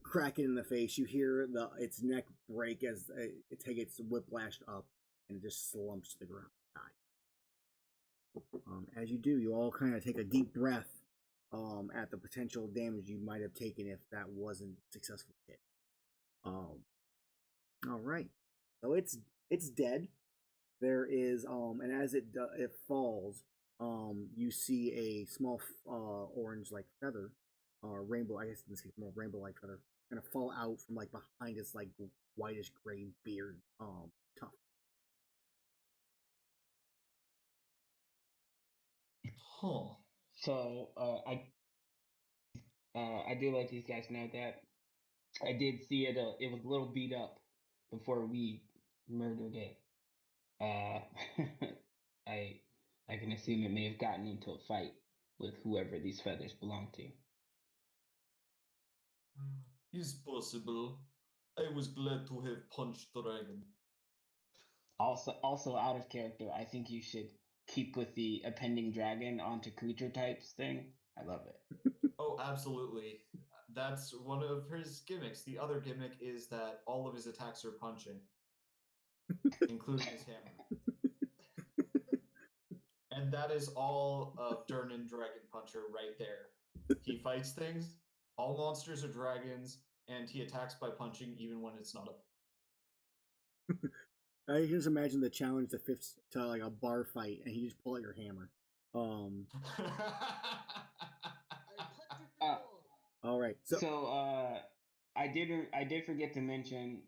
crack it in the face. You hear its neck break as it gets whiplashed up, and it just slumps to the ground. As you do, you all kind of take a deep breath at the potential damage you might have taken if that wasn't successful hit. All right, so it's dead. There is and as it falls, you see a small orange like feather, rainbow. I guess in this case more rainbow like feather, kind of fall out from like behind its like whitish gray beard tuft. Huh. So I do let these guys know that I did see it. It was a little beat up before we murdered it. I can assume it may have gotten into a fight with whoever these feathers belong to. Is possible. I was glad to have punched dragon. Also out of character, I think you should keep with the appending dragon onto creature types thing. I love it. Oh, absolutely. That's one of his gimmicks. The other gimmick is that all of his attacks are punching, including his hammer. And that is all of Durnan Dragon Puncher right there. He fights things, all monsters are dragons, and he attacks by punching even when it's not a... I can just imagine the challenge to like a bar fight, and you just pull out your hammer. All right. So I did forget to mention.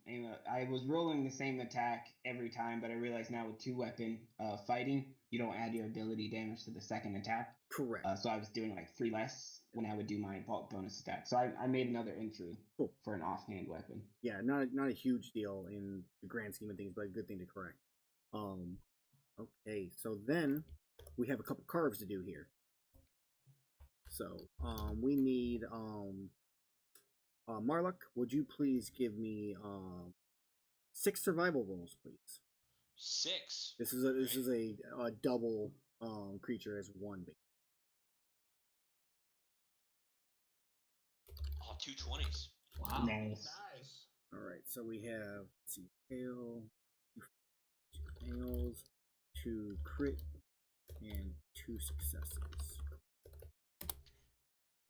I was rolling the same attack every time, but I realized now with 2-weapon fighting, you don't add your ability damage to the second attack. Correct. So I was doing like 3 less when I would do my bulk bonus attack. So I made another entry for an offhand weapon. Yeah, not a huge deal in the grand scheme of things, but a good thing to correct. Okay, so then we have a couple carves to do here. So we need Marluck, would you please give me 6 survival rolls, please? 6. This is a double creature as one. Oh, 2 20s. Wow. Nice. All right, so we have, let's see, fail, 2 fails, 2 crit, and 2 successes.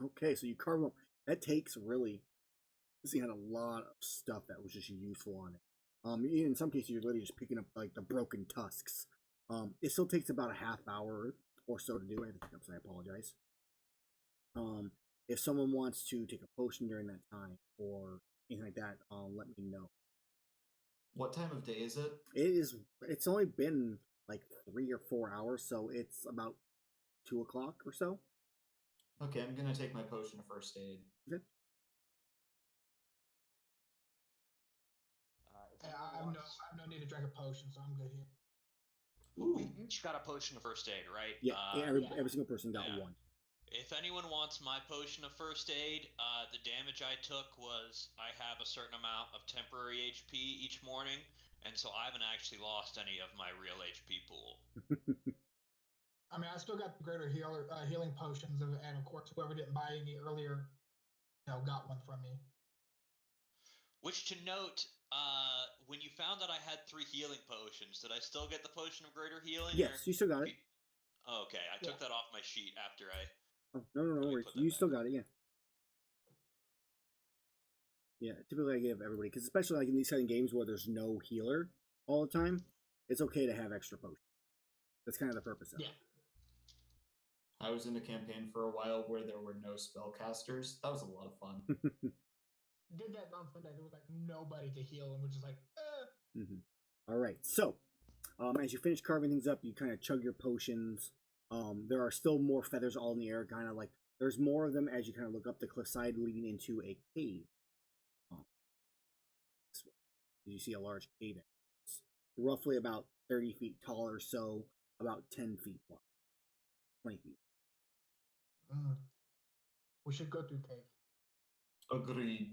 Okay, so you carve them. That takes really. This thing had a lot of stuff that was just useful on it. In some cases, you're literally just picking up like the broken tusks. It still takes about a half hour or so to do it. I apologize. If someone wants to take a potion during that time or anything like that, let me know. What time of day is it? It's only been like 3 or 4 hours, so it's about 2 o'clock or so. Okay, I'm gonna take my potion of first aid. Okay. If I anyone have wants- no need to drink a potion, so I'm good here. We each got a potion of first aid, right? Yeah, every yeah. single person got yeah. one. If anyone wants my potion of first aid, the damage I took was I have a certain amount of temporary HP each morning, and so I haven't actually lost any of my real HP pool. I mean, I still got the greater healing potions, and of course, whoever didn't buy any earlier, got one from me. Which to note, when you found that I had 3 healing potions, did I still get the potion of greater healing? Yes, you still got it. Oh, okay, I took that off my sheet after I. Oh, no Let me worries. put that You back still on. got it, yeah. Yeah, typically I give everybody, because especially like in these kind of games where there's no healer all the time, it's okay to have extra potions. That's kind of the purpose of it. Yeah. I was in a campaign for a while where there were no spellcasters. That was a lot of fun. Did that on Sunday. There was like nobody to heal, and we're just like, All right, so as you finish carving things up, you kind of chug your potions. There are still more feathers all in the air, kind of like there's more of them as you kind of look up the cliffside leading into a cave. You see a large cave. It's roughly about 30 feet tall or so, about 10 feet wide, 20 feet. we should go through cave. Agreed.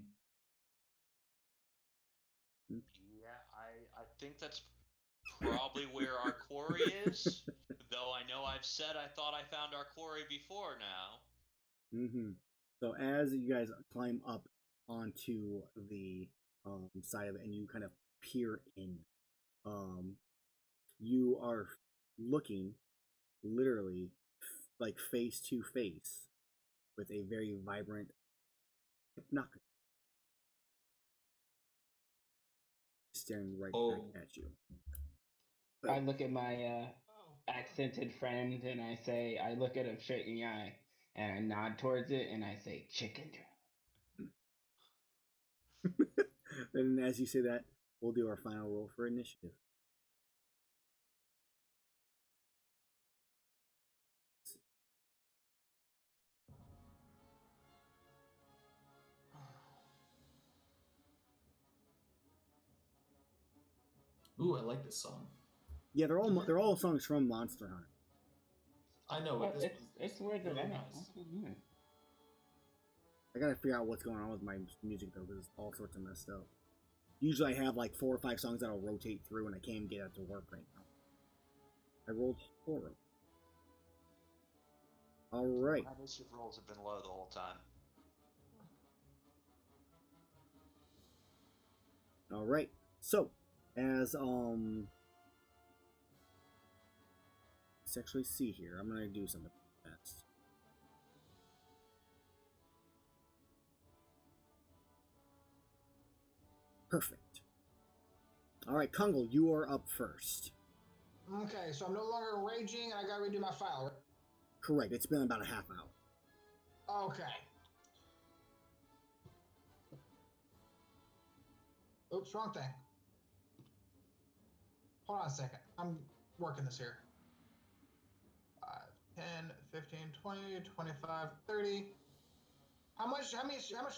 Yeah, I think that's probably where our quarry is. Though I know I've said I thought I found our quarry before now. So as you guys climb up onto the side of it and you kind of peer in, you are looking literally like face to face with a very vibrant hypnotic staring right back at you. I look at my accented friend and I say, I look at him straight in the eye and I nod towards it and I say, chicken drill. And as you say that, we'll do our final roll for initiative. Ooh, I like this song. Yeah, they're all songs from Monster Hunter. I know, but it's weird that really I know. nice. I gotta figure out what's going on with my music though, because it's all sorts of messed up. Usually I have like 4 or 5 songs that'll rotate through, and I can't even get it to work right now. I rolled horrible. All right. My initiative rolls have been low the whole time. All right. So, as let's actually see here. I'm gonna do something fast. Perfect. All right, Kungle, you are up first. Okay, so I'm no longer raging, and I gotta redo my file, right? Correct. It's been about a half hour. Okay. Oops, wrong thing. Hold on a second. I'm working this here. 5, 10, 15, 20, 25, 30. How much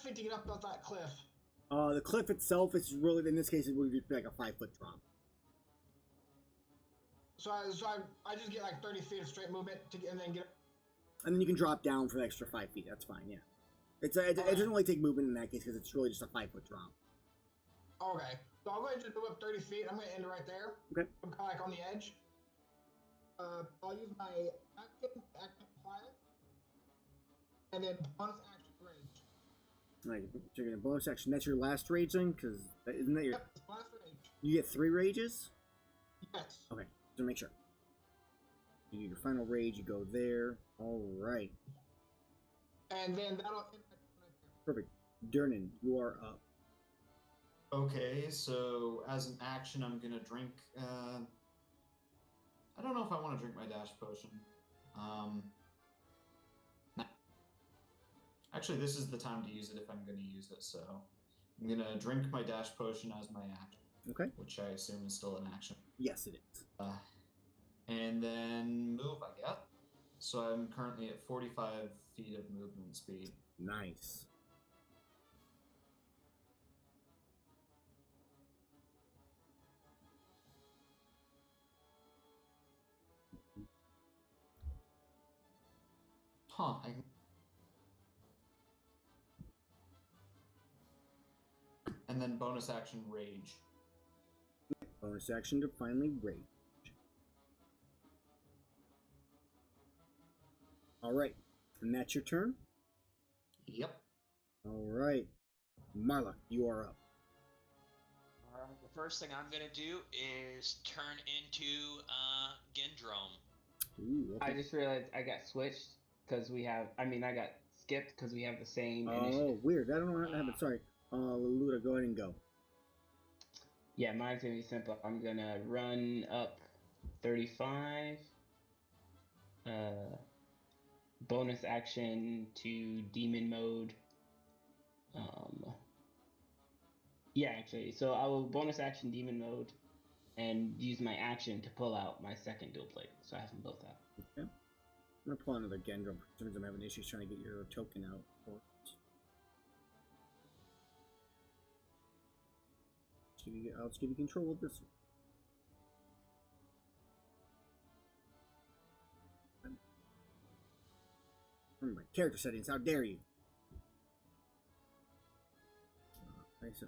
feet to get up that cliff? The cliff itself is really, in this case, it would be like a 5-foot drop. So I just get like 30 feet of straight movement and then get. And then you can drop down for the extra 5 feet. That's fine. Yeah. It doesn't really take movement in that case because it's really just a 5-foot drop. Okay, so I'm going to just move up 30 feet. I'm going to end right there. Okay. I'm kind of like on the edge. I'll use my active file, and then bonus action rage. Like, you're gonna bonus action. That's your last rage then, because isn't that your? Yep, it's bonus rage. You get 3 rages. Yes. Okay, to make sure. You do your final rage. You go there. All right. And then that'll end my turn right there. Perfect. Durnan, you are up. Okay, so as an action, I'm gonna drink. I don't know if I want to drink my dash potion. Nah. Actually, this is the time to use it if I'm going to use it. So I'm gonna drink my dash potion as my action. Okay. Which I assume is still an action. Yes, it is. And then move, I get. So I'm currently at 45 feet of movement speed. Nice. Huh. And then bonus action rage. Bonus action to finally rage. All right, and that's your turn. Yep. All right, Marla, you are up. The first thing I'm gonna do is turn into Gendrome. Ooh, okay. I just realized I got switched because we have. I mean, I got skipped because we have the same Oh, initiative. weird. I don't know how that happened. Sorry. Luda, go ahead and go. Yeah, mine's gonna be simple. I'm gonna run up 35. Bonus action to demon mode. Yeah, actually. So I will bonus action demon mode and use my action to pull out my second dual blade. So I have them both out. Okay. I'm gonna pull another Gendrum. For some reason I'm having issues trying to get your token out. I'll just give you control of this one. Remember, character settings, how dare you? Okay, so.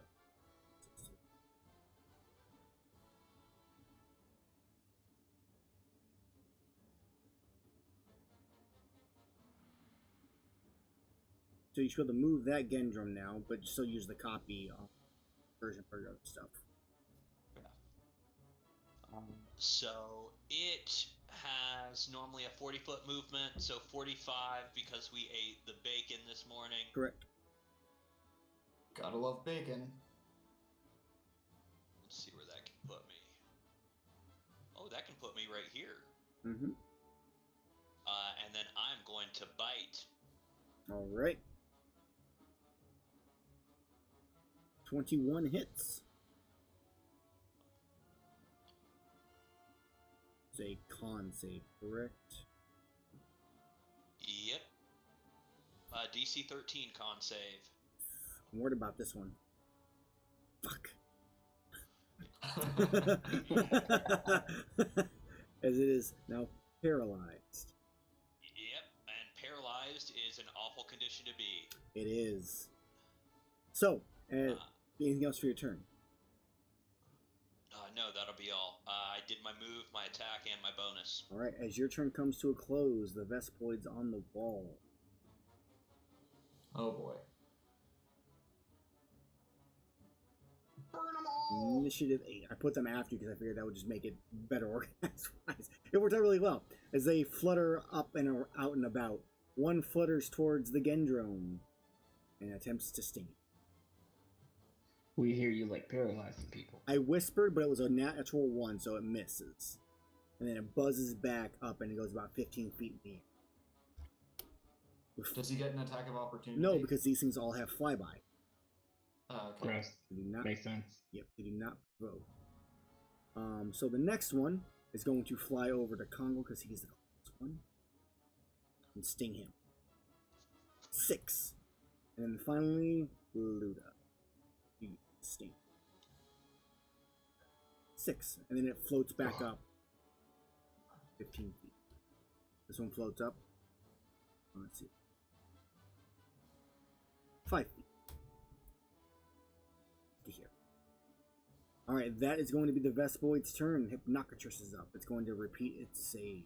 So you should be able to move that Gendrum now, but still use the copy version for your other stuff. So it has normally a 40-foot movement, so 45 because we ate the bacon this morning. Correct. Gotta love bacon. Let's see where that can put me. Oh, that can put me right here. Mm-hmm. And then I'm going to bite. All right. 21 hits. It's a con save, correct? Yep. DC 13 con save. I'm worried about this one. Fuck. As it is now paralyzed. Yep, and paralyzed is an awful condition to be. It is. So, anything else for your turn? No, that'll be all. I did my move, my attack, and my bonus. All right, as your turn comes to a close, the Vespoid's on the wall. Oh boy. Burn them all! Initiative 8. I put them after you because I figured that would just make it better organized. It worked out really well. As they flutter up and out and about, one flutters towards the Gendrome and attempts to sting it. We hear you like paralyzing people. I whispered, but it was a natural 1, so it misses. And then it buzzes back up and it goes about 15 feet in the air. Does he get an attack of opportunity? No, because these things all have flyby. Okay. Gross. They do not. Makes sense. Yep, they do not provoke. So the next one is going to fly over to Congo because he's the closest one and sting him. 6. And then finally, Luda. Sting. 6. And then it floats back up 15 feet. This one floats up. Let's see. 5 feet. To here. Alright, that is going to be the Vespoid's turn. Hypnocatrix is up. It's going to repeat its save.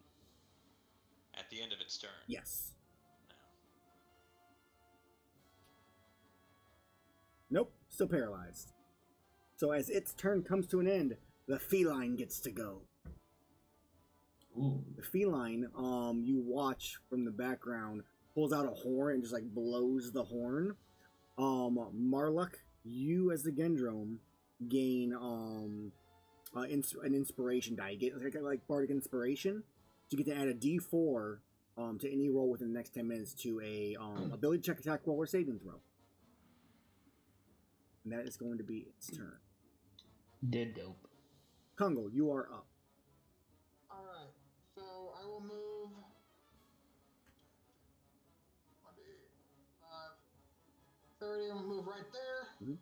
At the end of its turn. Yes. No. Nope, still paralyzed. So as its turn comes to an end, the feline gets to go. Ooh. The feline, you watch from the background, pulls out a horn and just like blows the horn. Marluck, you as the Gendrome gain an inspiration die. You get like bardic inspiration. So you get to add a D4 to any roll within the next 10 minutes to a ability check, attack roll, or saving throw. And that is going to be its turn. Dead dope. Congo, you are up. Alright, so I will move 30, move right there. Mhm.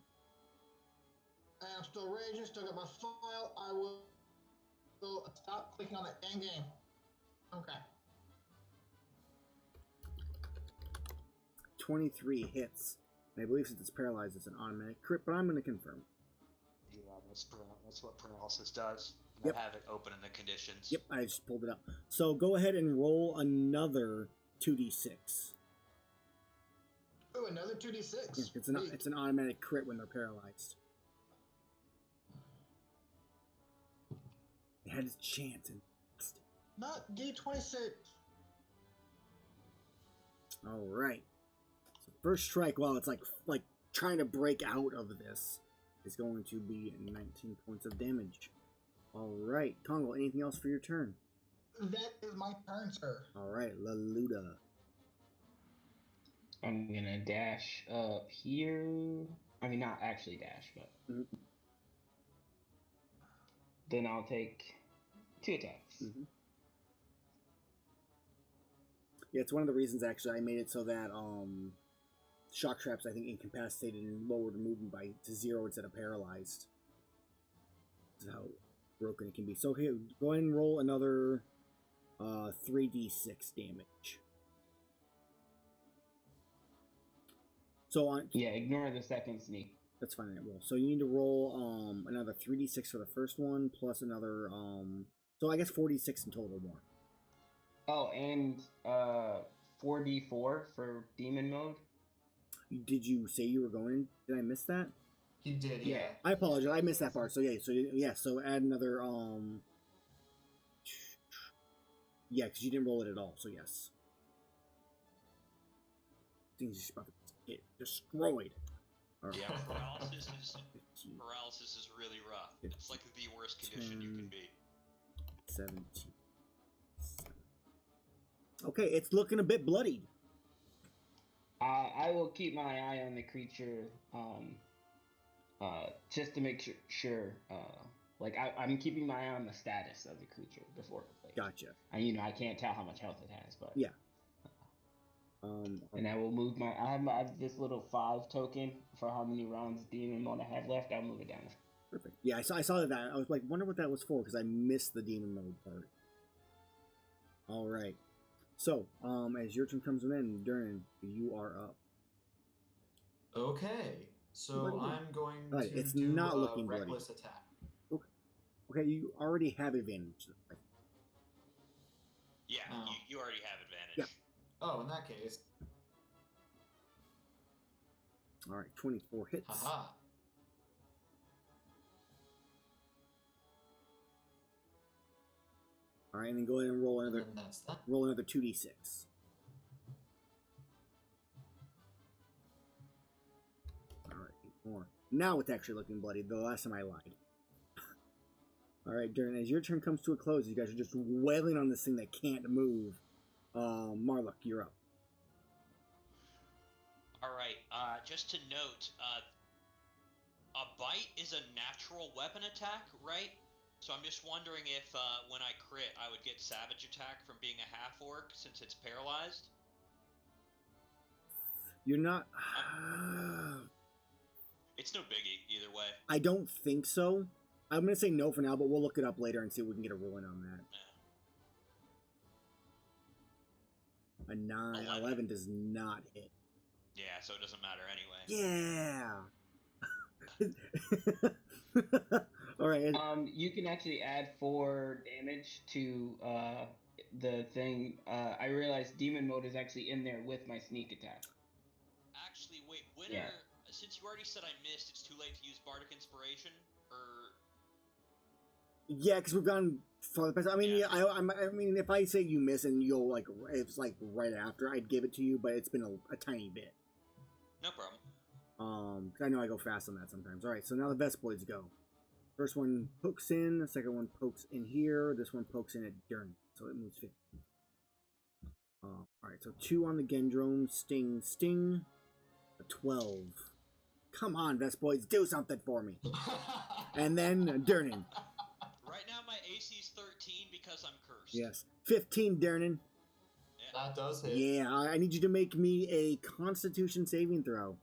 And I'm still raging, still got my file. I will stop clicking on that dang game. Okay. 23 hits. And I believe since it's paralyzed, it's an automatic crit, but I'm going to confirm. Yeah, that's what paralysis does. Yep. I have it open in the conditions. Yep, I just pulled it up. So go ahead and roll another 2d6. Ooh, another 2d6. Yeah, it's an automatic crit when they're paralyzed. It had its chance and Not D26. all right. So first strike, while it's like trying to break out of this, is going to be 19 points of damage. All right, Congo. Anything else for your turn? That is my turn, sir. All right, Laluda. I'm gonna dash up here. I mean, not actually dash, but then I'll take 2 attacks. Mm-hmm. Yeah, it's one of the reasons actually I made it so that shock traps I think incapacitated and lowered the movement to 0 instead of paralyzed. That's how broken it can be. So here, go ahead and roll another 3d6 damage. So on Ignore the second sneak. that's fine. I roll. So you need to roll another 3d6 for the first one plus another so I guess 4d6 in total more. Oh, and 4d4 for demon mode. Did you say you were going? Did I miss that? He did, yeah. I apologize. I missed that part. So so add another because you didn't roll it at all. So yes. Things just about to get destroyed. All right. Yeah, paralysis is really rough. It's like the worst condition you can be. 17. Okay, it's looking a bit bloodied. I will keep my eye on the creature, just to make sure. I'm keeping my eye on the status of the creature before it plays. Gotcha. And I can't tell how much health it has, but yeah. And I will move I have this little 5 token for how many rounds demon mode I have left. I'll move it down. Perfect. Yeah, I saw that. I was like, wonder what that was for because I missed the demon mode part. All right. So, as your turn comes to an end, Durnan, you are up. Okay, so I'm going to it's do not a looking reckless bloody. attack. Okay, you already have advantage. Yeah, Oh. you already have advantage. Yeah. Oh, in that case. All right, 24 hits. Haha. All right, and then go ahead and roll another. And that's that. Roll another 2d6. All right, 8 more. Now it's actually looking bloody. The last time I lied. All right, Durnan, as your turn comes to a close, you guys are just wailing on this thing that can't move. Marlock, you're up. All right. Just to note, a bite is a natural weapon attack, right? So I'm just wondering if when I crit, I would get savage attack from being a half orc since it's paralyzed. You're not. It's no biggie either way. I don't think so. I'm gonna say no for now, but we'll look it up later and see if we can get a ruling on that. Yeah. A 9, 11 does not hit. Yeah, so it doesn't matter anyway. Yeah. All right. You can actually add 4 damage to the thing. I realized demon mode is actually in there with my sneak attack. Actually, wait. Yeah. Since you already said I missed, it's too late to use bardic inspiration, or Yeah, because we've gone far past. I mean, I mean, if I say you miss and you'll it's like right after, I'd give it to you, but it's been a tiny bit. no problem. 'Cause I know I go fast on that sometimes. All right, so now the Vespoids go. First one pokes in. The second one pokes in here. This one pokes in at Durnan, so it moves 50. All right, so 2 on the Gendrome. Sting. A 12. Come on, Vespoids, do something for me. And then Durnan. Right now my AC's 13 because I'm cursed. Yes. 15, Durnan. That does hit. Yeah, I need you to make me a Constitution saving throw.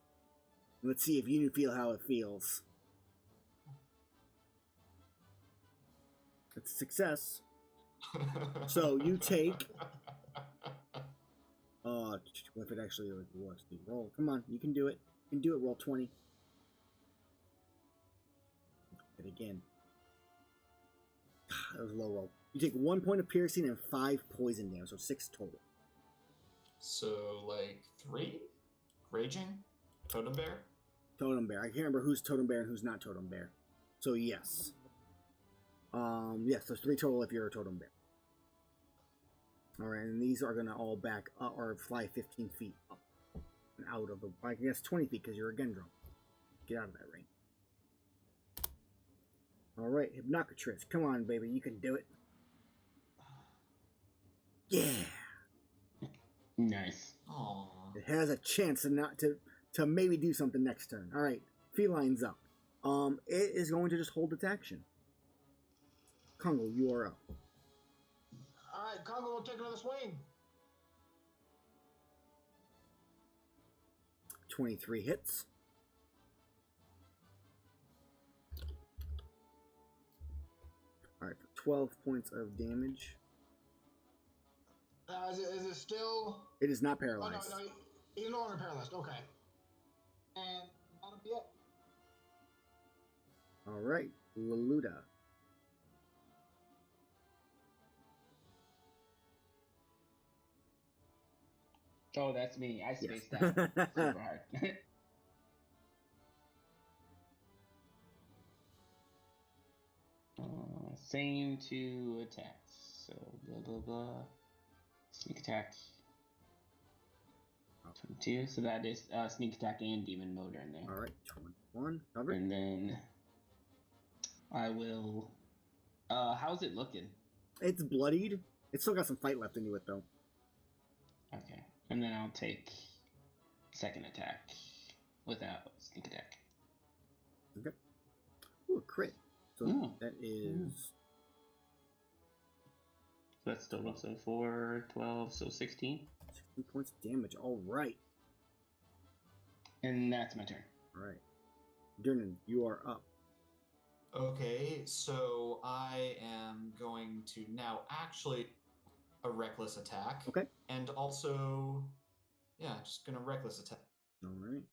Let's see if you feel how it feels. It's a success. So you take. If it actually was the roll. Come on, you can do it. You can do it. Roll 20. It again. That was a low roll. You take 1 point of piercing and 5 poison damage, so 6 total. So, like, 3? Raging? Totem Bear? Totem Bear. I can't remember who's Totem Bear and who's not Totem Bear. So yes. Yes, there's 3 total if you're a Totem Bear. Alright, and these are gonna all back up or fly 15 feet up and out of the, I guess 20 feet because you're a Gendron. Get out of that ring. Alright, Hypnocatrix, come on, baby, you can do it. Yeah! Nice. Aww. It has a chance to maybe do something next turn. Alright, Feline's up. It is going to just hold its action. Kongo, you are up. Alright, Congo will take another swing. 23 hits. Alright, for 12 points of damage. Is it still... It is not Oh, paralyzed. no, he's no longer paralyzed. Okay. And that'll be it. Alright, Leluda. Oh, that's me. I spaced out super hard. Same 2 attacks. So blah blah blah. Sneak attack. 22. So that is sneak attack and demon motor in there. Alright, 21. Covered. And then I will. How's it looking? It's bloodied. It's still got some fight left into it, though. Okay. And then I'll take second attack without sneak attack. Okay. Ooh, a crit. So Ooh. that is... So that's total. So 4, 12, so 16. 16 points of damage. Alright. And that's my turn. Alright. Durnan, you are up. Okay, so I am going to now actually a reckless attack. Okay. And also, yeah, just gonna reckless attack. Alright.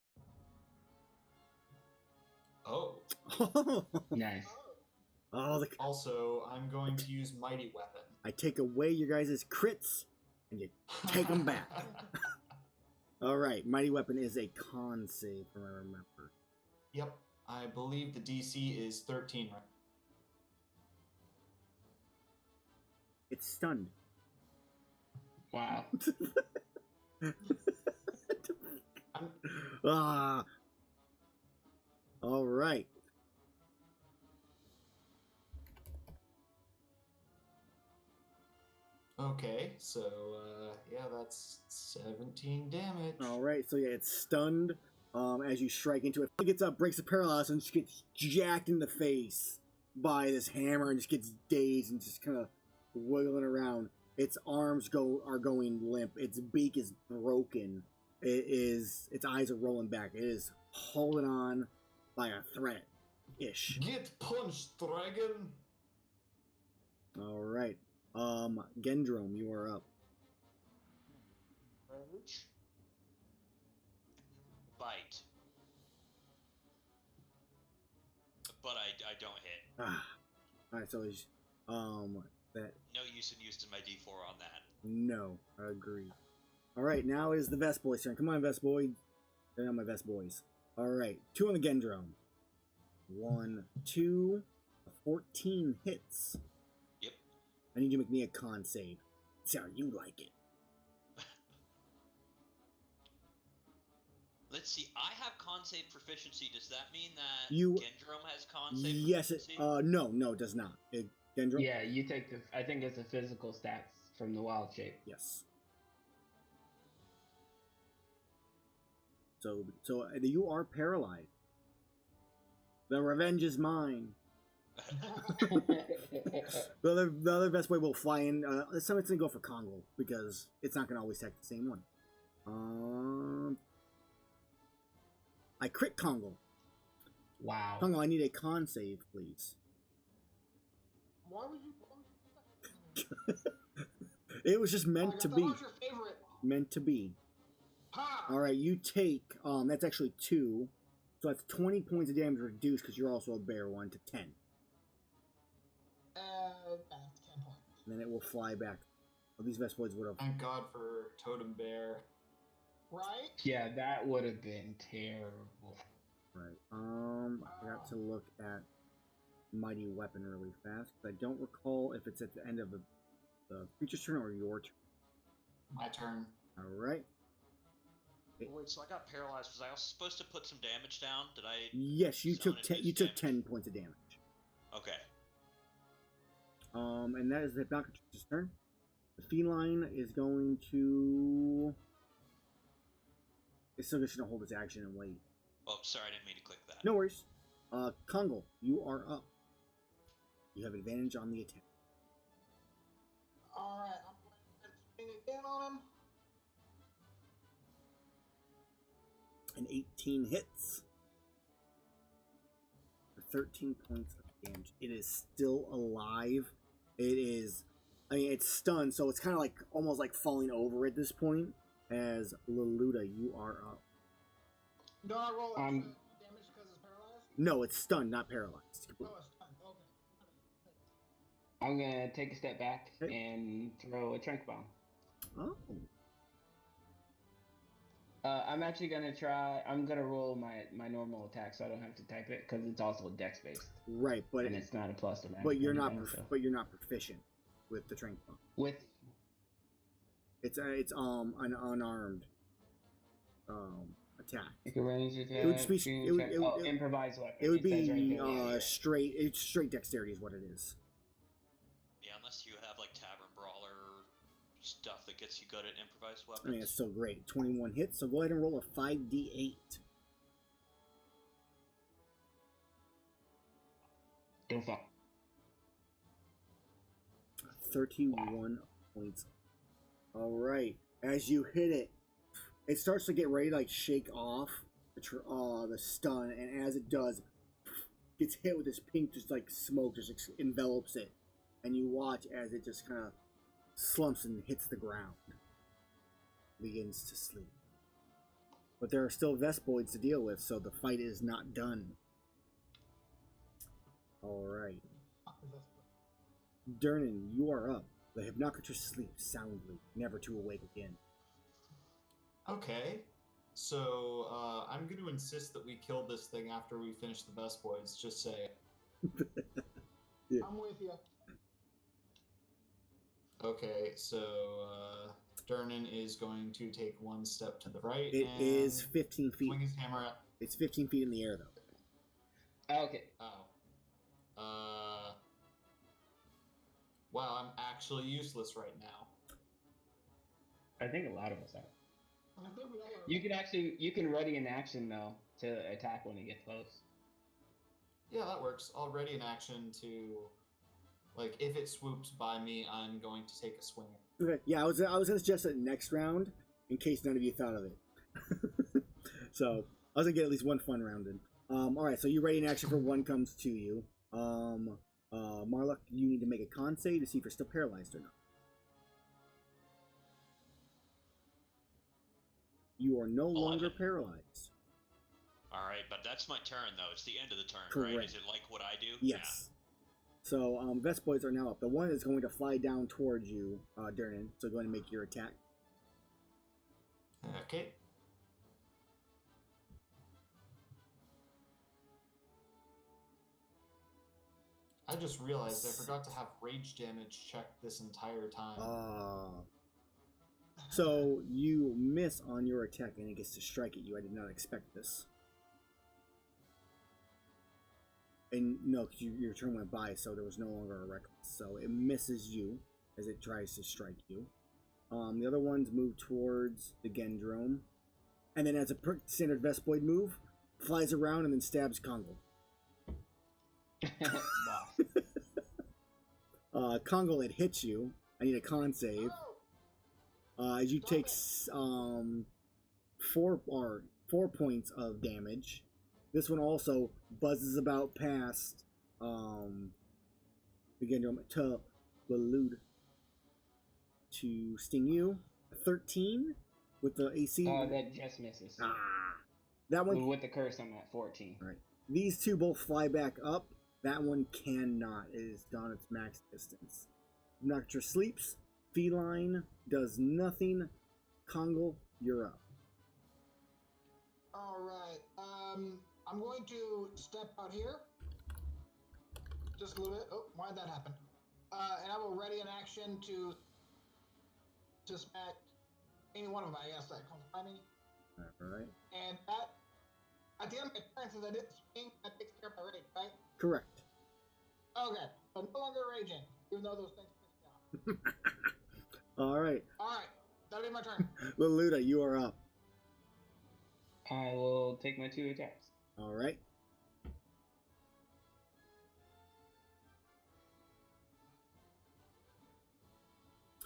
Oh. Nice. Oh, Also, I'm going to use Mighty Weapon. I take away your guys' crits, and you take them back. Alright, Mighty Weapon is a con save, from what I remember. Yep, I believe the DC is 13, right? It's stunned. Wow. Ah. Alright. Okay, so, yeah, that's 17 damage. Alright, so yeah, it's stunned as you strike into it. It gets up, breaks the paralysis, and just gets jacked in the face by this hammer and just gets dazed and just kind of wiggling around. Its arms are going limp. Its beak is broken. Its eyes are rolling back. It is holding on by a thread-ish. Get punched, dragon! Alright. Gendrome, you are up. Rage. Bite. But I don't hit. Ah. Alright, so it's, that... No use in using my D4 on that. No, I agree. Alright, now is the Vest Boys' turn. Come on, Vest Boy. They're not my Vest Boys. Alright, 2 on the Gendrome. 1, 2, 14 hits. Yep. I need you to make me a con save. See how you like it. Let's see. I have con save proficiency. Does that mean that You- Gendrome has con save Yes, it, proficiency? no, it does not. Gendrome? Yeah, you take the. I think it's the physical stats from the wild shape. Yes. So you are paralyzed. The revenge is mine. The other Vest Boy will fly in. This time it's gonna go for Kongo because it's not gonna always take the same one. I crit Kongo. Wow. Kongo, I need a con save, please. Why would you do that? It was just meant to be. That was your favorite. Meant to be. Ha! All right, you take. That's actually 2, so that's 20 points of damage reduced because you're also a bear one to 10. That's 10 points. And then it will fly back. Well, these Vespoids would have. Thank God for Totem Bear. Right? Yeah, that would have been terrible. Right. I forgot to look at Mighty Weapon really fast. I don't recall if it's at the end of the creature's turn or your turn. My turn. All right. Wait, so I got paralyzed. Was I also supposed to put some damage down? Did I? Yes, you zone took it 10. as You took damage? 10 points of damage. Okay. And that is the Hypnocritus's turn. The feline is going to. It's still just gonna hold its action and wait. Oh, sorry, I didn't mean to click that. No worries. Kongo, you are up. You have advantage on the attack. Alright, I'm going to swing again on him. An 18 hits for 13 points of damage. It is still alive. It is. I mean, it's stunned, so it's kind of like almost like falling over at this point. As Leluda, you are up. Don't I roll extra Um, damage because it's paralyzed? No, it's stunned, not paralyzed. Oh, it's stunned. Okay. I'm gonna take a step back Okay. and throw a trank bomb. Oh, I'm actually gonna try. I'm gonna roll my normal attack, so I don't have to type it because it's also dex based, right, but and it's not a plus or but you're not anything, so. but you're not proficient with the trank bomb. With It's an unarmed attack. like a range attack. It would just be- shooting it would- attack- it would- oh, improvised weapon. It would says right be there, yeah. straight. It's straight dexterity is what it is. Yeah, unless you have like Tavern Brawler stuff that gets you good at improvised I weapons. mean, it's still great. 21 hits. So go ahead and roll a 5d8. Don't fuck. 31 points. All right. As you hit it, it starts to get ready to like shake off the stun, and as it does, gets hit with this pink, just like smoke, just envelops it, and you watch as it just kind of slumps and hits the ground, begins to sleep. But there are still Vespoids to deal with, so the fight is not done. All right. Durnan, you are up. The Hypnocritus sleeps soundly, never to awake again. Okay. So, I'm going to insist that we kill this thing after we finish the Best Boys. Just say it. I'm with you. Okay, so, Durnan is going to take one step to the right. It and is 15 feet. swing his hammer at. It's 15 feet in the air, though. Okay. Oh. Wow, I'm actually useless right now. I think a lot of us are. I think we all are. You can ready an action though to attack when it gets close. Yeah, that works. Already in action to, like, if it swoops by me, I'm going to take a swing. Okay, yeah, I was gonna suggest it next round in case none of you thought of it. So I was gonna get at least one fun round in. All right, so you ready in action for one comes to you. Marluck, you need to make a con save to see if you're still paralyzed or not. You are no longer 11. paralyzed. All right, but that's my turn though. It's the end of the turn, Correct. right? Is it like what I do? Yes. So Vespoids are now up. The one is going to fly down towards you, Durnan. So go ahead and make your attack. Okay. I just realized I forgot to have rage damage checked this entire time. So you miss on your attack and it gets to strike at you. I did not expect this. And no, because your turn went by, so there was no longer a reckless. So it misses you as it tries to strike you. The other ones move towards the Gendrome. And then as a standard Vespoid move, flies around and then stabs Kongo. Kongo, it hits you. I need a con save. As you take 4 4 points of damage. This one also buzzes about past again to Leluda to sting you. 13 with the AC. That just misses. That one With the curse, I'm at 14. Right. These two both fly back up. That one cannot. It is gone its max distance. Noctra sleeps. Feline does nothing. Kongal, you're up. All right. I'm going to step out here. Just a little bit. Oh, why'd that happen? And I will ready an action to smack any one of them, I guess, that comes by me. All right. And that, at the end of my turn, since I didn't swing, that takes care of my rage, right? Correct. Okay. So no longer raging, even though those things piss me off. All right. All right. That'll be my turn. Leluda, you are up. I will take my 2 attacks. All right.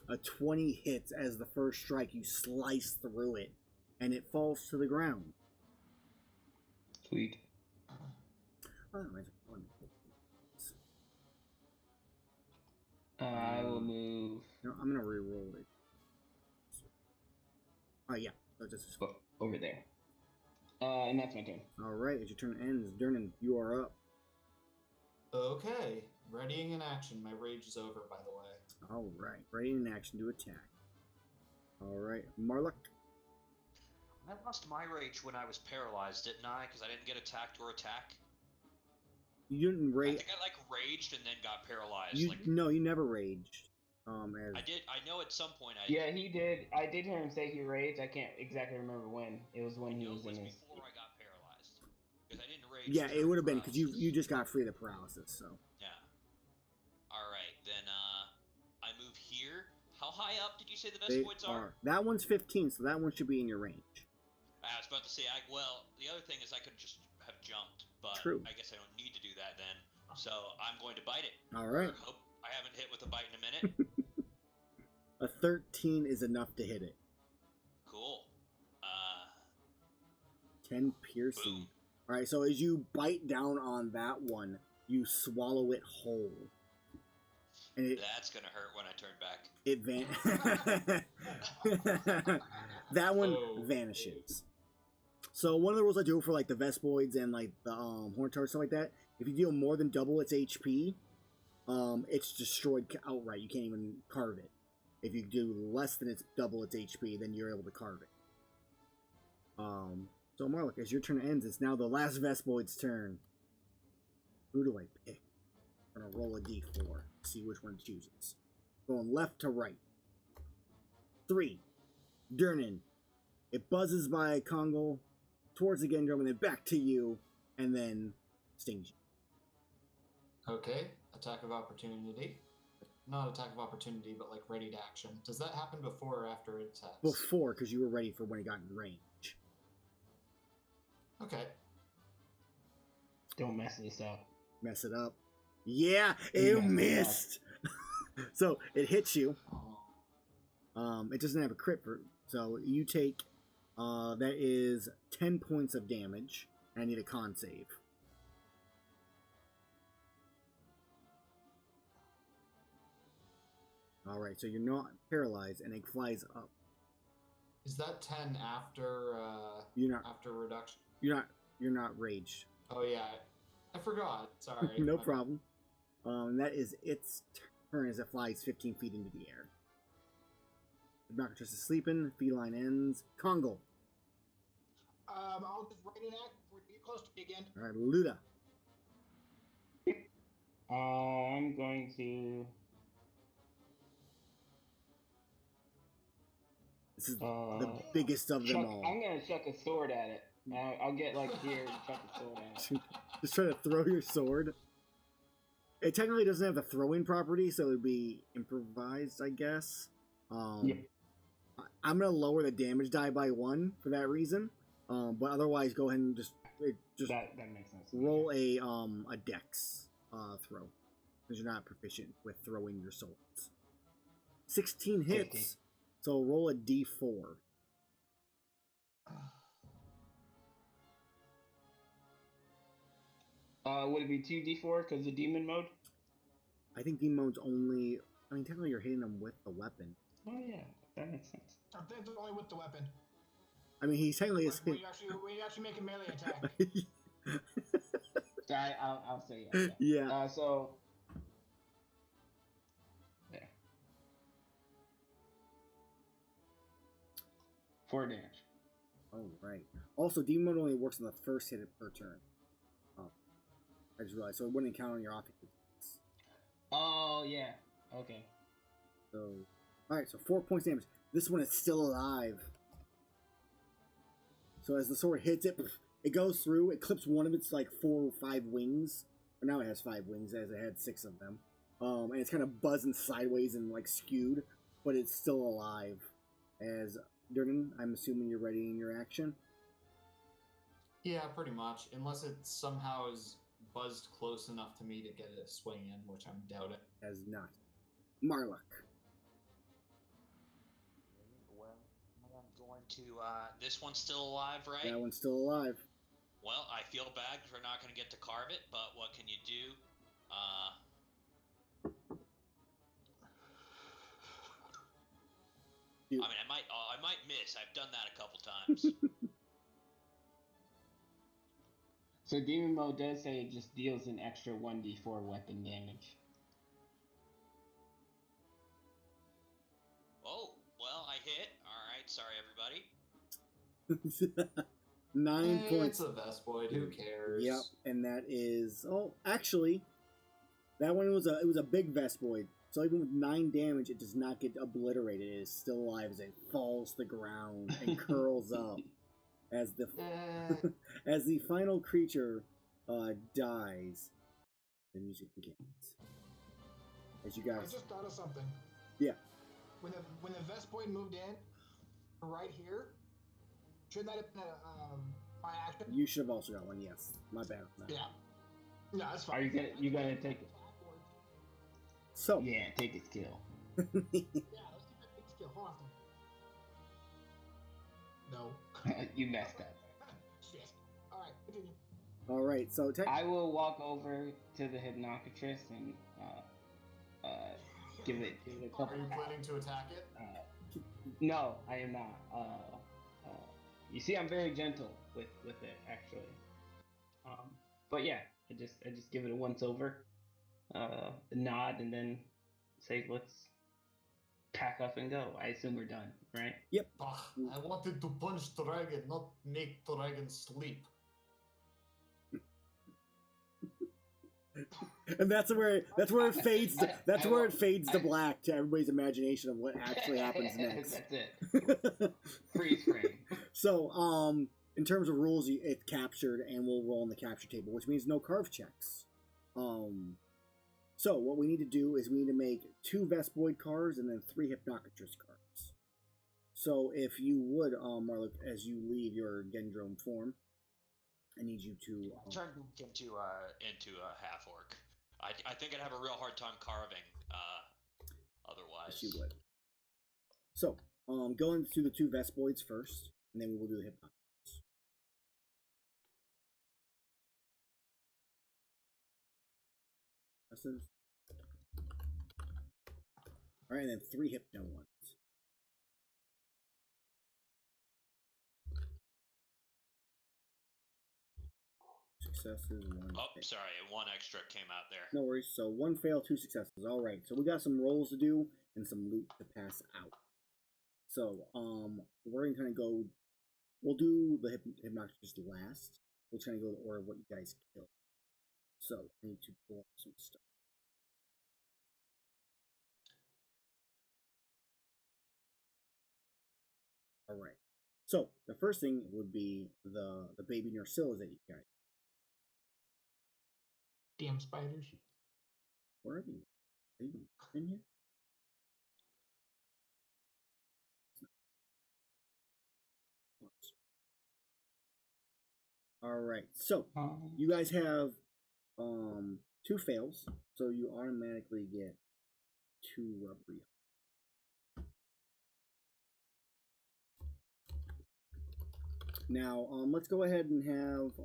A 20 hits as the first strike. You slice through it, and it falls to the ground. Sweet. I will move. No, I'm gonna re-roll it. Oh yeah, so just Over there. And that's my turn. all right. As your turn ends, Durnan, you are up. Okay, readying in action. My rage is over, by the way. All right, ready in action to attack. All right, Marlock. I lost my rage when I was paralyzed, didn't I? Because I didn't get attacked or attack. You didn't I rage. think I raged and then got paralyzed. No, you never raged. I did. I know at some point I. Yeah, he did. I did hear him say he raged. I can't exactly remember when. It was when he It was was in his. before I got paralyzed. Because I didn't rage. Yeah, it during would have been because you paralysis. just got free of the paralysis. So Yeah. All right, then I move here. How high up did you say the they Vespoids are? That one's 15, so that one should be in your range. I was about to say. Well, the other thing is I could just have jumped, but True. I guess I don't need to do that then. So I'm going to bite it. All right. Hope I haven't hit with a bite in a minute. A 13 is enough to hit it. Cool. 10 piercing. Boom. All right, so as you bite down on that one, you swallow it whole, and That's gonna hurt when I turn back. that one Oh. vanishes. So one of the rules I do for like the Vespoids and like the Horntar stuff like that, if you deal more than double its HP, it's destroyed outright. You can't even carve it. If you do less than double its HP, then you're able to carve it. So Marlock, as your turn ends, it's now the last Vespoid's turn. Who do I pick? I'm gonna roll a d4, see which one chooses. Going left to right. 3. Durnan. It buzzes by Kongal, towards the Gendrum, and then back to you, and then stings you. Okay, attack of opportunity. Not attack of opportunity, but like ready to action. Does that happen before or after it attacks? Before, because you were ready for when it got in range. Okay. Don't mess this up. Mess it up. Yeah, it Yeah. missed! So, it hits you. Oh. It doesn't have a crit, so you take, that is 10 points of damage. I need a con save. Alright, so you're not paralyzed, and it flies up. Is that 10 after You're not, after reduction? you're not raged. Oh yeah, I forgot. Sorry. No problem. That is its turn as it flies 15 feet into the air. Noctra is sleeping, feline ends. Kongal. I'll just ready an act before you get close to me again. Alright, Luda. I'm going to. This is the biggest of them all. I'm gonna chuck a sword at it. I'll get like here and chuck a sword at it. Just try to throw your sword. It technically doesn't have the throwing property, so it would be improvised, I guess. Yep. I'm gonna lower the damage die by 1 for that reason. But otherwise, go ahead and just That makes sense. roll a dex throw, because you're not proficient with throwing your swords. 16 hits. 50. So roll a d4. Would it be 2d4 because of demon mode? I think demon mode's only. I mean, technically, you're hitting them with the weapon. Oh yeah, that makes sense. I think it's only with the weapon. I mean, he's technically. When you actually make a melee attack. I'll say yeah. Yeah. So there. 4 damage. Oh right. Also, demon mode only works on the first hit per turn. Oh, I just realized, so it wouldn't count on your offensive attacks. Oh yeah. Okay. So, all right. So 4 points damage. This one is still alive. So as the sword hits it, it goes through. It clips one of its like 4 or 5 wings. Or now it has 5 wings, as it had 6 of them. And it's kind of buzzing sideways and like skewed, but it's still alive. As Durden, I'm assuming you're ready in your action. Yeah, pretty much. Unless it somehow is buzzed close enough to me to get a swing in, which I'm doubting. As not. Marlock. Well, I'm going to. This one's still alive, right? That one's still alive. Well, I feel bad because we're not going to get to carve it, but what can you do? I mean, I might miss. I've done that a couple times. So demon mode does say it just deals an extra 1d4 weapon damage. Oh, well, I hit. All right, sorry everybody. 9 points. It's a Vespoid. Who cares? Yep, and that is. Oh, actually, that one was a big Vespoid. So even with 9 damage, it does not get obliterated. It is still alive as it falls to the ground and curls up as the as the final creature dies. The music begins. As you I guys, just thought of something. yeah, When the Vespoid moved in, right here, shouldn't that have been my action? you should have also got one. Yes, my bad. No. Yeah. No, that's fine. Are you gonna take it? So Yeah, take its kill. Yeah, let's keep that big skill. Hold on. No. You messed up. Shit. All right, continue. all right, so I will walk over to the Hypnocatress and give it a couple. Are you planning to attack it? No, I am not. You see, I'm very gentle with it actually. But yeah, I just give it a once over, a nod, and then say, "Let's pack up and go." I assume we're done, right? Yep. I wanted to punch dragon, not make dragon sleep. And that's where it fades. Where it fades to black to everybody's imagination of what actually happens next. That's it. Freeze frame. So, in terms of rules, it's captured, and we'll roll on the capture table, which means no carve checks. So what we need to do is we need to make 2 Vespoid cards and then 3 Hypnocatress cards. So if you would, Marlock, as you leave your Gendrome form, I need you to Turn into a half orc. I think I'd have a real hard time carving. Otherwise, yes, you would. So, go into the 2 Vespoids first, and then we will do the Hypnocatress. All right, and then 3 Hypno ones. Successes, 1 Oh, fail. sorry, 1 extra came out there. No worries. So 1 fail, 2 successes. All right. So we got some rolls to do and some loot to pass out. So we're gonna kind of go. We'll do the Hypnocatress last. We'll try to go to the order of what you guys killed. So I need to pull up some stuff. All right. So the first thing would be the baby Nursilla that you guys. Damn spiders. Where are you? Are you in here? All right. So you guys have 2 fails, so you automatically get 2 rubbery. Now, let's go ahead and have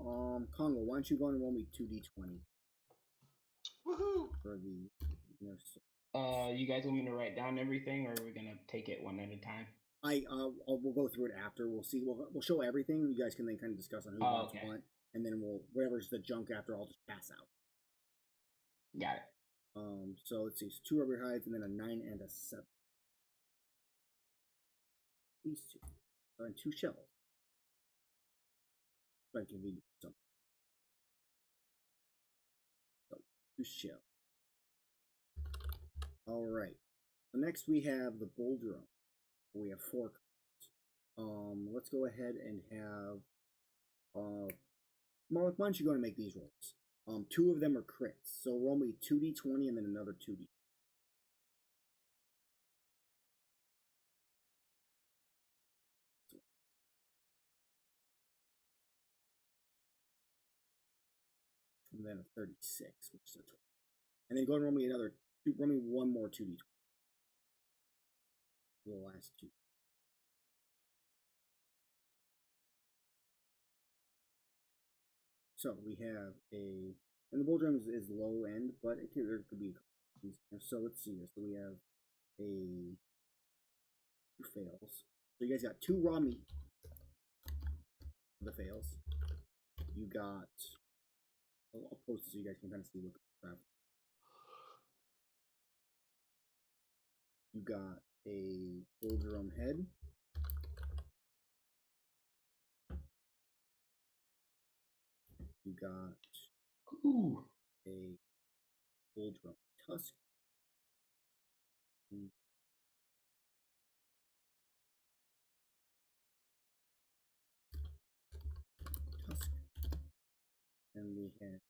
Congo. Why don't you go and roll me 2d20 Woohoo! for the You guys want me to write down everything, or are we gonna take it one at a time? we'll go through it after. We'll see. We'll show everything. You guys can then kind of discuss on who wants okay. what, and then whatever's the junk after, I'll just pass out. Got it. So let's see. So 2 rubber hides and then a 9 and a 7. These 2 and 2 shells. Trying to convenient something. So 2 shells. All right. So next we have the bull drum. We have 4 cards. Let's go ahead and have Mark, why don't you go and make these rolls? 2 of them are crits. So roll me 2d20 and then another 2d. And then a 36, which is a 20. And then go and roll me roll me one more 2d20. The last 2. So we have and the bull drum is low end, but there could be. So let's see. So we have 2 fails. So you guys got 2 raw meat. The fails. You got. I'll post it so you guys can kind of see what crap. You got a bull drum head. You got a bull drum tusk. Tusk. And we have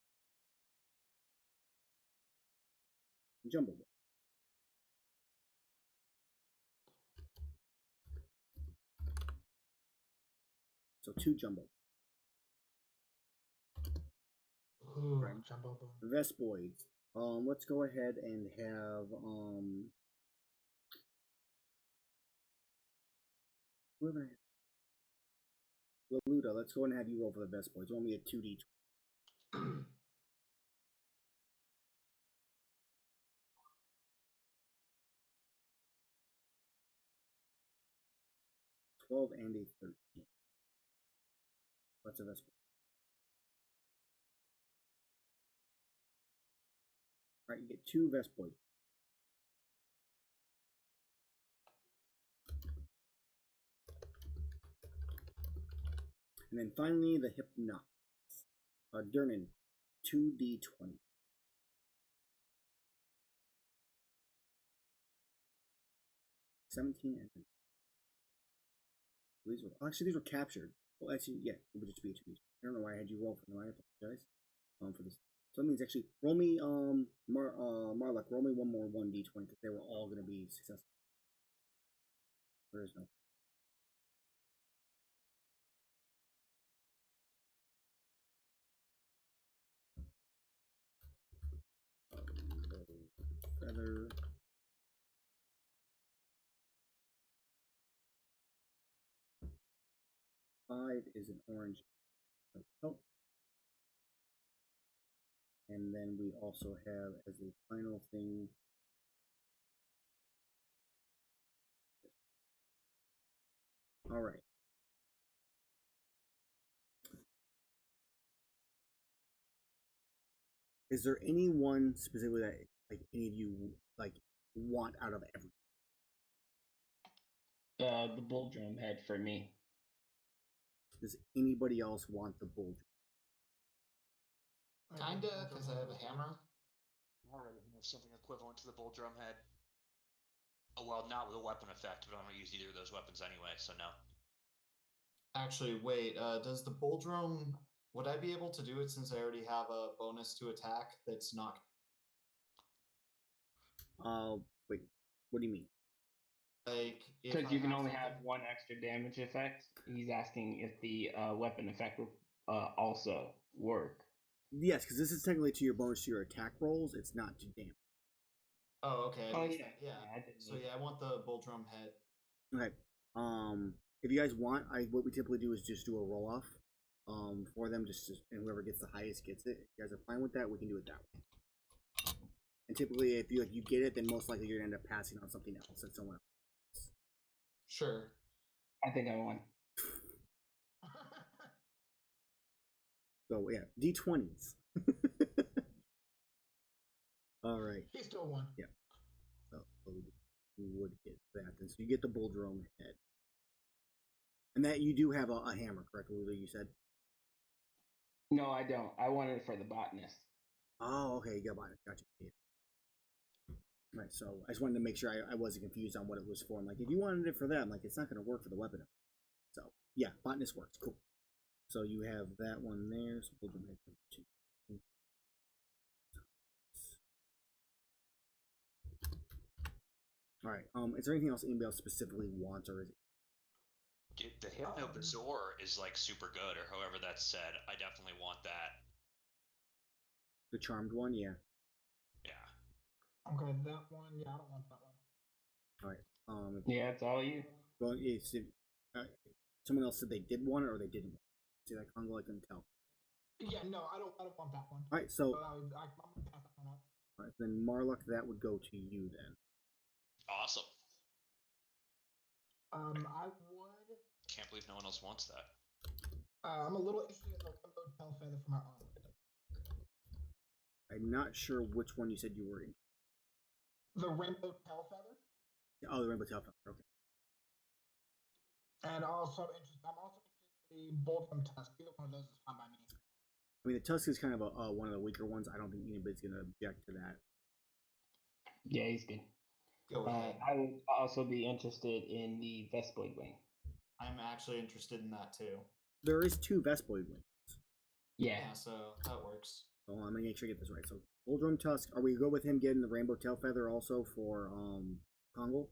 Jumbo Ball. So 2 Jumbo. Ooh, Right. Jumbo Bone. Vespoids. Let's go ahead and have whoever. Laluda, let's go and have you roll for the Vespoids. Roll me a 2d. 12 and a 13. That's a Vespoid. Alright, you get 2 Vespoids. And then finally, the Hypnox. Durnan, 2d20. And these were captured. Well, actually, yeah, it would just be a 2d20. I don't know why I had you roll for them. I apologize for this. So that means actually, roll me Marlock, roll me one more 1d20 because they were all going to be successful. There is no. Feather. Five is an orange. Oh. And then we also have as the final thing. All right. Is there anyone specifically that like any of you like want out of everything? The bull drum head for me. Does anybody else want the bull drum? Kinda, because I have a hammer. I already have something equivalent to the bull drum head. Oh, well, not with a weapon effect, but I don't use either of those weapons anyway, so no. Actually, wait, does the bull drum... Would I be able to do it since I already have a bonus to attack that's not... Wait, what do you mean? Like, Because you can only have 1 extra damage effect. He's asking if the weapon effect will also work. Yes, because this is technically to your bonus to your attack rolls. It's not to damage. Oh, okay. Oh, yeah. yeah. I didn't So yeah, I want the bull drum head. Okay. if you guys want, what we typically do is just do a roll off, for them, and whoever gets the highest gets it. If you guys are fine with that, we can do it that way. And typically, if you get it, then most likely you're gonna end up passing on something else at someone else. Sure. I think I won. So yeah, D20s. All right. He still won. Yeah. So you would get that, and so you get the Bulldrome head, and that you do have a hammer, correct, Lulu? You said. No, I don't. I wanted it for the botanist. Oh, okay, you got it. Gotcha. Yeah. Right, so I just wanted to make sure I wasn't confused on what it was for. I'm like, if you wanted it for that, I'm like, it's not going to work for the weapon. So, yeah, botanist works. Cool. So you have that one there. So we'll make them two. All right. Is there anything else anybody else specifically wants, or is it? Dude, the Hypnobazaar is like super good, or however that's said. I definitely want that. The charmed one? Yeah. Yeah. Okay, that one. Yeah, I don't want that one. All right. Yeah, it's all you. Well, someone else said they did want it or they didn't want it. See that Congo? I couldn't tell. Yeah, no, I don't want that one. All right, so I'm gonna pass that one up. all right, then Marluck, that would go to you then. Awesome. I would. Can't believe no one else wants that. I'm a little interested in the rainbow tail feather for my armor. I'm not sure which one you said you were in. The rainbow tail feather. Oh, the Rainbow Tail Feather. Okay. And I'm also interested in the Bulldrome tusk. Either one of those is fine by me. I mean, the Tusk is kind of one of the weaker ones. I don't think anybody's going to object to that. Yeah, he's good. Go ahead. I would also be interested in the Vespoid wing. I'm actually interested in that too. There is 2 Vespoid wings. Yeah. Yeah, so that works. So I'm going to make sure I get this right. So, Bulldrome Tusk, are we good with him getting the Rainbow Tail Feather also for Congo?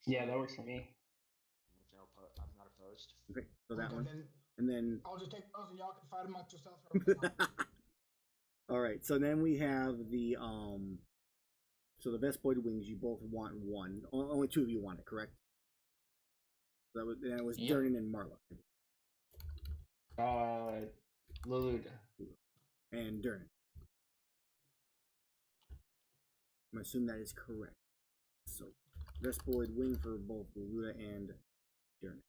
Yeah, that works for me. I'm not opposed. Okay, so that Okay, one. then And then. I'll just take those and y'all can fight amongst yourselves. All right, so then we have the so the Vespoid wings. You both want one. Only 2 of you want it, correct? That was Yep. Durnan and Marla. Leluda. And Durnan. I'm assuming that is correct. So Vespoid wing for both Leluda and Durnan.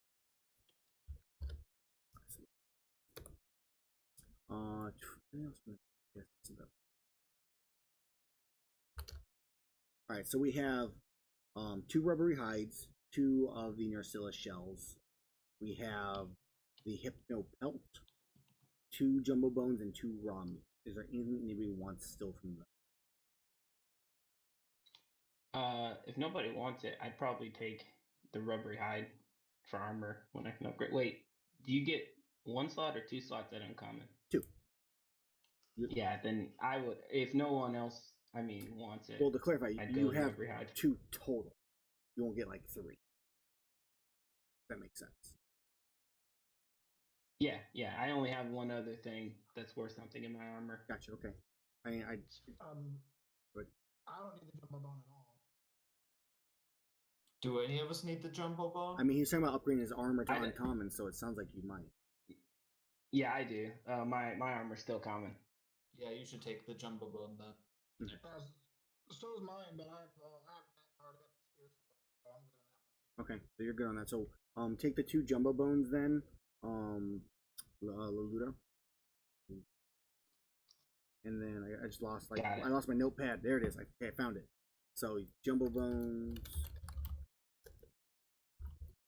Alright, so we have 2 rubbery hides, 2 of the Narcilla shells. We have the Hypno Pelt, 2 jumbo bones, and 2 raw meat. Is there anything anybody wants still from them? If nobody wants it, I'd probably take the rubbery hide for armor when I can upgrade. Wait, do you get 1 slot or 2 slots at uncommon? 2. Yeah, then I would. If no one else, wants it. Well, to clarify, I'd you go have rubbery hide. 2 total. You won't get like 3. If that makes sense. Yeah. I only have 1 other thing that's worth something in my armor. Gotcha. Okay. But I don't need the jumbo bone at all. Do any of us need the jumbo bone? I mean, he's talking about upgrading his armor to I- uncommon, so it sounds like you might. Yeah, I do. My armor's still common. Yeah, you should take the jumbo bone then. So is mine, but I've already got the spears for it, so I'm good on that one. Okay, so you're good on that. So, take the 2 jumbo bones then, Leluda. And then I just lost I lost my notepad. There it is. Okay, I found it. So jumbo bones,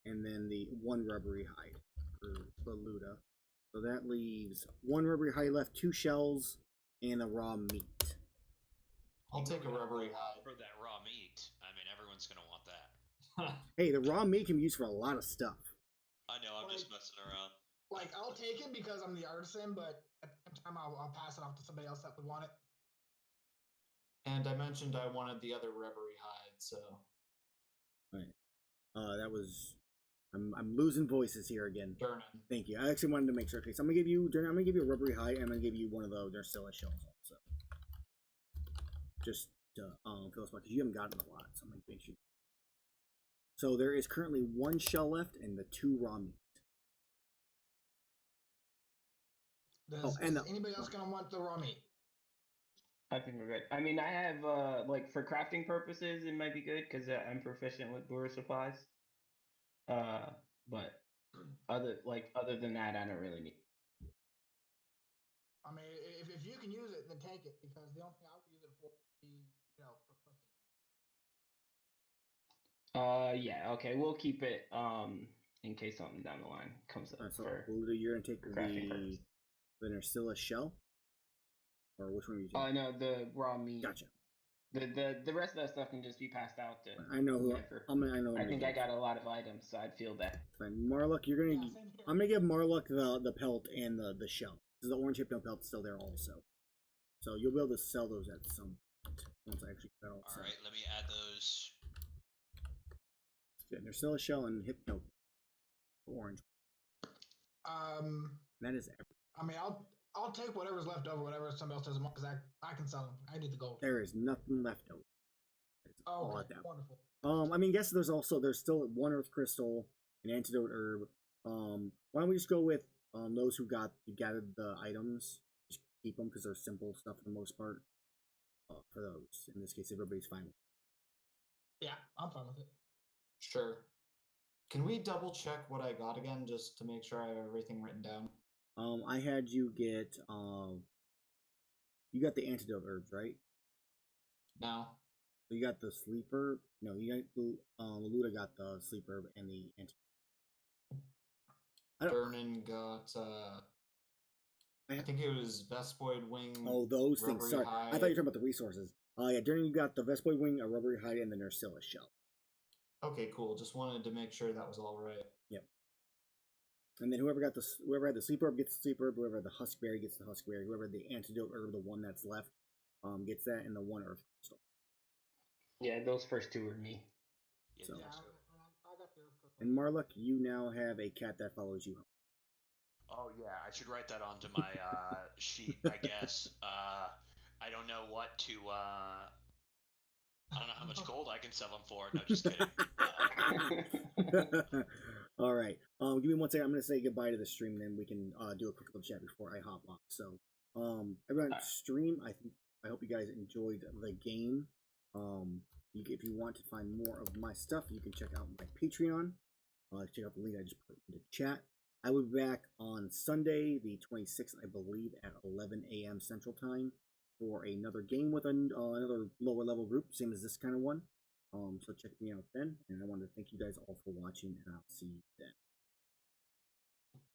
and then the 1 rubbery hide for Leluda. So that leaves 1 rubbery hide left, 2 shells, and a raw meat. I'll take a rubbery hide. For that raw meat. I mean, everyone's going to want that. Hey, the raw meat can be used for a lot of stuff. I know, I'm just messing around. Like, I'll take it because I'm the artisan, but at the same time, I'll pass it off to somebody else that would want it. And I mentioned I wanted the other rubbery hide, so. Alright. That was. I'm losing voices here again. Durnan. Thank you. I actually wanted to make sure. Okay, so I'm gonna give you Durnan. I'm gonna give you a rubbery hide, and I'm gonna give you one of the Narcilla shells also. Just to fill us out, because you haven't gotten a lot, so I'm gonna make sure. So there is currently 1 shell left and the 2 raw meat. Is anybody else gonna want the raw meat? I think we're good. I mean, I have like for crafting purposes, it might be good because I'm proficient with brewer supplies. But other than that, I don't really need. I mean, if you can use it, then take it because the only thing I would use it for would be, for cooking. Yeah, okay, we'll keep it in case something down the line comes up. So you're gonna take crafting the Narcilla shell, or which one are you taking? Oh no, the raw meat. Gotcha. The rest of that stuff can just be passed out to. I know who. I know. I think I got a lot of items, so I'd feel bad. Fine, Marluck, you're gonna. I'm gonna give Marluck the pelt and the shell. The orange hypno pelt's still there also, so you'll be able to sell those at some point once I actually get that all set. All right, let me add those. Yeah, Narcilla shell and hypno orange. That is everything. I mean, I'll take whatever's left over, whatever somebody else doesn't want, because I can sell them. I need the gold. There is nothing left over. Oh, okay, wonderful. I mean, guess there's still 1 earth crystal, an antidote herb. Why don't we just go with those who gathered the items? Just keep them because they're simple stuff for the most part. For those, in this case, everybody's fine with it. Yeah, I'm fine with it. Sure. Can we double check what I got again, just to make sure I have everything written down? I had you get you got the antidote herbs, right? No. So you got the sleeper. No, you got Laluda got the sleeper herb and the antidote. Vernon got I think it was Vespoid Wing. Oh, those things. Sorry, hide. I thought you were talking about the resources. Yeah, Durnan, you got the Vespoid Wing, a rubbery hide, and the Narcilla shell. Okay, cool. Just wanted to make sure that was all right. Yep. And then whoever had the sleep herb gets the sleep herb. Whoever had the huskberry gets the huskberry. Whoever had the antidote herb, the one that's left, gets that, and the 1 earth crystal. Yeah, those first 2 were me. So. Yeah, I got the earth crystal. And Marluck, you now have a cat that follows you home. Oh yeah, I should write that onto my sheet, I guess. I don't know what to. I don't know how much gold I can sell them for. No, just kidding. All right. Give me 1 second. I'm gonna say goodbye to the stream, and then we can do a quick little chat before I hop off. So, everyone, stream. I hope you guys enjoyed the game. If you want to find more of my stuff, you can check out my Patreon. Check out the link I just put in the chat. I will be back on Sunday, the 26th, I believe, at 11 a.m. Central Time for another game with another lower level group, same as this kind of one. So check me out then, and I want to thank you guys all for watching, and I'll see you then.